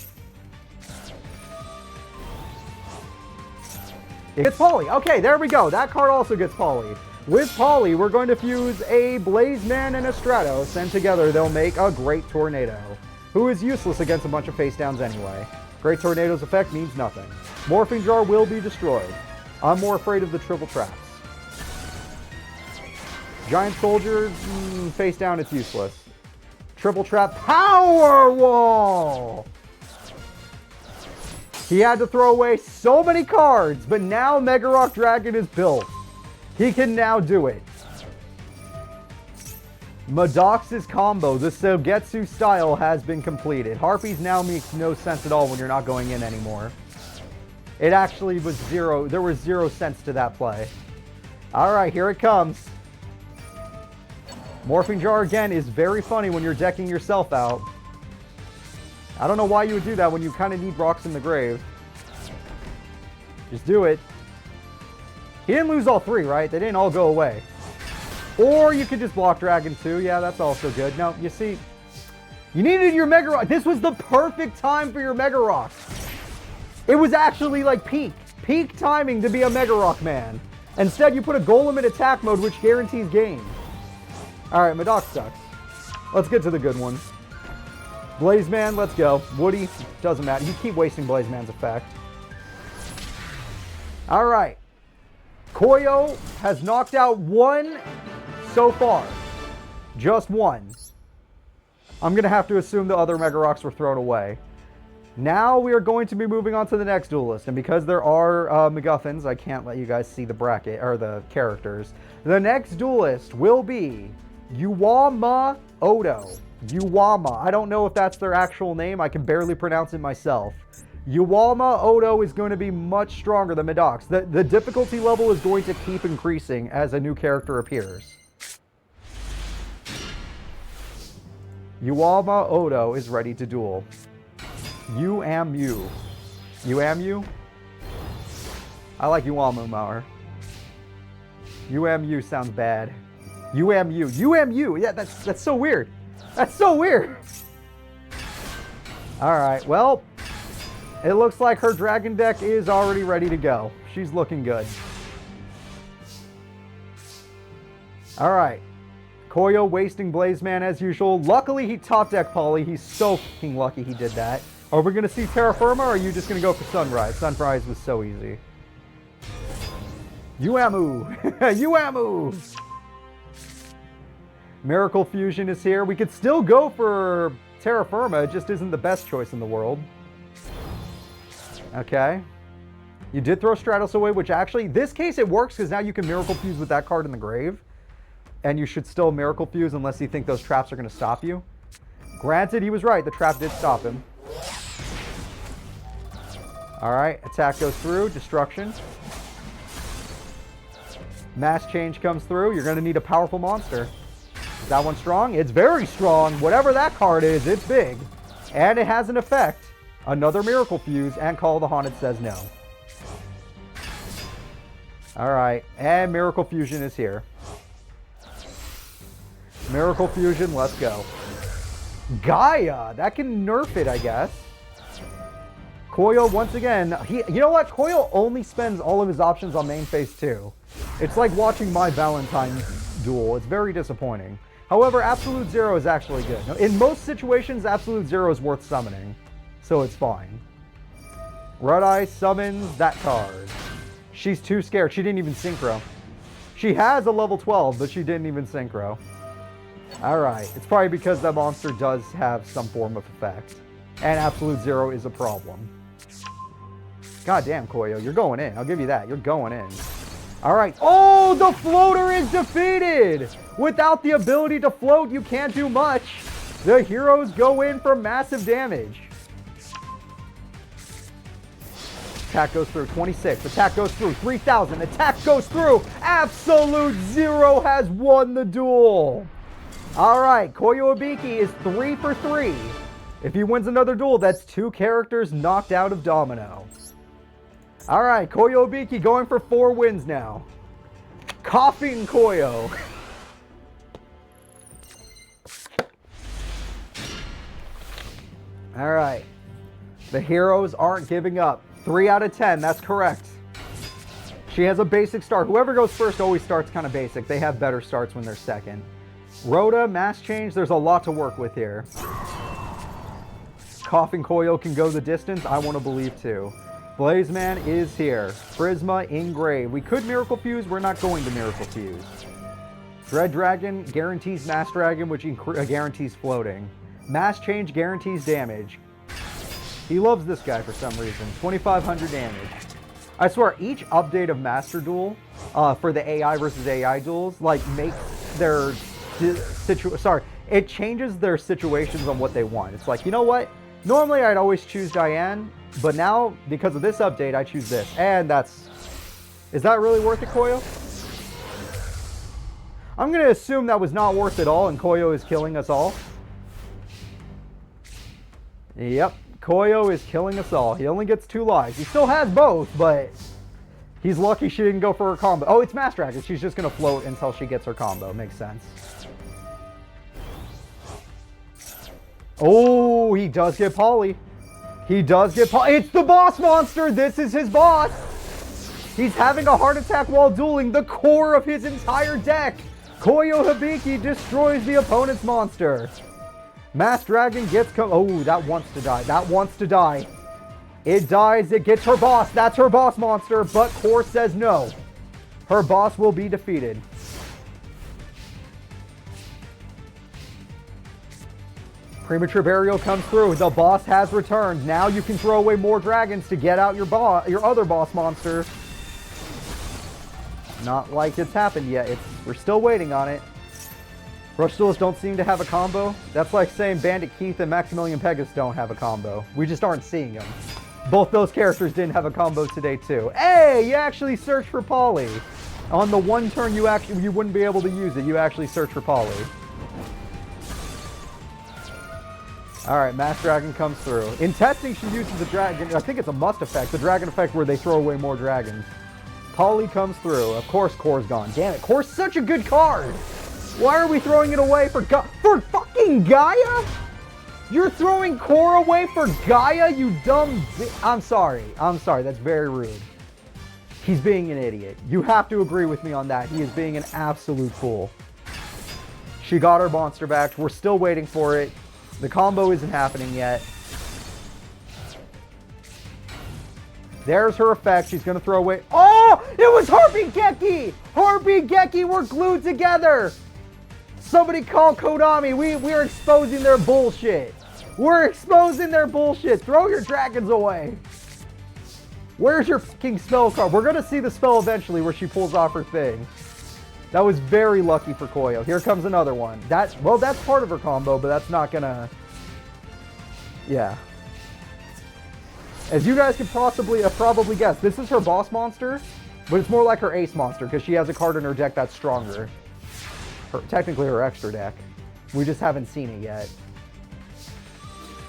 It gets Poly. Okay, there we go. That card also gets Poly. With Poly, we're going to fuse a Blazeman and a Stratos, and together they'll make a Great Tornado, who is useless against a bunch of face downs anyway. Great Tornado's effect means nothing. Morphing Jar will be destroyed. I'm more afraid of the triple traps. Giant soldiers, face down, it's useless. Triple trap, power wall! He had to throw away so many cards, but now Mega Rock Dragon is built. He can now do it. Maddox's combo, the Sogetsu style, has been completed. Harpies now makes no sense at all when you're not going in anymore. It actually was zero. There was 0 sense to that play. All right, here it comes. Morphing Jar again is very funny when you're decking yourself out. I don't know why you would do that when you kind of need rocks in the grave. Just do it. He didn't lose all 3, right? They didn't all go away. Or you could just block Dragon 2. Yeah, that's also good. Now, you see, you needed your Mega Rock. This was the perfect time for your Mega Rock. It was actually like peak timing to be a Mega Rock man. Instead, you put a Golem in attack mode, which guarantees game. All right, Maddox sucks. Let's get to the good ones. Blaze Man, let's go. Woody, doesn't matter. You keep wasting Blaze Man's effect. All right. Coyo has knocked out 1 so far. Just 1. I'm going to have to assume the other Mega Rocks were thrown away. Now we are going to be moving on to the next duelist. And because there are MacGuffins, I can't let you guys see the bracket or the characters. The next duelist will be Yuma Odo. Yuma. I don't know if that's their actual name. I can barely pronounce it myself. Yuma Odo is going to be much stronger than Maddox. The difficulty level is going to keep increasing as a new character appears. Yuma Odo is ready to duel. Uamu. Uamu? I like Uamu more. Uamu sounds bad. Uamu. Uamu! Yeah, that's so weird. That's so weird! Alright, well, it looks like her dragon deck is already ready to go. She's looking good. Alright. Coyo wasting Blaze Man as usual. Luckily, he top deck Poly. He's so fucking lucky he did that. Are we going to see Terra Firma, or are you just going to go for Sunrise? Sunrise was so easy. Uamu! Uamu! Miracle Fusion is here. We could still go for Terra Firma. It just isn't the best choice in the world. Okay. You did throw Stratos away, which actually, this case it works because now you can Miracle Fuse with that card in the grave. And you should still Miracle Fuse unless you think those traps are going to stop you. Granted, he was right. The trap did stop him. Alright, attack goes through. Destruction. Mass Change comes through. You're going to need a powerful monster. Is that one strong? It's very strong. Whatever that card is, it's big. And it has an effect. Another Miracle Fuse, and Call of the Haunted says no. Alright, and Miracle Fusion is here. Miracle Fusion, let's go. Gaia, that can nerf it, I guess. Coyo, once again, you know what? Coyo only spends all of his options on main phase 2. It's like watching My Valentine duel. It's very disappointing. However, Absolute Zero is actually good. In most situations, Absolute Zero is worth summoning. So it's fine. Red Eye summons that card. She's too scared. She didn't even synchro. She has a level 12, but she didn't even synchro. Alright. It's probably because that monster does have some form of effect. And Absolute Zero is a problem. God damn, Coyo. You're going in. I'll give you that. You're going in. Alright. Oh, the floater is defeated! Without the ability to float, you can't do much. The heroes go in for massive damage. Attack goes through. 26. Attack goes through. 3,000. Attack goes through. Absolute Zero has won the duel. Alright. Coyo Ibiki is 3 for 3. If he wins another duel, that's 2 characters knocked out of Domino. Alright. Coyo Ibiki going for 4 wins now. Coughing Coyo. Alright. The heroes aren't giving up. 3 out of 10, that's correct. She has a basic start. Whoever goes first always starts kind of basic. They have better starts when they're second. Rhoda, Mass Change, there's a lot to work with here. Coughing Coyo can go the distance. I want to believe too. Blazeman is here. Prisma in grave. We could Miracle Fuse. We're not going to Miracle Fuse. Dread Dragon guarantees Mass Dragon, which guarantees floating. Mass Change guarantees damage. He loves this guy for some reason. 2,500 damage. I swear, each update of Master Duel for the AI versus AI duels, like, makes their it changes their situations on what they want. It's like, you know what? Normally, I'd always choose Diane, but now, because of this update, I choose this. And is that really worth it, Coyo? I'm going to assume that was not worth it all, and Coyo is killing us all. Yep, Coyo is killing us all. He only gets 2 lives. He still has both, but he's lucky she didn't go for her combo. Oh, it's Mass Dragon. She's just going to float until she gets her combo. Makes sense. Oh, he does get Polly. He does get Polly. It's the boss monster. This is his boss. He's having a heart attack while dueling the core of his entire deck. Koyo Hibiki destroys the opponent's monster. Mass Dragon gets... Oh, that wants to die. That wants to die. It dies. It gets her boss. That's her boss monster. But Core says no. Her boss will be defeated. Premature Burial comes through. The boss has returned. Now you can throw away more dragons to get out your other boss monster. Not like it's happened yet. We're still waiting on it. Rush Duelists don't seem to have a combo. That's like saying Bandit Keith and Maximilian Pegasus don't have a combo. We just aren't seeing them. Both those characters didn't have a combo today too. Hey, you actually search for Polly. On the one turn you wouldn't be able to use it. You actually search for Polly. Alright, Mass Dragon comes through. In testing, she uses the dragon. I think it's a must effect. The dragon effect where they throw away more dragons. Polly comes through. Of course, Core's gone. Damn it, Core's such a good card. Why are we throwing it away for fucking Gaia? You're throwing Core away for Gaia, you dumb I'm sorry. That's very rude. He's being an idiot. You have to agree with me on that. He is being an absolute fool. She got her monster back. We're still waiting for it. The combo isn't happening yet. There's her effect. She's going to throw away... Oh! It was Harpy Geki! Harpy Geki were glued together! Somebody call Kodami. We're exposing their bullshit. We're exposing their bullshit. Throw your dragons away. Where's your fucking spell card? We're going to see the spell eventually where she pulls off her thing. That was very lucky for Koyo. Here comes another one. That's part of her combo, but that's not going to... Yeah. As you guys could probably guess, this is her boss monster, but it's more like her ace monster because she has a card in her deck that's stronger. Technically her extra deck. We just haven't seen it yet.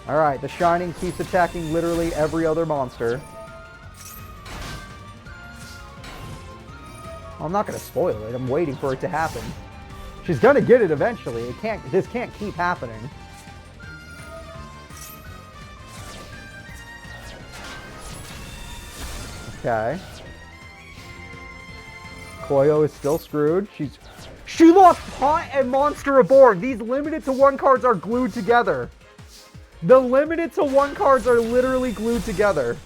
Alright, the Shining keeps attacking literally every other monster. I'm not going to spoil it. I'm waiting for it to happen. She's going to get it eventually. This can't keep happening. Okay. Koyo is still screwed. She lost Pot and Monster Reborn. These limited to 1 cards are glued together. The limited to 1 cards are literally glued together.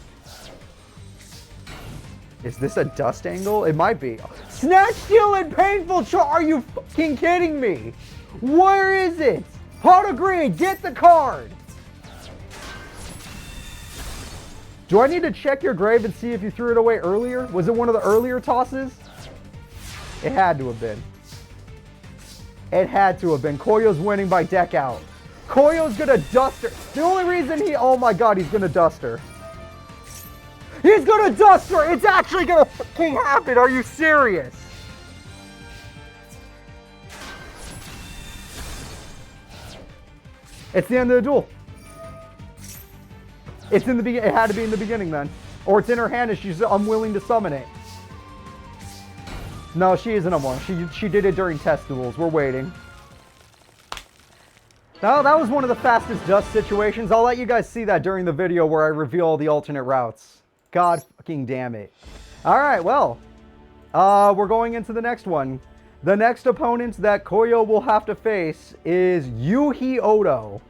Is this a dust angle? It might be. Snatch Steal and Painful Charge. Are you fucking kidding me? Where is it? Hot agree. Get the card. Do I need to check your grave and see if you threw it away earlier? Was it one of the earlier tosses? It had to have been. It had to have been. Koyo's winning by deck out. Koyo's gonna dust her. The only reason oh my god, he's gonna dust her. He's gonna dust her! It's actually gonna fucking happen! Are you serious? It's the end of the duel. It's in the it had to be in the beginning then. Or it's in her hand and she's unwilling to summon it. No, she isn't unwilling. She did it during test duels. We're waiting. Now, that was one of the fastest dust situations. I'll let you guys see that during the video where I reveal all the alternate routes. God fucking damn it. Alright, well. We're going into the next one. The next opponent that Koyo will have to face is Yuhi Odo.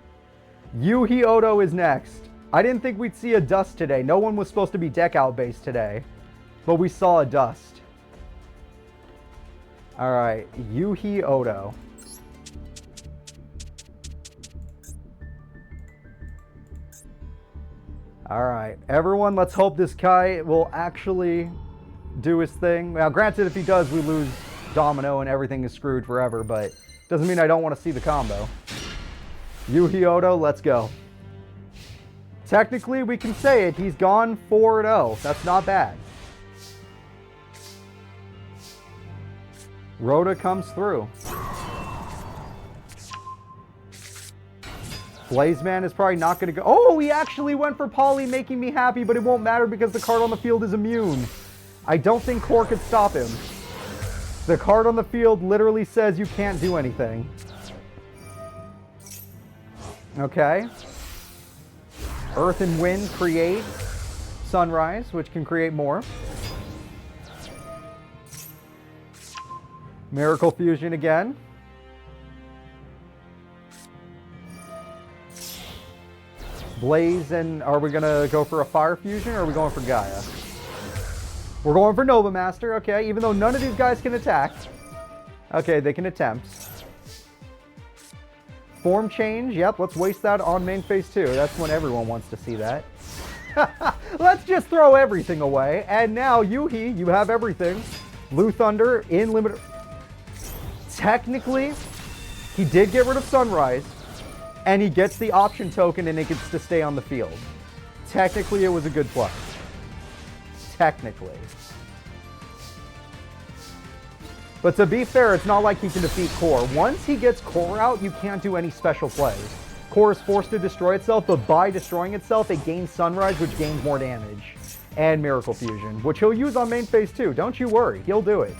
Yuhi Odo is next. I didn't think we'd see a dust today. No one was supposed to be deck out based today. But we saw a dust. All right, Yuhi Odo. All right, everyone, let's hope this Kai will actually do his thing. Now, granted, if he does, we lose Domino and everything is screwed forever, but doesn't mean I don't want to see the combo. Yuhi Odo, let's go. Technically, we can say it. He's gone 4-0. That's not bad. Rhoda comes through. Blazeman is probably not going to go. Oh, he actually went for Poly, making me happy, but it won't matter because the card on the field is immune. I don't think Core could stop him. The card on the field literally says you can't do anything. Okay. Earth and Wind create Sunrise, which can create more. Miracle Fusion again. Blaze, and are we going to go for a Fire Fusion or are we going for Gaia? We're going for Nova Master, okay, even though none of these guys can attack. Okay, they can attempt. Form change, yep, let's waste that on main phase 2. That's when everyone wants to see that. Let's just throw everything away. And now, Yuhi, you have everything. Blue Thunder in limit. Technically, he did get rid of Sunrise. And he gets the option token and it gets to stay on the field. Technically, it was a good play. Technically. But to be fair, it's not like he can defeat Core. Once he gets Core out, you can't do any special plays. Core is forced to destroy itself, but by destroying itself, it gains Sunrise, which gains more damage. And Miracle Fusion, which he'll use on main phase 2. Don't you worry, he'll do it.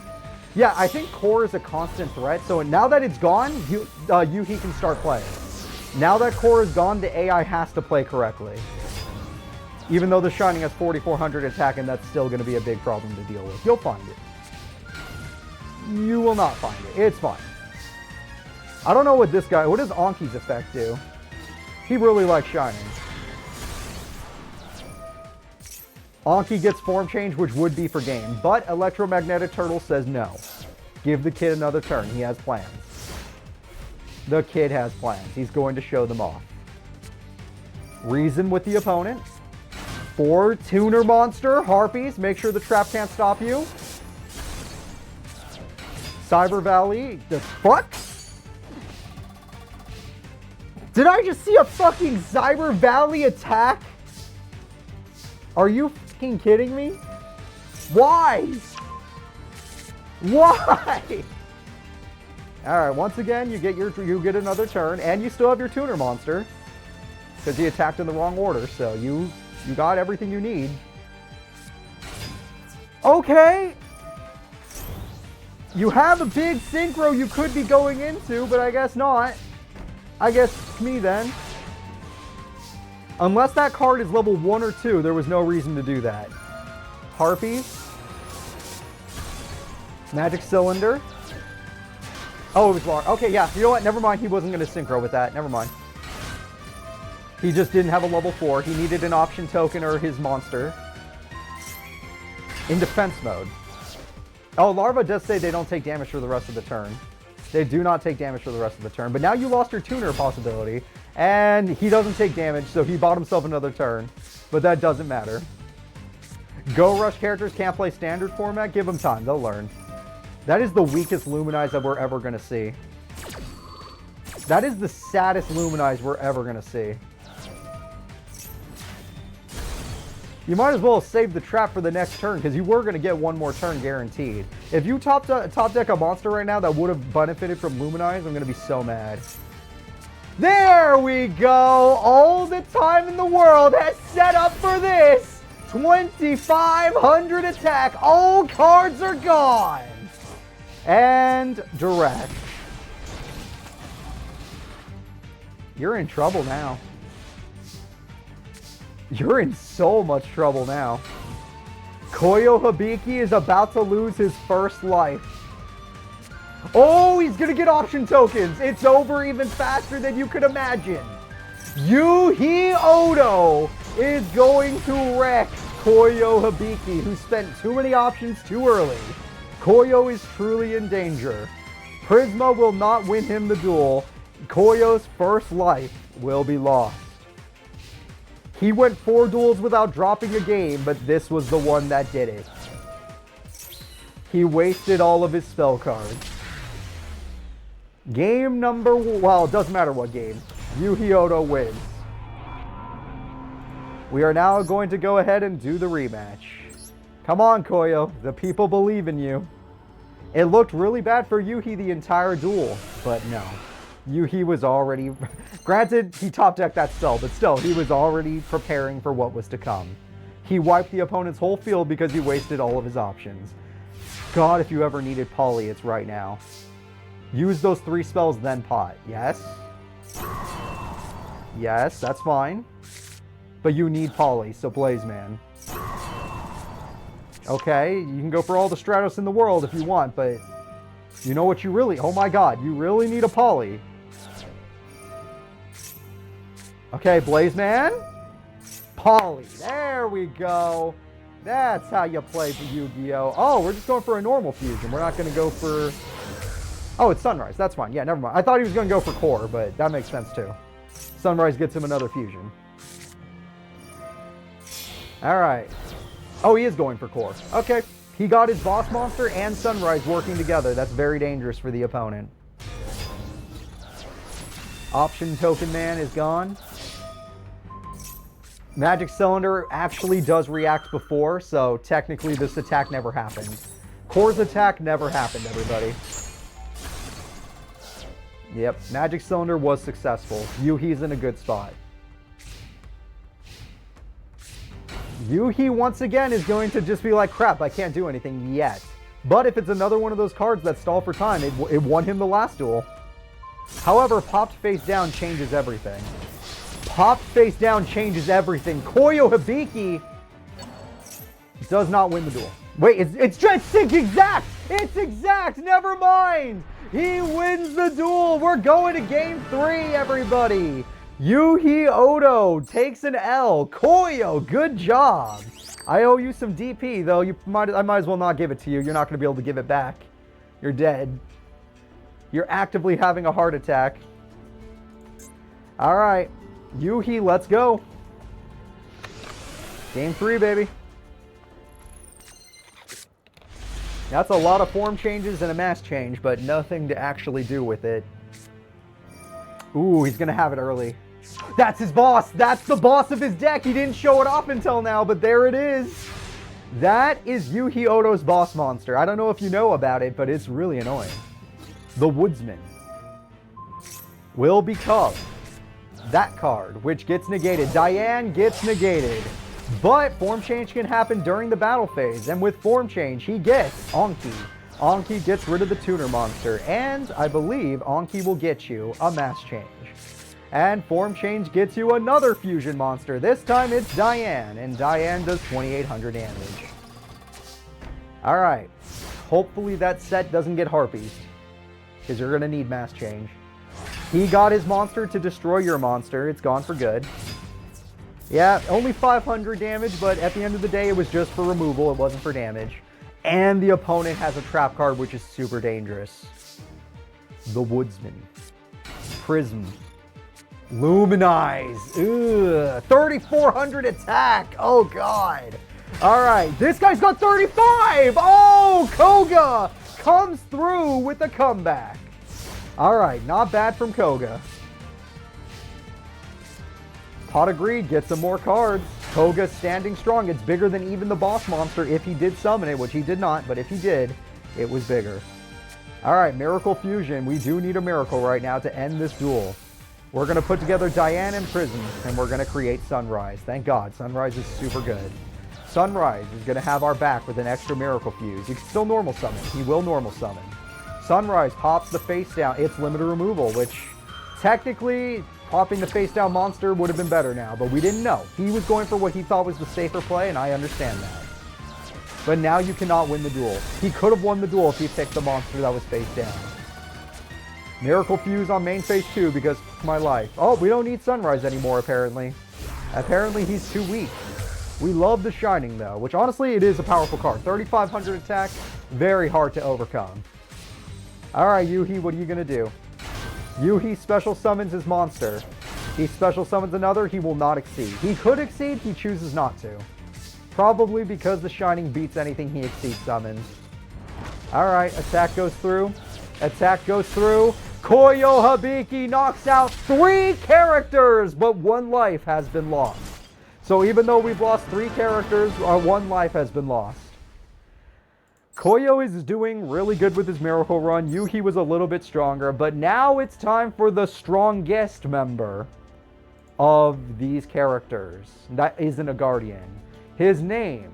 Yeah, I think Core is a constant threat, so now that it's gone, Yuhi can start playing. Now that Core is gone, the AI has to play correctly. Even though the Shining has 4,400 attack, and that's still going to be a big problem to deal with. You'll find it. You will not find it. It's fine. I don't know what this guy... What does Anki's effect do? He really likes Shining. Anki gets form change, which would be for game. But Electromagnetic Turtle says no. Give the kid another turn. He has plans. The kid has plans. He's going to show them off. Reason with the opponent. 4 Tuner Monster Harpies. Make sure the trap can't stop you. Cyber Valley. The fuck? Did I just see a fucking Cyber Valley attack? Are you fucking kidding me? Why? Why? All right, once again, you get another turn, and you still have your Tuner Monster because he attacked in the wrong order. So you got everything you need. Okay. You have a big synchro you could be going into, but I guess not. I guess me then. Unless that card is level 1 or 2, there was no reason to do that. Harpies. Magic Cylinder. Oh, it was Lar. Okay, yeah. You know what? Never mind. He wasn't going to synchro with that. Never mind. He just didn't have a level 4. He needed an option token or his monster. In defense mode. Oh, Larva does say they don't take damage for the rest of the turn. They do not take damage for the rest of the turn. But now you lost your tuner possibility. And he doesn't take damage, so he bought himself another turn. But that doesn't matter. Go Rush characters can't play standard format. Give them time. They'll learn. That is the weakest Luminize that we're ever going to see. That is the saddest Luminize we're ever going to see. You might as well save the trap for the next turn, because you were going to get one more turn guaranteed. If you top deck a monster right now that would have benefited from Luminize, I'm going to be so mad. There we go! All the time in the world has set up for this! 2,500 attack! All cards are gone! And direct. You're in trouble now. You're in so much trouble now. Coyo Hibiki is about to lose his first life. Oh, he's going to get option tokens. It's over even faster than you could imagine. Yuhi Odo is going to wreck Coyo Hibiki, who spent too many options too early. Coyo is truly in danger. Prisma will not win him the duel. Coyo's first life will be lost. He went 4 duels without dropping a game, but this was the one that did it. He wasted all of his spell cards. Game number... Well, it doesn't matter what game. Yugi wins. We are now going to go ahead and do the rematch. Come on, Coyo. The people believe in you. It looked really bad for Yugi the entire duel, but no. Yugi was already... Granted, he top decked that spell, but still, he was already preparing for what was to come. He wiped the opponent's whole field because he wasted all of his options. God, if you ever needed Poly, it's right now. Use those 3 spells, then pot. Yes? Yes, that's fine. But you need Poly, so Blaze Man. Okay, you can go for all the Stratos in the world if you want, but you know what you really... Oh my god, you really need a Poly. Okay, Blaze Man. Poly. There we go. That's how you play for Yu-Gi-Oh! Oh, we're just going for a normal fusion. We're not going to go for... Oh, it's Sunrise. That's fine. Yeah, never mind. I thought he was going to go for Core, but that makes sense too. Sunrise gets him another fusion. Alright. Oh, he is going for Core. Okay. He got his boss monster and Sunrise working together. That's very dangerous for the opponent. Option Token Man is gone. Magic Cylinder actually does react before, so technically this attack never happened. Core's attack never happened, everybody. Yep, Magic Cylinder was successful. Yugi's in a good spot. Yugi, once again, is going to just be like, crap, I can't do anything yet. But if it's another one of those cards that stall for time, it won him the last duel. However, popped face down changes everything. Popped face down changes everything. Coyo Hibiki does not win the duel. Wait, it's exact! It's exact! Never mind! He wins the duel! We're going to game 3, everybody! Yugi takes an L. Coyo, good job! I owe you some DP, though. I might as well not give it to you. You're not going to be able to give it back. You're dead. You're actively having a heart attack. Alright. Yugi, let's go. Game 3, baby. That's a lot of form changes and a mass change, but nothing to actually do with it. Ooh, he's going to have it early. That's his boss. That's the boss of his deck. He didn't show it off until now, but there it is. That is Yugi boss monster. I don't know if you know about it, but it's really annoying. The Woodsman will become that card, which gets negated. Diane gets negated. But form change can happen during the battle phase, and with form change, he gets Anki. Anki gets rid of the tuner monster, and I believe Anki will get you a mass change. And form change gets you another fusion monster. This time it's Diane, and Diane does 2,800 damage. Alright, hopefully that set doesn't get harpies, because you're going to need mass change. He got his monster to destroy your monster. It's gone for good. Yeah, only 500 damage, but at the end of the day, it was just for removal. It wasn't for damage. And the opponent has a trap card, which is super dangerous. The Woodsman. Prism. Luminize. Ugh. 3,400 attack. Oh, God. All right. This guy's got 35. Oh, Koga comes through with a comeback. All right. Not bad from Koga. Pot of Greed gets some more cards. Koga standing strong. It's bigger than even the boss monster if he did summon it, which he did not, but if he did, it was bigger. Alright, Miracle Fusion. We do need a miracle right now to end this duel. We're going to put together Diane and Prism, and we're going to create Sunrise. Thank God, Sunrise is super good. Sunrise is going to have our back with an extra Miracle Fuse. You can still normal summon. He will normal summon. Sunrise pops the face down. It's limited removal, which technically... popping the face down monster would have been better now, but we didn't know. He was going for what he thought was the safer play, and I understand that. But now you cannot win the duel. He could have won the duel if he picked the monster that was face down. Miracle Fuse on main phase 2 because my life. Oh, we don't need Sunrise anymore, apparently. Apparently he's too weak. We love the Shining, though, which honestly, it is a powerful card. 3,500 attack, Very hard to overcome. Alright, Yuhi, what are you going to do? Yuhi special summons his monster. He special summons another, he will not exceed. He could exceed, he chooses not to. Probably because the Shining beats anything he exceeds summons. Alright, attack goes through. Attack goes through. Coyo Hibiki knocks out 3 characters, but 1 life has been lost. So even though we've lost 3 characters, 1 life has been lost. Coyo is doing really good with his Miracle Run. Yuhi was a little bit stronger, but now it's time for the strongest member of these characters. That isn't a Guardian. His name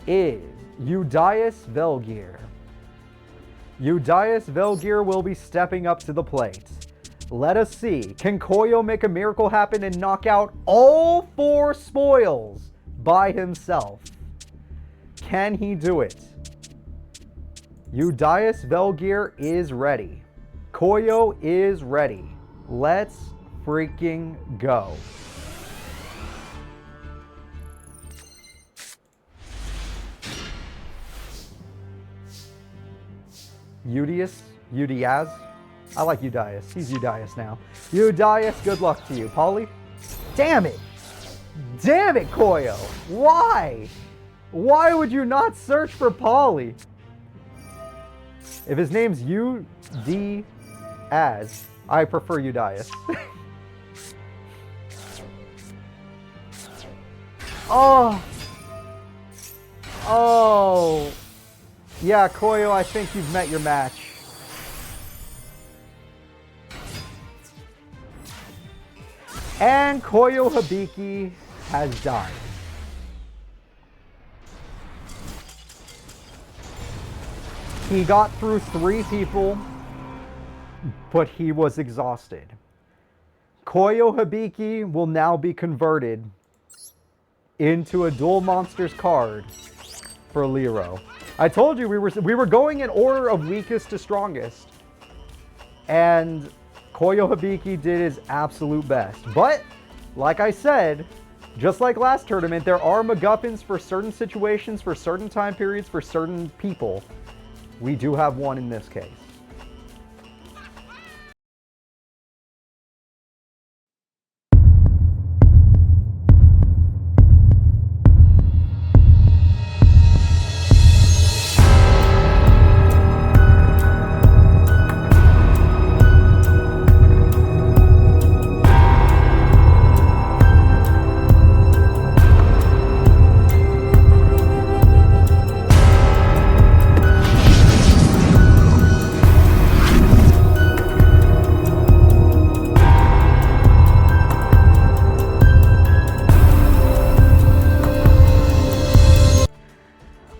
is Udias Velgear. Udias Velgear will be stepping up to the plate. Let us see. Can Coyo make a miracle happen and knock out all 4 spoils by himself? Can he do it? Udias Velgear is ready. Coyo is ready. Let's freaking go. Udias. I like Udias. He's Udias now. Udias, good luck to you. Polly? Damn it! Damn it, Coyo! Why? Why would you not search for Polly? If his name's Udias, I prefer Udias. Oh! Oh! Yeah, Coyo, I think you've met your match. And Coyo Hibiki has died. He got through 3 people, but he was exhausted. Coyo Hibiki will now be converted into a Duel Monsters card for Liro. I told you we were going in order of weakest to strongest. And Coyo Hibiki did his absolute best. But, like I said, just like last tournament, there are MacGuffins for certain situations, for certain time periods, for certain people. We do have one in this case.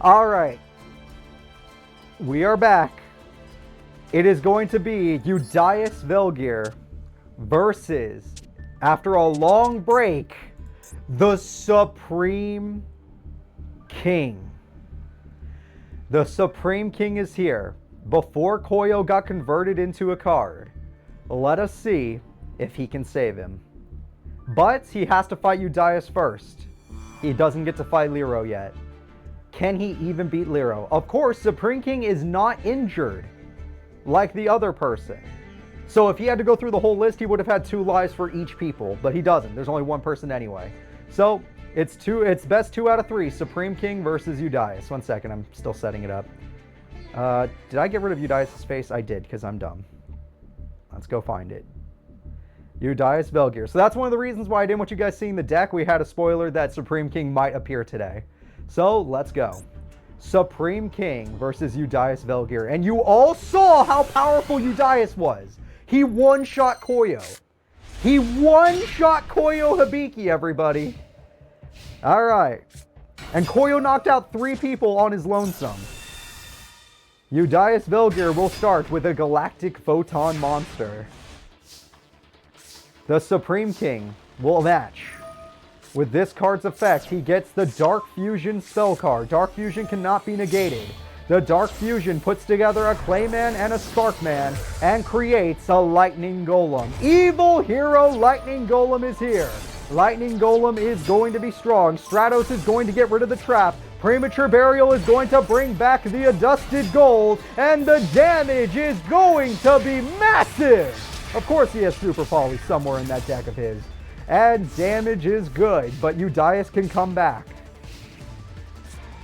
Alright, we are back. It is going to be Udias Velgear versus, after a long break, the Supreme King. The Supreme King is here. Before Coyo got converted into a card, let us see if he can save him. But he has to fight Udias first. He doesn't get to fight Liro yet. Can he even beat Liro? Of course, Supreme King is not injured like the other person. So if he had to go through the whole list, he would have had 2 lives for each people, but he doesn't. There's only 1 person anyway. So it's best 2 out of 3. Supreme King versus Udias. 1 second, I'm still setting it up. Did I get rid of Udias' face? I did, because I'm dumb. Let's go find it. Udias Velgear. So that's one of the reasons why I didn't want you guys seeing the deck. We had a spoiler that Supreme King might appear today. So, let's go. Supreme King versus Udias Velgear. And you all saw how powerful Udias was. He one-shot Coyo. He one-shot Coyo Hibiki, everybody. Alright. And Coyo knocked out 3 people on his lonesome. Udias Velgear will start with a Galactic Photon Monster. The Supreme King will match. With this card's effect, he gets the Dark Fusion spell card. Dark Fusion cannot be negated. The Dark Fusion puts together a Clayman and a Sparkman and creates a Lightning Golem. Evil Hero Lightning Golem is here. Lightning Golem is going to be strong. Stratos is going to get rid of the trap. Premature Burial is going to bring back the Adusted Gold, and the damage is going to be massive. Of course he has Super Poly somewhere in that deck of his. And damage is good, but Udias can come back.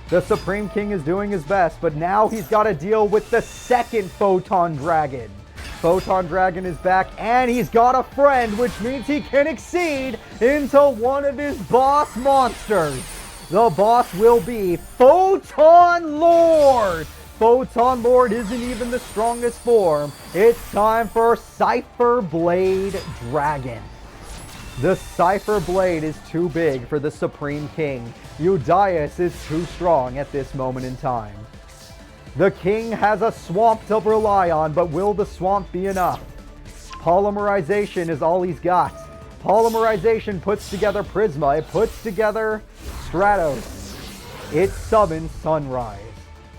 The Supreme King is doing his best, but now he's got to deal with the second Photon Dragon. Photon Dragon is back, and he's got a friend, which means he can exceed into one of his boss monsters. The boss will be Photon Lord. Photon Lord isn't even the strongest form. It's time for Cypher Blade Dragon. The Cypher Blade is too big for the Supreme King. Udias is too strong at this moment in time. The king has a swamp to rely on, but will the swamp be enough? Polymerization is all he's got. Polymerization puts together Prisma. It puts together Stratos. It summons Sunrise.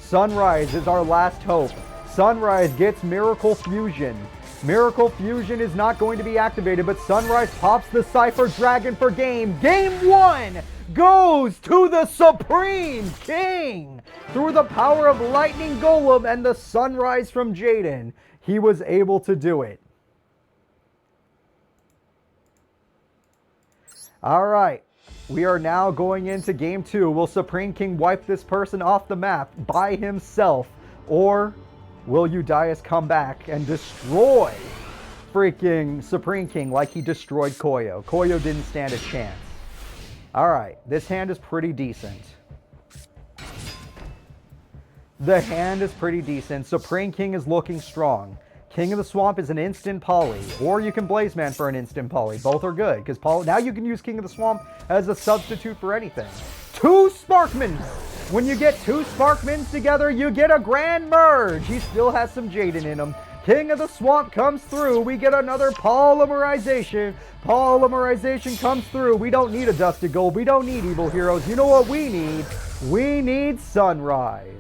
Sunrise is our last hope. Sunrise gets Miracle Fusion. Miracle Fusion is not going to be activated, but Sunrise pops the Cypher Dragon for game. Game 1 goes to the Supreme King. Through the power of Lightning Golem and the Sunrise from Jaden, he was able to do it. All right, we are now going into game 2. Will Supreme King wipe this person off the map by himself, or will Udias come back and destroy freaking Supreme King like he destroyed Coyo? Coyo didn't stand a chance. All right, this hand is pretty decent. The hand is pretty decent. Supreme King is looking strong. King of the Swamp is an instant poly, or you can Blaze Man for an instant poly. Both are good, because now you can use King of the Swamp as a substitute for anything. 2 Sparkmans! When you get 2 Sparkmans together, you get a Grand Merge! He still has some Jaden in him. King of the Swamp comes through. We get another Polymerization. Polymerization comes through. We don't need a Dusted Gold. We don't need Evil Heroes. You know what we need? We need Sunrise.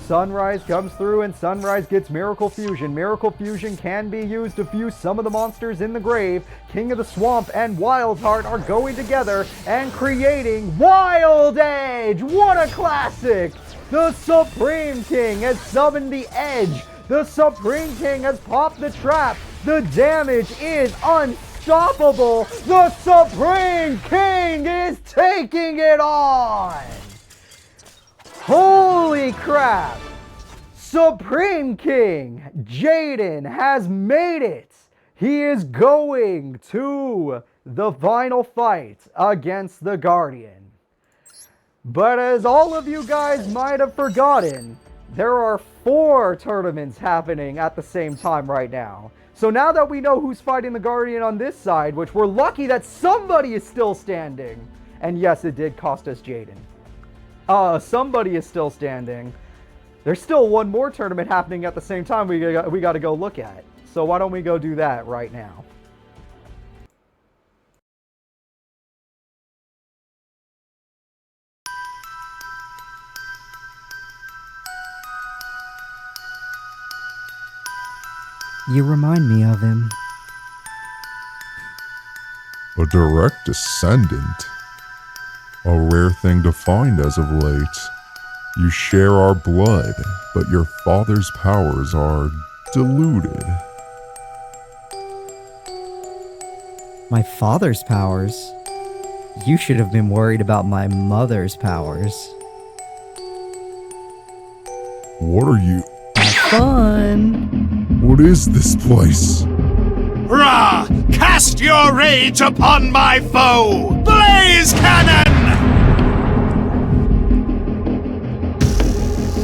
Sunrise comes through, and Sunrise gets Miracle Fusion. Miracle Fusion can be used to fuse some of the monsters in the grave. King of the Swamp and Wildheart are going together and creating Wild Edge. What a classic! The Supreme King has summoned the Edge. The Supreme King has popped the trap. The damage is unstoppable. The Supreme King is taking it on. Holy crap! Supreme King Jaden has made it. He is going to the final fight against the Guardian. But as all of you guys might have forgotten, there are 4 tournaments happening at the same time right now. So now that we know who's fighting the Guardian on this side, which we're lucky that somebody is still standing. And yes, it did cost us Jaden. Somebody is still standing. There's still one more tournament happening at the same time we got to go look at. So why don't we go do that right now? You remind me of him. A direct descendant. A rare thing to find as of late. You share our blood, but your father's powers are diluted. My father's powers? You should have been worried about my mother's powers. What are you? Have fun! What is this place? Ra! Cast your rage upon my foe! Blaze cannon!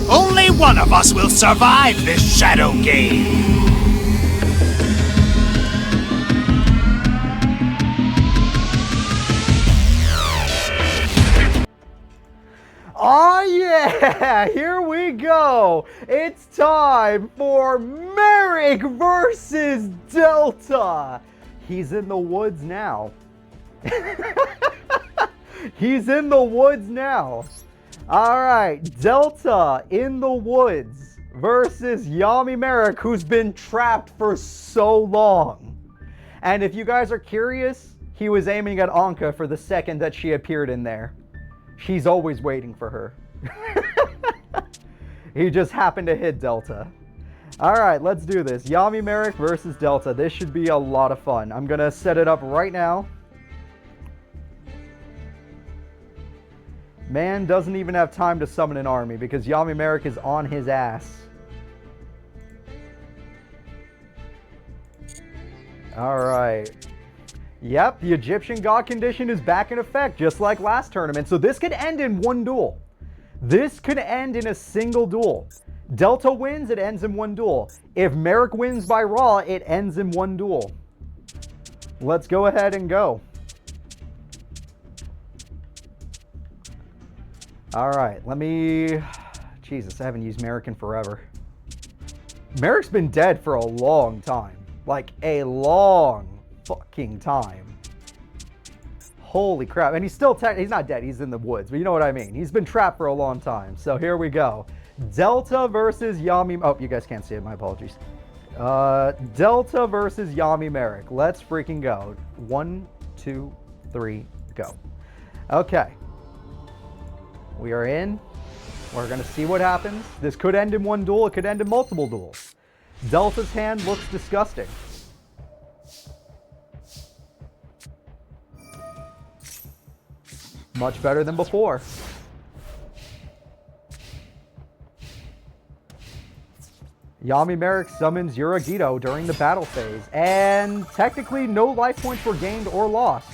Only one of us will survive this shadow game! Oh yeah, here we go. It's time for Marik versus Delta. He's in the woods now. He's in the woods now. All right, Delta in the woods versus Yami Marik, who's been trapped for so long. And if you guys are curious, he was aiming at Anka for the second that she appeared in there. She's always waiting for her. He just happened to hit Delta. All right, let's do this. Yami Marik versus Delta. This should be a lot of fun. I'm going to set it up right now. Man doesn't even have time to summon an army because Yami Marik is on his ass. All right. Yep, the Egyptian God condition is back in effect, just like last tournament. So this could end in one duel. This could end in a single duel. Delta wins, it ends in one duel. If Marik wins by Raw, it ends in one duel. Let's go ahead and go. All right, let me... Jesus, I haven't used Marik in forever. Marik's been dead for a long time. Like, a long fucking time. Holy crap. And he's still... he's not dead, he's in the woods, but you know what I mean. He's been trapped for a long time. So here we go. Delta versus Yami... Oh, you guys can't see it, my apologies. Delta versus Yami Marik. Let's freaking go. 1, 2, 3, go. Okay. We are in. We're going to see what happens. This could end in one duel. It could end in multiple duels. Delta's hand looks disgusting. Much better than before. Yami Marik summons Uragito during the battle phase, and technically no life points were gained or lost.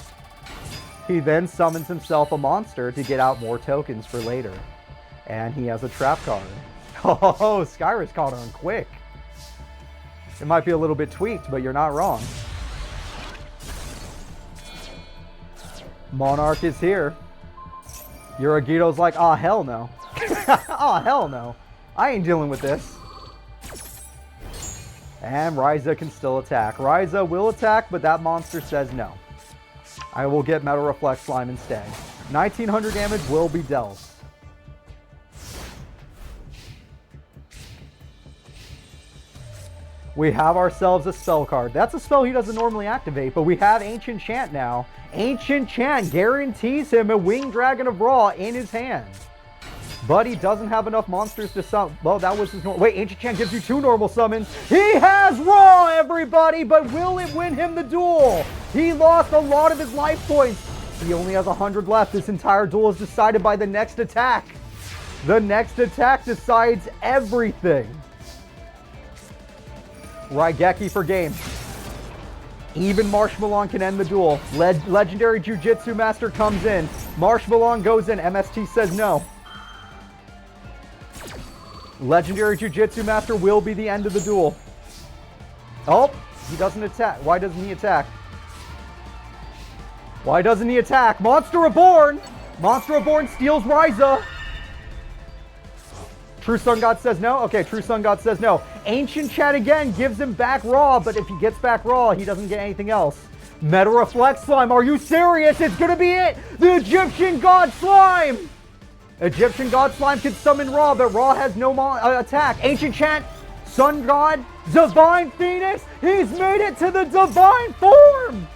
He then summons himself a monster to get out more tokens for later. And he has a trap card. Oh, Skyrus caught on quick. It might be a little bit tweaked, but you're not wrong. Monarch is here. Uragito's like, ah, hell no. Ah, hell no. I ain't dealing with this. And Ryza can still attack. Ryza will attack, but that monster says no. I will get Metal Reflect Slime instead. 1900 damage will be dealt. We have ourselves a spell card. That's a spell he doesn't normally activate, but we have Ancient Chant now. Ancient Chant guarantees him a Winged Dragon of Ra in his hand. But he doesn't have enough monsters to summon. Well, that was his normal. Wait, Ancient Chant gives you 2 normal summons. He has Ra, everybody, but will it win him the duel? He lost a lot of his life points. He only has 100 left. This entire duel is decided by the next attack. The next attack decides everything. Raigeki for game. Even Marshmallow can end the duel. Legendary Jiu-Jitsu Master comes in. Marshmallow goes in. MST says no. Legendary Jiu-Jitsu Master will be the end of the duel. Oh, he doesn't attack. Why doesn't he attack? Why doesn't he attack? Monster Reborn! Monster Reborn steals Ryza. True Sun God says no? Okay, True Sun God says no. Ancient Chat again gives him back Raw, but if he gets back Raw, he doesn't get anything else. Metal Reflect Slime, are you serious? It's gonna be it! The Egyptian God Slime! Egyptian God Slime can summon Ra, but Ra has no attack. Ancient Chant, Sun God, Divine Phoenix, he's made it to the Divine form!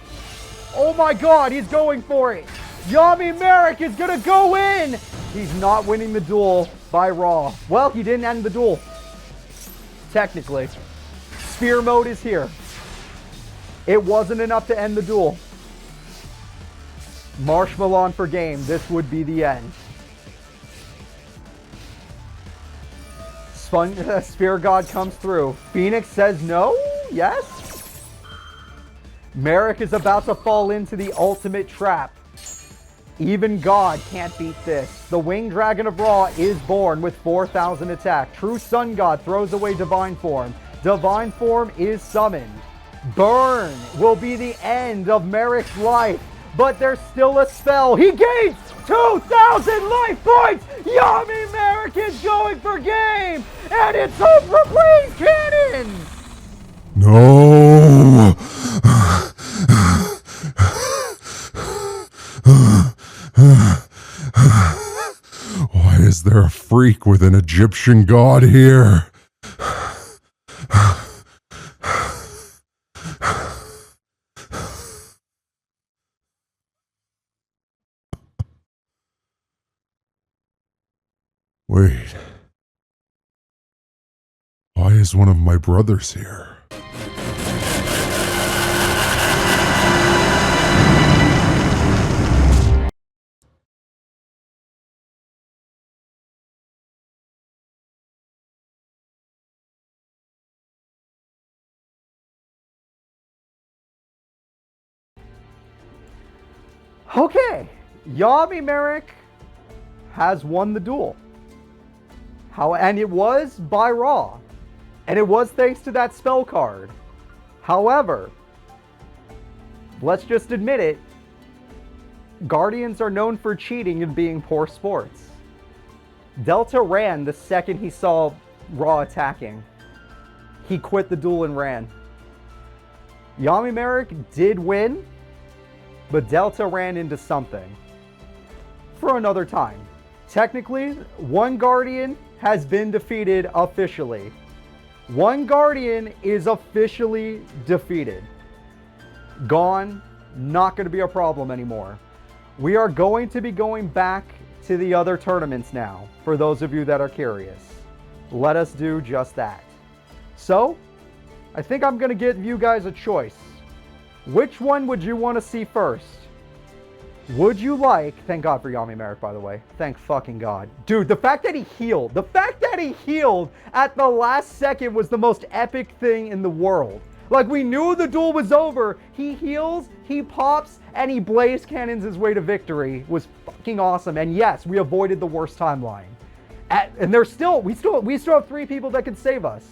Oh my god, he's going for it. Yami Marik is gonna go in! He's not winning the duel by Ra. Well, he didn't end the duel. Technically. Sphere mode is here. It wasn't enough to end the duel. Marshmallow for game. This would be the end. Sphere God comes through. Phoenix says no? Yes? Marik is about to fall into the ultimate trap. Even God can't beat this. The Winged Dragon of Ra is born with 4,000 attack. True Sun God throws away Divine Form. Divine Form is summoned. Burn will be the end of Marik's life, but there's still a spell. He gains 2,000 life points! Yami Marik is going for game! And it's over, please, cannon! No! Why is there a freak with an Egyptian god here? Wait. Why is one of my brothers here? Okay, Yami Marik has won the duel. And it was by Raw. And it was thanks to that spell card. However, let's just admit it, Guardians are known for cheating and being poor sports. Delta ran the second he saw Raw attacking. He quit the duel and ran. Yami Marik did win, but Delta ran into something. For another time. Technically, one Guardian has been defeated officially. One Guardian is officially defeated. Gone, not going to be a problem anymore. We are going to be going back to the other tournaments now, for those of you that are curious. Let us do just that. So, I think I'm going to give you guys a choice. Which one would you want to see first? Would you like... Thank God for Yami Marik, by the way. Thank fucking God. Dude, the fact that he healed. The fact that he healed at the last second was the most epic thing in the world. Like, we knew the duel was over. He heals, he pops, and he blaze cannons his way to victory. It was fucking awesome. And yes, we avoided the worst timeline. And there's still... We still have 3 people that can save us.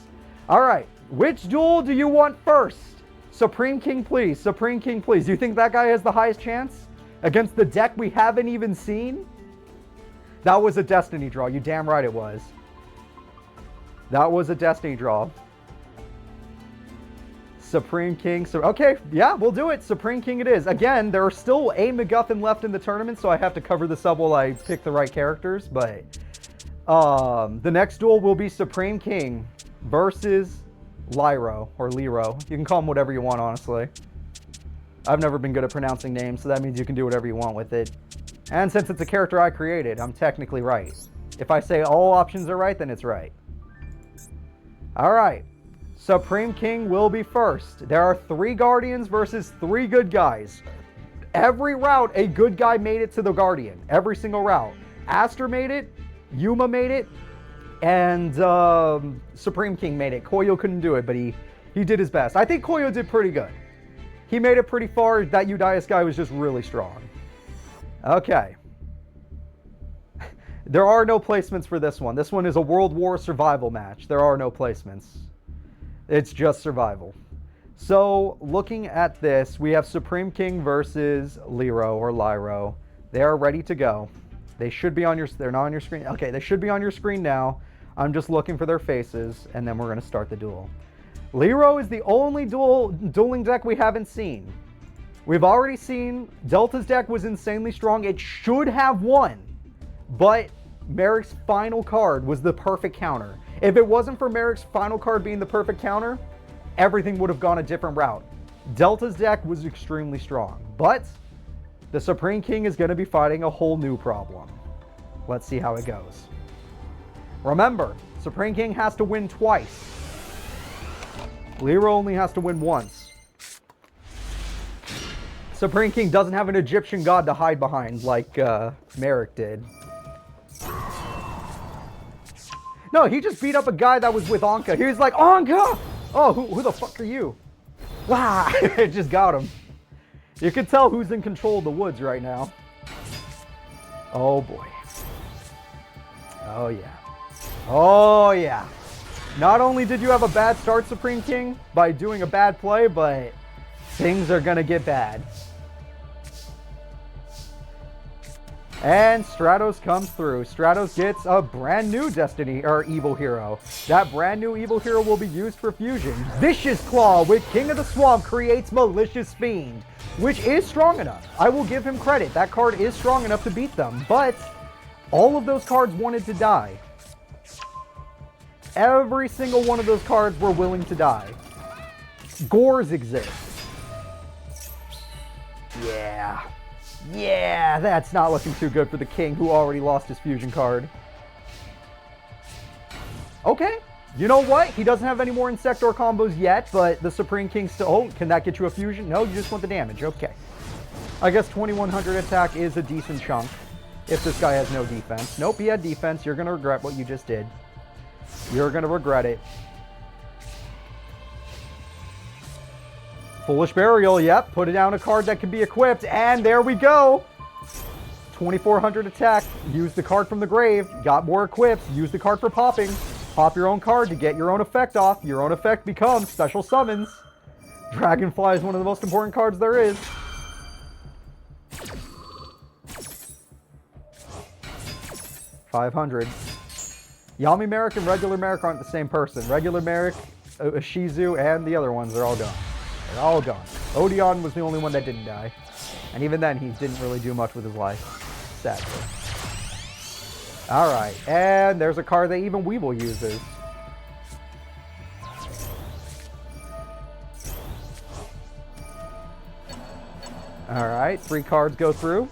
Alright. Which duel do you want first? Supreme King, please. Supreme King, please. Do you think that guy has the highest chance? Against the deck we haven't even seen? That was a Destiny draw. You damn right it was. That was a Destiny draw. Supreme King. So, okay, yeah, we'll do it. Supreme King it is. Again, there are still a MacGuffin left in the tournament, so I have to cover this up while I pick the right characters. But the next duel will be Supreme King versus Liro, or Liro. You can call him whatever you want, honestly. I've never been good at pronouncing names, so that means you can do whatever you want with it. And since it's a character I created, I'm technically right. If I say all options are right, then it's right. Alright. Supreme King will be first. There are 3 Guardians versus 3 good guys. Every route, a good guy made it to the Guardian. Every single route. Aster made it, Yuma made it, and Supreme King made it. Coyo couldn't do it, but he did his best. I think Coyo did pretty good. He made it pretty far. That Udias guy was just really strong. Okay. There are no placements for this one. This one is a World War survival match. There are no placements. It's just survival. So, looking at this, we have Supreme King versus Liro or Liro. They are ready to go. They should be on your... They're not on your screen. Okay, they should be on your screen now. I'm just looking for their faces, and then we're going to start the duel. Liro is the only dueling deck we haven't seen. We've already seen Delta's deck was insanely strong. It should have won, but Marik's final card was the perfect counter. If it wasn't for Marik's final card being the perfect counter, everything would have gone a different route. Delta's deck was extremely strong, but the Supreme King is going to be fighting a whole new problem. Let's see how it goes. Remember, Supreme King has to win twice. Liro only has to win once. Supreme King doesn't have an Egyptian god to hide behind like Marik did. No, he just beat up a guy that was with Anka. He was like, Anka! Oh, who the fuck are you? Wow, it just got him. You can tell who's in control of the woods right now. Oh boy. Oh yeah. Oh yeah. Not only did you have a bad start, Supreme King, by doing a bad play, but things are gonna get bad. And Stratos comes through. Stratos gets a brand new Destiny, or Evil Hero. That brand new Evil Hero will be used for fusion. Vicious Claw with King of the Swamp creates Malicious Fiend, which is strong enough. I will give him credit. That card is strong enough to beat them, but all of those cards wanted to die. Every single one of those cards were willing to die. Gores exist. Yeah. Yeah, that's not looking too good for the king who already lost his fusion card. Okay. You know what? He doesn't have any more Insector combos yet, but the Supreme King still... Oh, can that get you a fusion? No, you just want the damage. Okay. I guess 2100 attack is a decent chunk if this guy has no defense. Nope, he had defense. You're going to regret what you just did. You're going to regret it. Foolish Burial, yep. Put it down a card that can be equipped, and there we go. 2400 attack. Use the card from the grave. Got more equips. Use the card for popping. Pop your own card to get your own effect off. Your own effect becomes special summons. Dragonfly is one of the most important cards there is. $500. Yami Marik and regular Marik aren't the same person. Regular Marik, Shizu, and the other ones are all gone. They're all gone. Odeon was the only one that didn't die. And even then, he didn't really do much with his life. Sadly. Alright, and there's a card that even Weevil uses. Alright, 3 cards go through.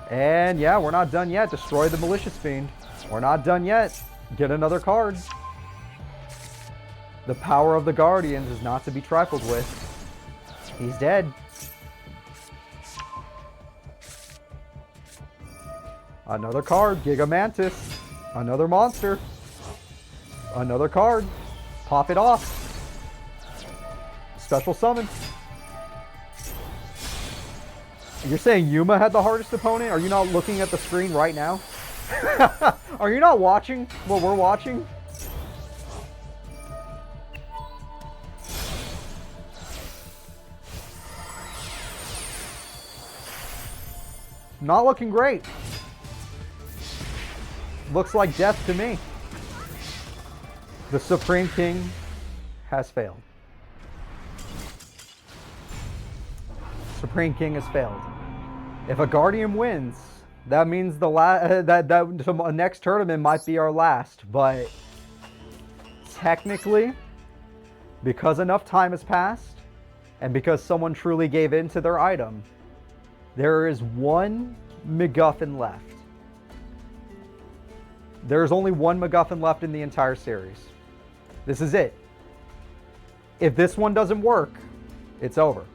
And yeah, we're not done yet. Destroy the Malicious Fiend. We're not done yet. Get another card. The power of the Guardians is not to be trifled with. He's dead. Another card, Gigamantis. Another monster. Another card. Pop it off. Special summon. You're saying Yuma had the hardest opponent? Are you not looking at the screen right now? Are you not watching what we're watching? Not looking great. Looks like death to me. The Supreme King has failed. Supreme King has failed. If a Guardian wins, that means the next tournament might be our last. But technically, because enough time has passed, and because someone truly gave in to their item, there is one MacGuffin left. There's only one MacGuffin left in the entire series. This is it. If this one doesn't work, it's over.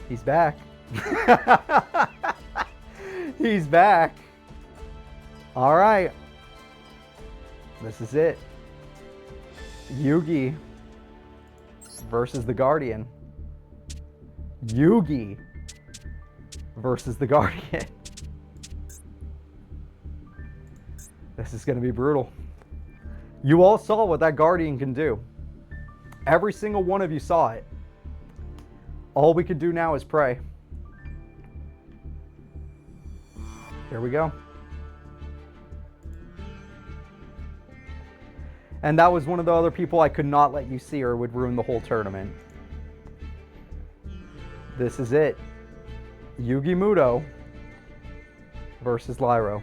He's back. He's back. All right. This is it. Yugi versus the Guardian. Yugi versus the Guardian. This is going to be brutal. You all saw what that Guardian can do. Every single one of you saw it. All we could do now is pray. Here we go. And that was one of the other people I could not let you see or it would ruin the whole tournament. This is it. Yugi Muto versus Liro.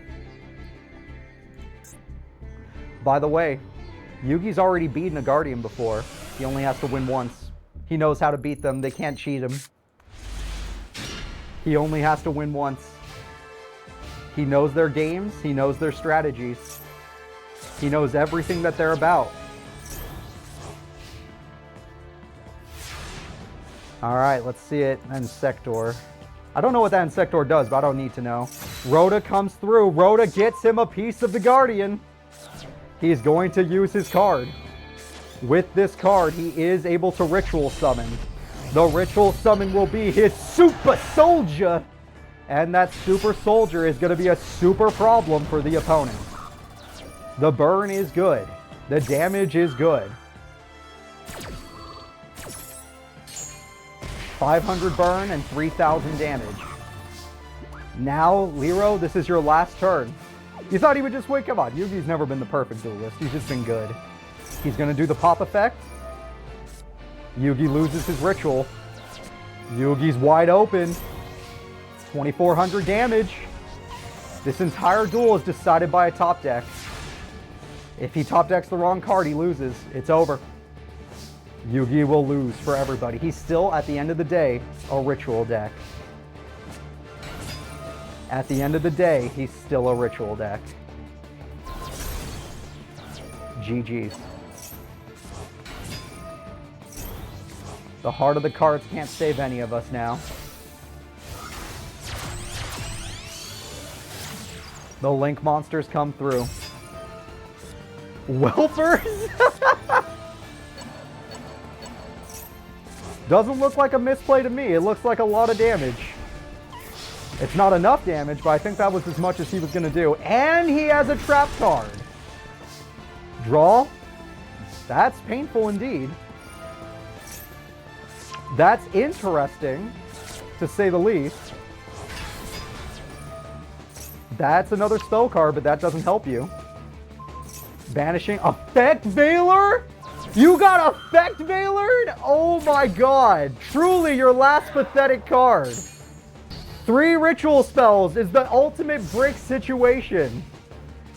By the way, Yugi's already beaten a Guardian before. He only has to win once. He knows how to beat them. They can't cheat him. He only has to win once. He knows their games. He knows their strategies. He knows everything that they're about. All right, let's see it. Insector. I don't know what that Insector does, but I don't need to know. Rhoda comes through. Rhoda gets him a piece of the Guardian. He's going to use his card. With this card, he is able to ritual summon. The ritual summon will be his Super Soldier. And that Super Soldier is going to be a super problem for the opponent. The burn is good. The damage is good. 500 burn and 3,000 damage. Now, Liro, this is your last turn. You thought he would just win? Come on, Yugi's never been the perfect duelist. He's just been good. He's going to do the pop effect. Yugi loses his ritual. Yugi's wide open. 2,400 damage. This entire duel is decided by a top deck. If he top decks the wrong card, he loses. It's over. Yugi will lose for everybody. He's still, at the end of the day, a ritual deck. At the end of the day, he's still a ritual deck. GG's. The heart of the cards can't save any of us now. The Link monsters come through. Welpers? Doesn't look like a misplay to me. It looks like a lot of damage. It's not enough damage, but I think that was as much as he was going to do. And he has a trap card. Draw. That's painful indeed. That's interesting, to say the least. That's another spell card, but that doesn't help you. Banishing Effect Veiler? You got Effect Veilered? Oh my god. Truly your last pathetic card. 3 ritual spells is the ultimate brick situation.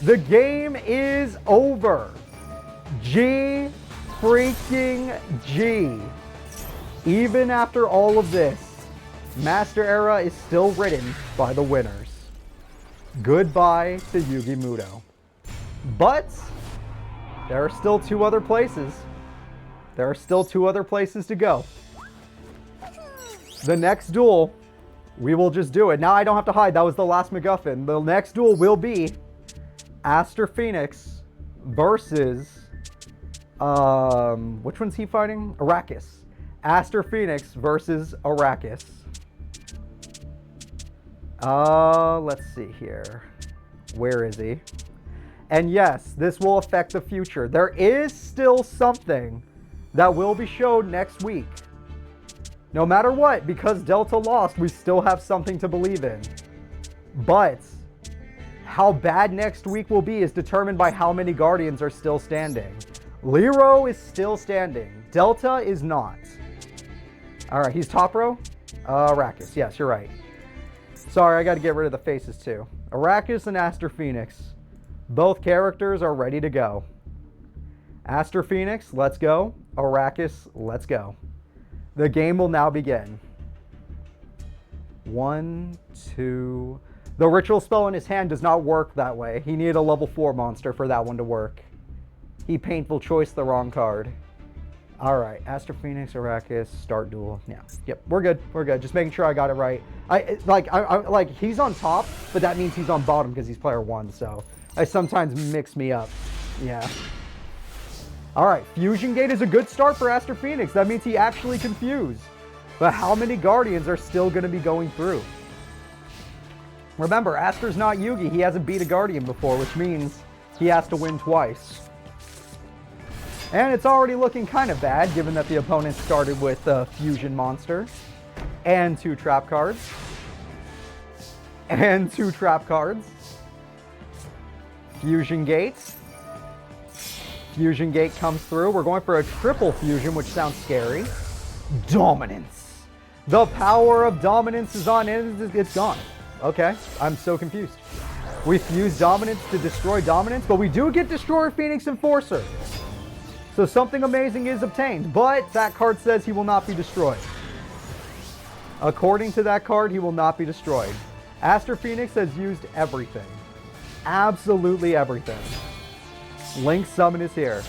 The game is over. G freaking G. Even after all of this, Master Era is still written by the winners. Goodbye to Yugi Muto. But there are still 2 other places. There are still 2 other places to go. The next duel, we will just do it. Now I don't have to hide. That was the last MacGuffin. The next duel will be Aster Phoenix versus... which one's he fighting? Arachus. Aster Phoenix versus Arachus. Let's see here. Where is he? And yes, this will affect the future. There is still something that will be shown next week. No matter what, because Delta lost, we still have something to believe in. But how bad next week will be is determined by how many Guardians are still standing. Liro is still standing. Delta is not. All right, he's top row? Arachus, yes, you're right. Sorry, I got to get rid of the faces too. Arachus and Aster Phoenix. Both characters are ready to go. Aster Phoenix, let's go. Arachus, let's go. The game will now begin. 1, 2... The ritual spell in his hand does not work that way. He needed a level 4 monster for that one to work. He painful choice the wrong card. All right, Aster Phoenix, Arachus, start duel. Yeah, yep, we're good. We're good. Just making sure I got it right. I he's on top, but that means he's on bottom because he's player 1. So I sometimes mix me up. Yeah. All right, Fusion Gate is a good start for Aster Phoenix. That means he actually confused. But how many Guardians are still going to be going through? Remember, Aster's not Yugi. He hasn't beat a Guardian before, which means he has to win twice. And it's already looking kind of bad, given that the opponent started with a Fusion Monster and 2 Trap cards. And 2 Trap cards. Fusion Gate. Fusion Gate comes through. We're going for a triple fusion, which sounds scary. Dominance. The power of dominance is on. It's gone. Okay, I'm so confused. We fuse dominance to destroy dominance, but we do get Destroyer Phoenix Enforcer. So something amazing is obtained, but that card says he will not be destroyed. According to that card, he will not be destroyed. Aster Phoenix has used everything. Absolutely everything. Link Summon is here.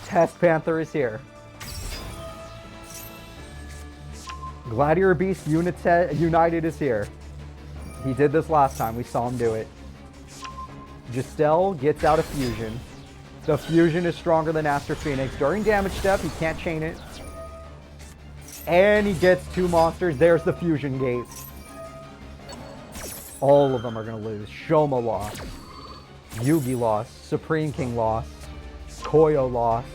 Test Panther is here. Gladiator Beast United is here. He did this last time. We saw him do it. Giselle gets out of Fusion. The Fusion is stronger than Aster Phoenix. During damage step, he can't chain it. And he gets 2 monsters. There's the Fusion Gate. All of them are going to lose. Shoma lost. Yugi lost. Supreme King lost. Coyo lost.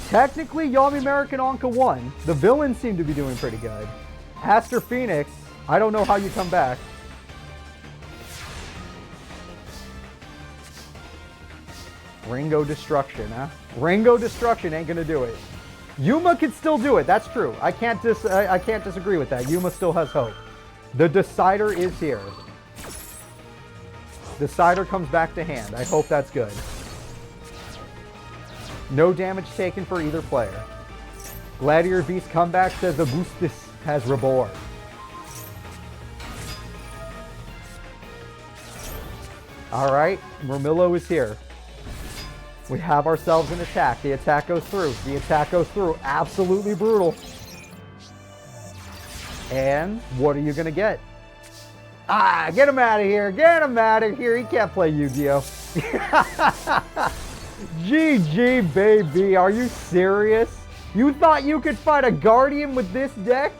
Technically, Yami, Marik, and Anka won. The villains seem to be doing pretty good. Aster Phoenix, I don't know how you come back. Ringo Destruction, huh? Ringo Destruction ain't gonna do it. Yuma can still do it. That's true. I can't disagree with that. Yuma still has hope. The Decider is here. Decider comes back to hand. I hope that's good. No damage taken for either player. Gladiator Beast comeback says Augustus has reborn. All right, Murmillo is here. We have ourselves an attack. The attack goes through. The attack goes through. Absolutely brutal. And what are you going to get? Ah, get him out of here. Get him out of here. He can't play Yu-Gi-Oh! GG, baby. Are you serious? You thought you could fight a Guardian with this deck?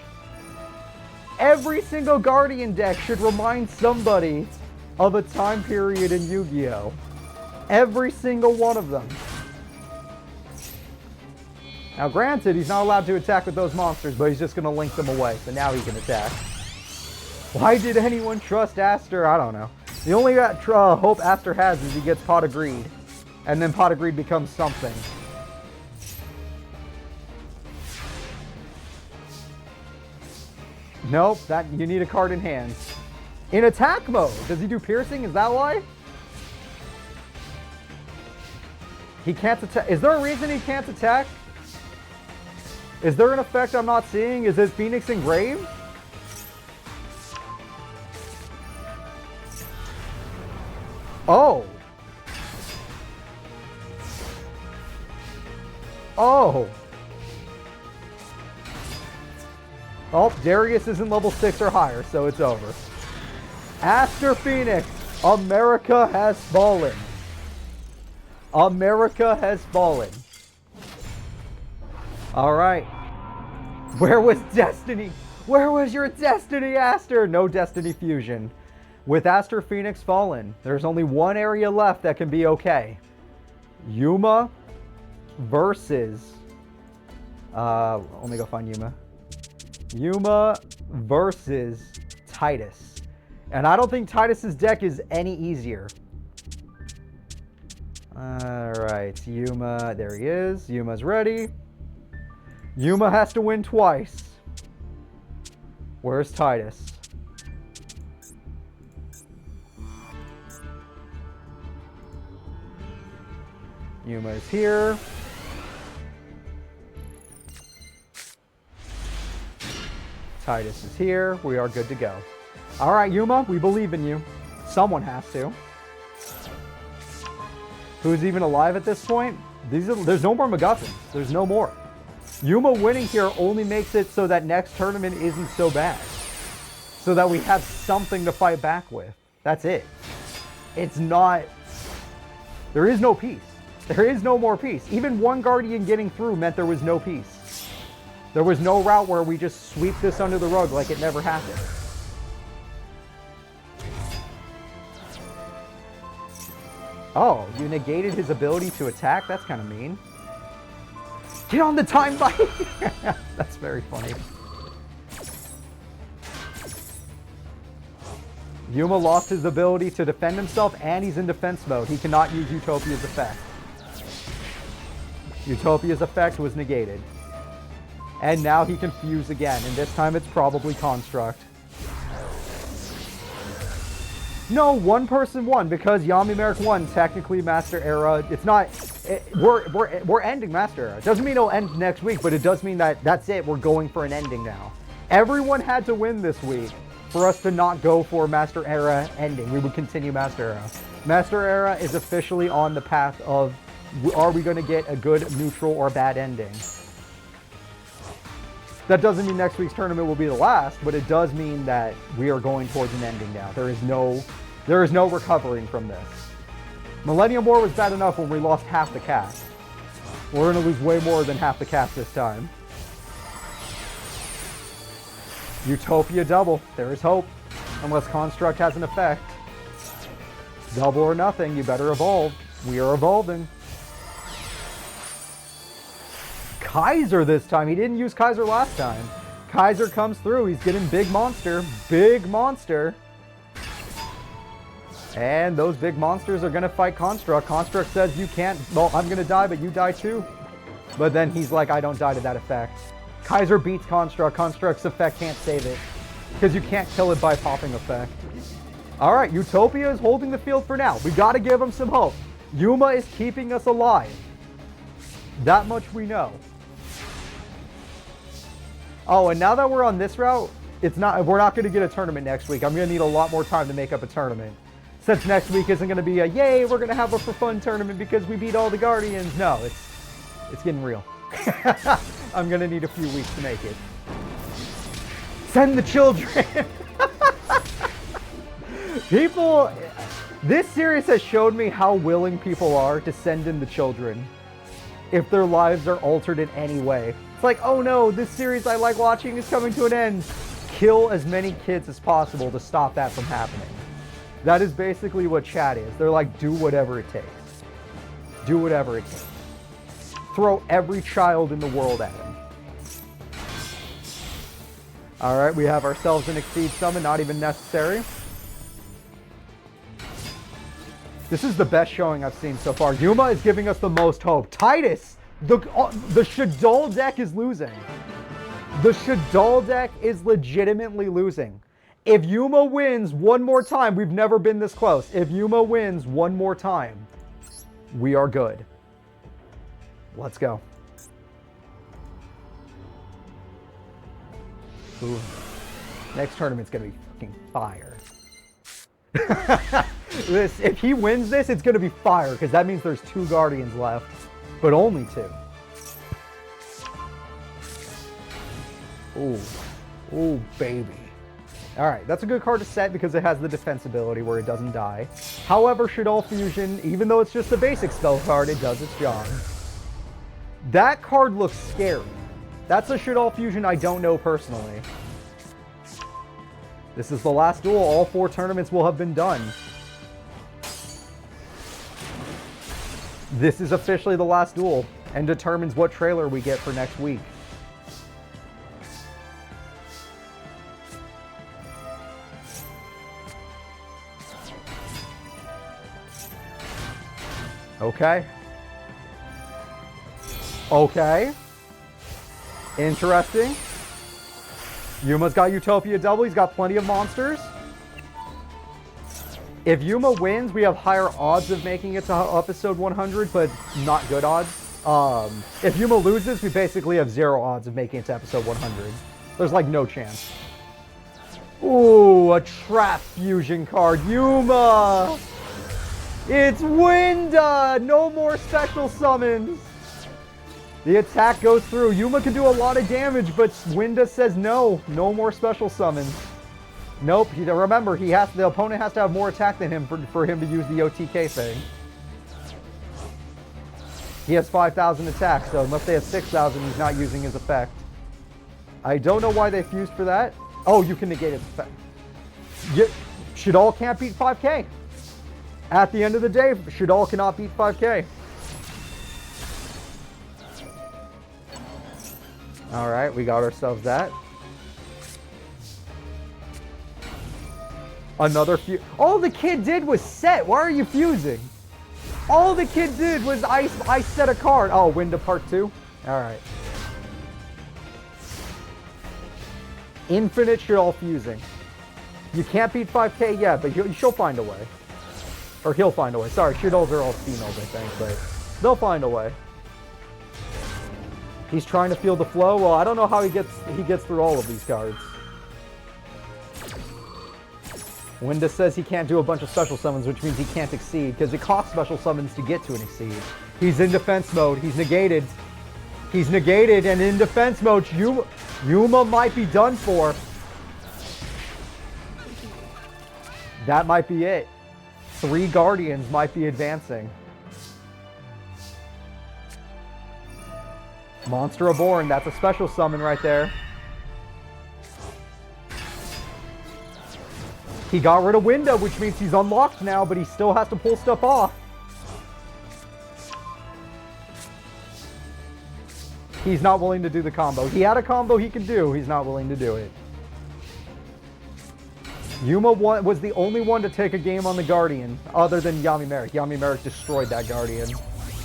Every single Guardian deck should remind somebody of a time period in Yu-Gi-Oh! Every single one of them. Now granted, he's not allowed to attack with those monsters, but he's just going to link them away, so now he can attack. Why did anyone trust Aster? I don't know. The only hope Aster has is he gets Pot of Greed, and then Pot of Greed becomes something. Nope, you need a card in hand. In attack mode, does he do piercing? Is that why? He can't attack. Is there a reason he can't attack? Is there an effect I'm not seeing? Is it Phoenix engraved? Oh. Oh. Oh, Darius isn't level 6 or higher, so it's over. Aster Phoenix, America has fallen. America has fallen. All right. Where was Destiny? Where was your Destiny, Aster? No Destiny Fusion. With Aster Phoenix fallen, there's only one area left that can be okay. Yuma versus... let me go find Yuma. Yuma versus Titus. And I don't think Titus's deck is any easier. Alright, Yuma, there he is. Yuma's ready. Yuma has to win twice. Where's Titus? Yuma is here. Titus is here. We are good to go. All right, Yuma, we believe in you. Someone has to. Who's even alive at this point? There's no more MacGuffins. There's no more. Yuma winning here only makes it so that next tournament isn't so bad. So that we have something to fight back with. That's it. It's not... There is no peace. There is no more peace. Even one Guardian getting through meant there was no peace. There was no route where we just sweep this under the rug like it never happened. Oh, you negated his ability to attack? That's kind of mean. Get on the time bike! That's very funny. Yuma lost his ability to defend himself, and he's in defense mode. He cannot use Utopia's effect. Utopia's effect was negated. And now he can fuse again, and this time it's probably Construct. No, one person won, because Yami Marik won, technically Master Era. It's not... we're ending Master Era. It doesn't mean it'll end next week, but it does mean that that's it. We're going for an ending now. Everyone had to win this week for us to not go for Master Era ending. We would continue Master Era. Master Era is officially on the path of, are we going to get a good, neutral, or bad ending? That doesn't mean next week's tournament will be the last, but it does mean that we are going towards an ending now. There is no recovering from this. Millennium War was bad enough when we lost half the cast. We're going to lose way more than half the cast this time. Utopia double. There is hope. Unless Construct has an effect. Double or nothing. You better evolve. We are evolving. Kaiser this time. He didn't use Kaiser last time. Kaiser comes through. He's getting big monster. Big monster. And those big monsters are going to fight Construct. Construct says you can't. Well, I'm going to die, but you die too. But then he's like, I don't die to that effect. Kaiser beats Construct. Construct's effect can't save it. Because you can't kill it by popping effect. Alright, Utopia is holding the field for now. We got to give him some hope. Yuma is keeping us alive. That much we know. Oh, and now that we're on this route, we're not going to get a tournament next week. I'm going to need a lot more time to make up a tournament. Since next week isn't going to be a, yay, we're going to have a for fun tournament because we beat all the Guardians. No, it's getting real. I'm going to need a few weeks to make it. Send the children. People, this series has showed me how willing people are to send in the children if their lives are altered in any way. It's like, oh no, this series I like watching is coming to an end. Kill as many kids as possible to stop that from happening. That is basically what chat is. They're like, do whatever it takes. Do whatever it takes. Throw every child in the world at him. Alright, we have ourselves an Exceed Summon, not even necessary. This is the best showing I've seen so far. Yuma is giving us the most hope. Titus! The Shadol deck is losing. The Shadol deck is legitimately losing. If Yuma wins one more time, we've never been this close. If Yuma wins one more time, we are good. Let's go. Ooh. Next tournament's gonna be fucking fire. If he wins this, it's gonna be fire, because that means there's 2 Guardians left, but only 2. Ooh. Ooh, baby. Alright, that's a good card to set because it has the defense ability where it doesn't die. However, Shadol Fusion, even though it's just a basic spell card, it does its job. That card looks scary. That's a Shadol Fusion I don't know personally. This is the last duel. All 4 tournaments will have been done. This is officially the last duel and determines what trailer we get for next week. Okay. Okay. Interesting. Yuma's got Utopia double. He's got plenty of monsters. If Yuma wins, we have higher odds of making it to episode 100, but not good odds. If Yuma loses, we basically have 0 odds of making it to episode 100. There's like no chance. Ooh, a trap fusion card. Yuma! It's Winda! No more special summons! The attack goes through. Yuma can do a lot of damage, but Winda says no. No more special summons. Nope. Remember, the opponent has to have more attack than him for him to use the OTK thing. He has 5,000 attack, so unless they have 6,000, he's not using his effect. I don't know why they fused for that. Oh, you can negate its effect. Shadal can't beat 5k. At the end of the day, Shadal cannot beat 5k. Alright, we got ourselves that. Another fuse. All the kid did was set. Why are you fusing? All the kid did was I set a card. Oh, Winda part 2? Alright. Infinite Shadal fusing. You can't beat 5k yet, but she'll find a way. Or he'll find a way. Sorry, Shadals are all females, I think, but they'll find a way. He's trying to feel the flow. Well, I don't know how he gets through all of these cards. Winda says he can't do a bunch of special summons, which means he can't exceed, because it costs special summons to get to an exceed. He's in defense mode. He's negated. He's negated, and in defense mode, Yuma might be done for. That might be it. 3 Guardians might be advancing. Monster Reborn, that's a special summon right there. He got rid of Winda, which means he's unlocked now, but he still has to pull stuff off. He's not willing to do the combo. He had a combo he could do. He's not willing to do it. Yuma was the only one to take a game on the Guardian, other than Yami Marik. Yami Marik destroyed that Guardian.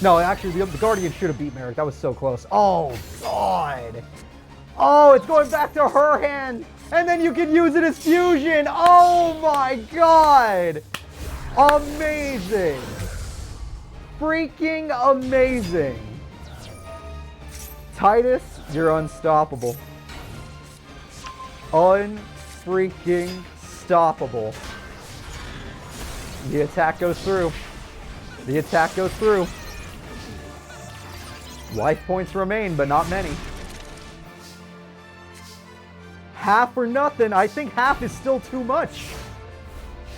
No, actually, the Guardian should have beat Marik. That was so close. Oh, God. Oh, it's going back to her hand. And then you can use it as fusion. Oh, my God. Amazing. Freaking amazing. Titus, you're unstoppable. Unfreaking stoppable. The attack goes through. The attack goes through. Life points remain, but not many. Half or nothing. I think half is still too much.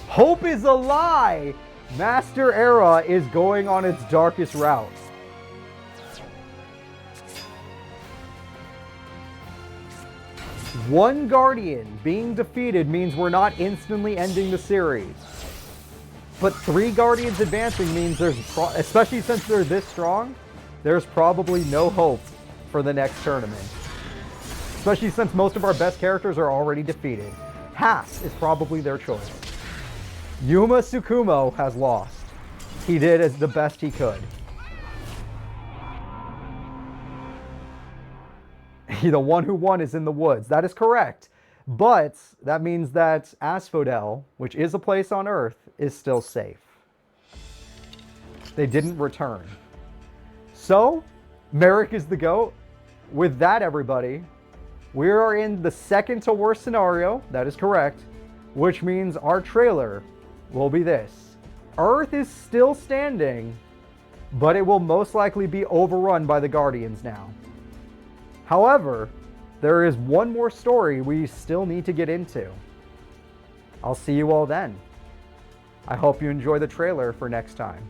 Hope is a lie. Master Era is going on its darkest route. One Guardian being defeated means we're not instantly ending the series. But 3 Guardians advancing means there's, especially since they're this strong, there's probably no hope for the next tournament. Especially since most of our best characters are already defeated. Half is probably their choice. Yuma Tsukumo has lost. He did as the best he could. The one who won is in the woods. That is correct. But that means that Asphodel, which is a place on Earth, is still safe. They didn't return. So, Marik is the GOAT. With that, everybody, we are in the second to worst scenario. That is correct. Which means our trailer will be this. Earth is still standing, but it will most likely be overrun by the Guardians now. However, there is one more story we still need to get into. I'll see you all then. I hope you enjoy the trailer for next time.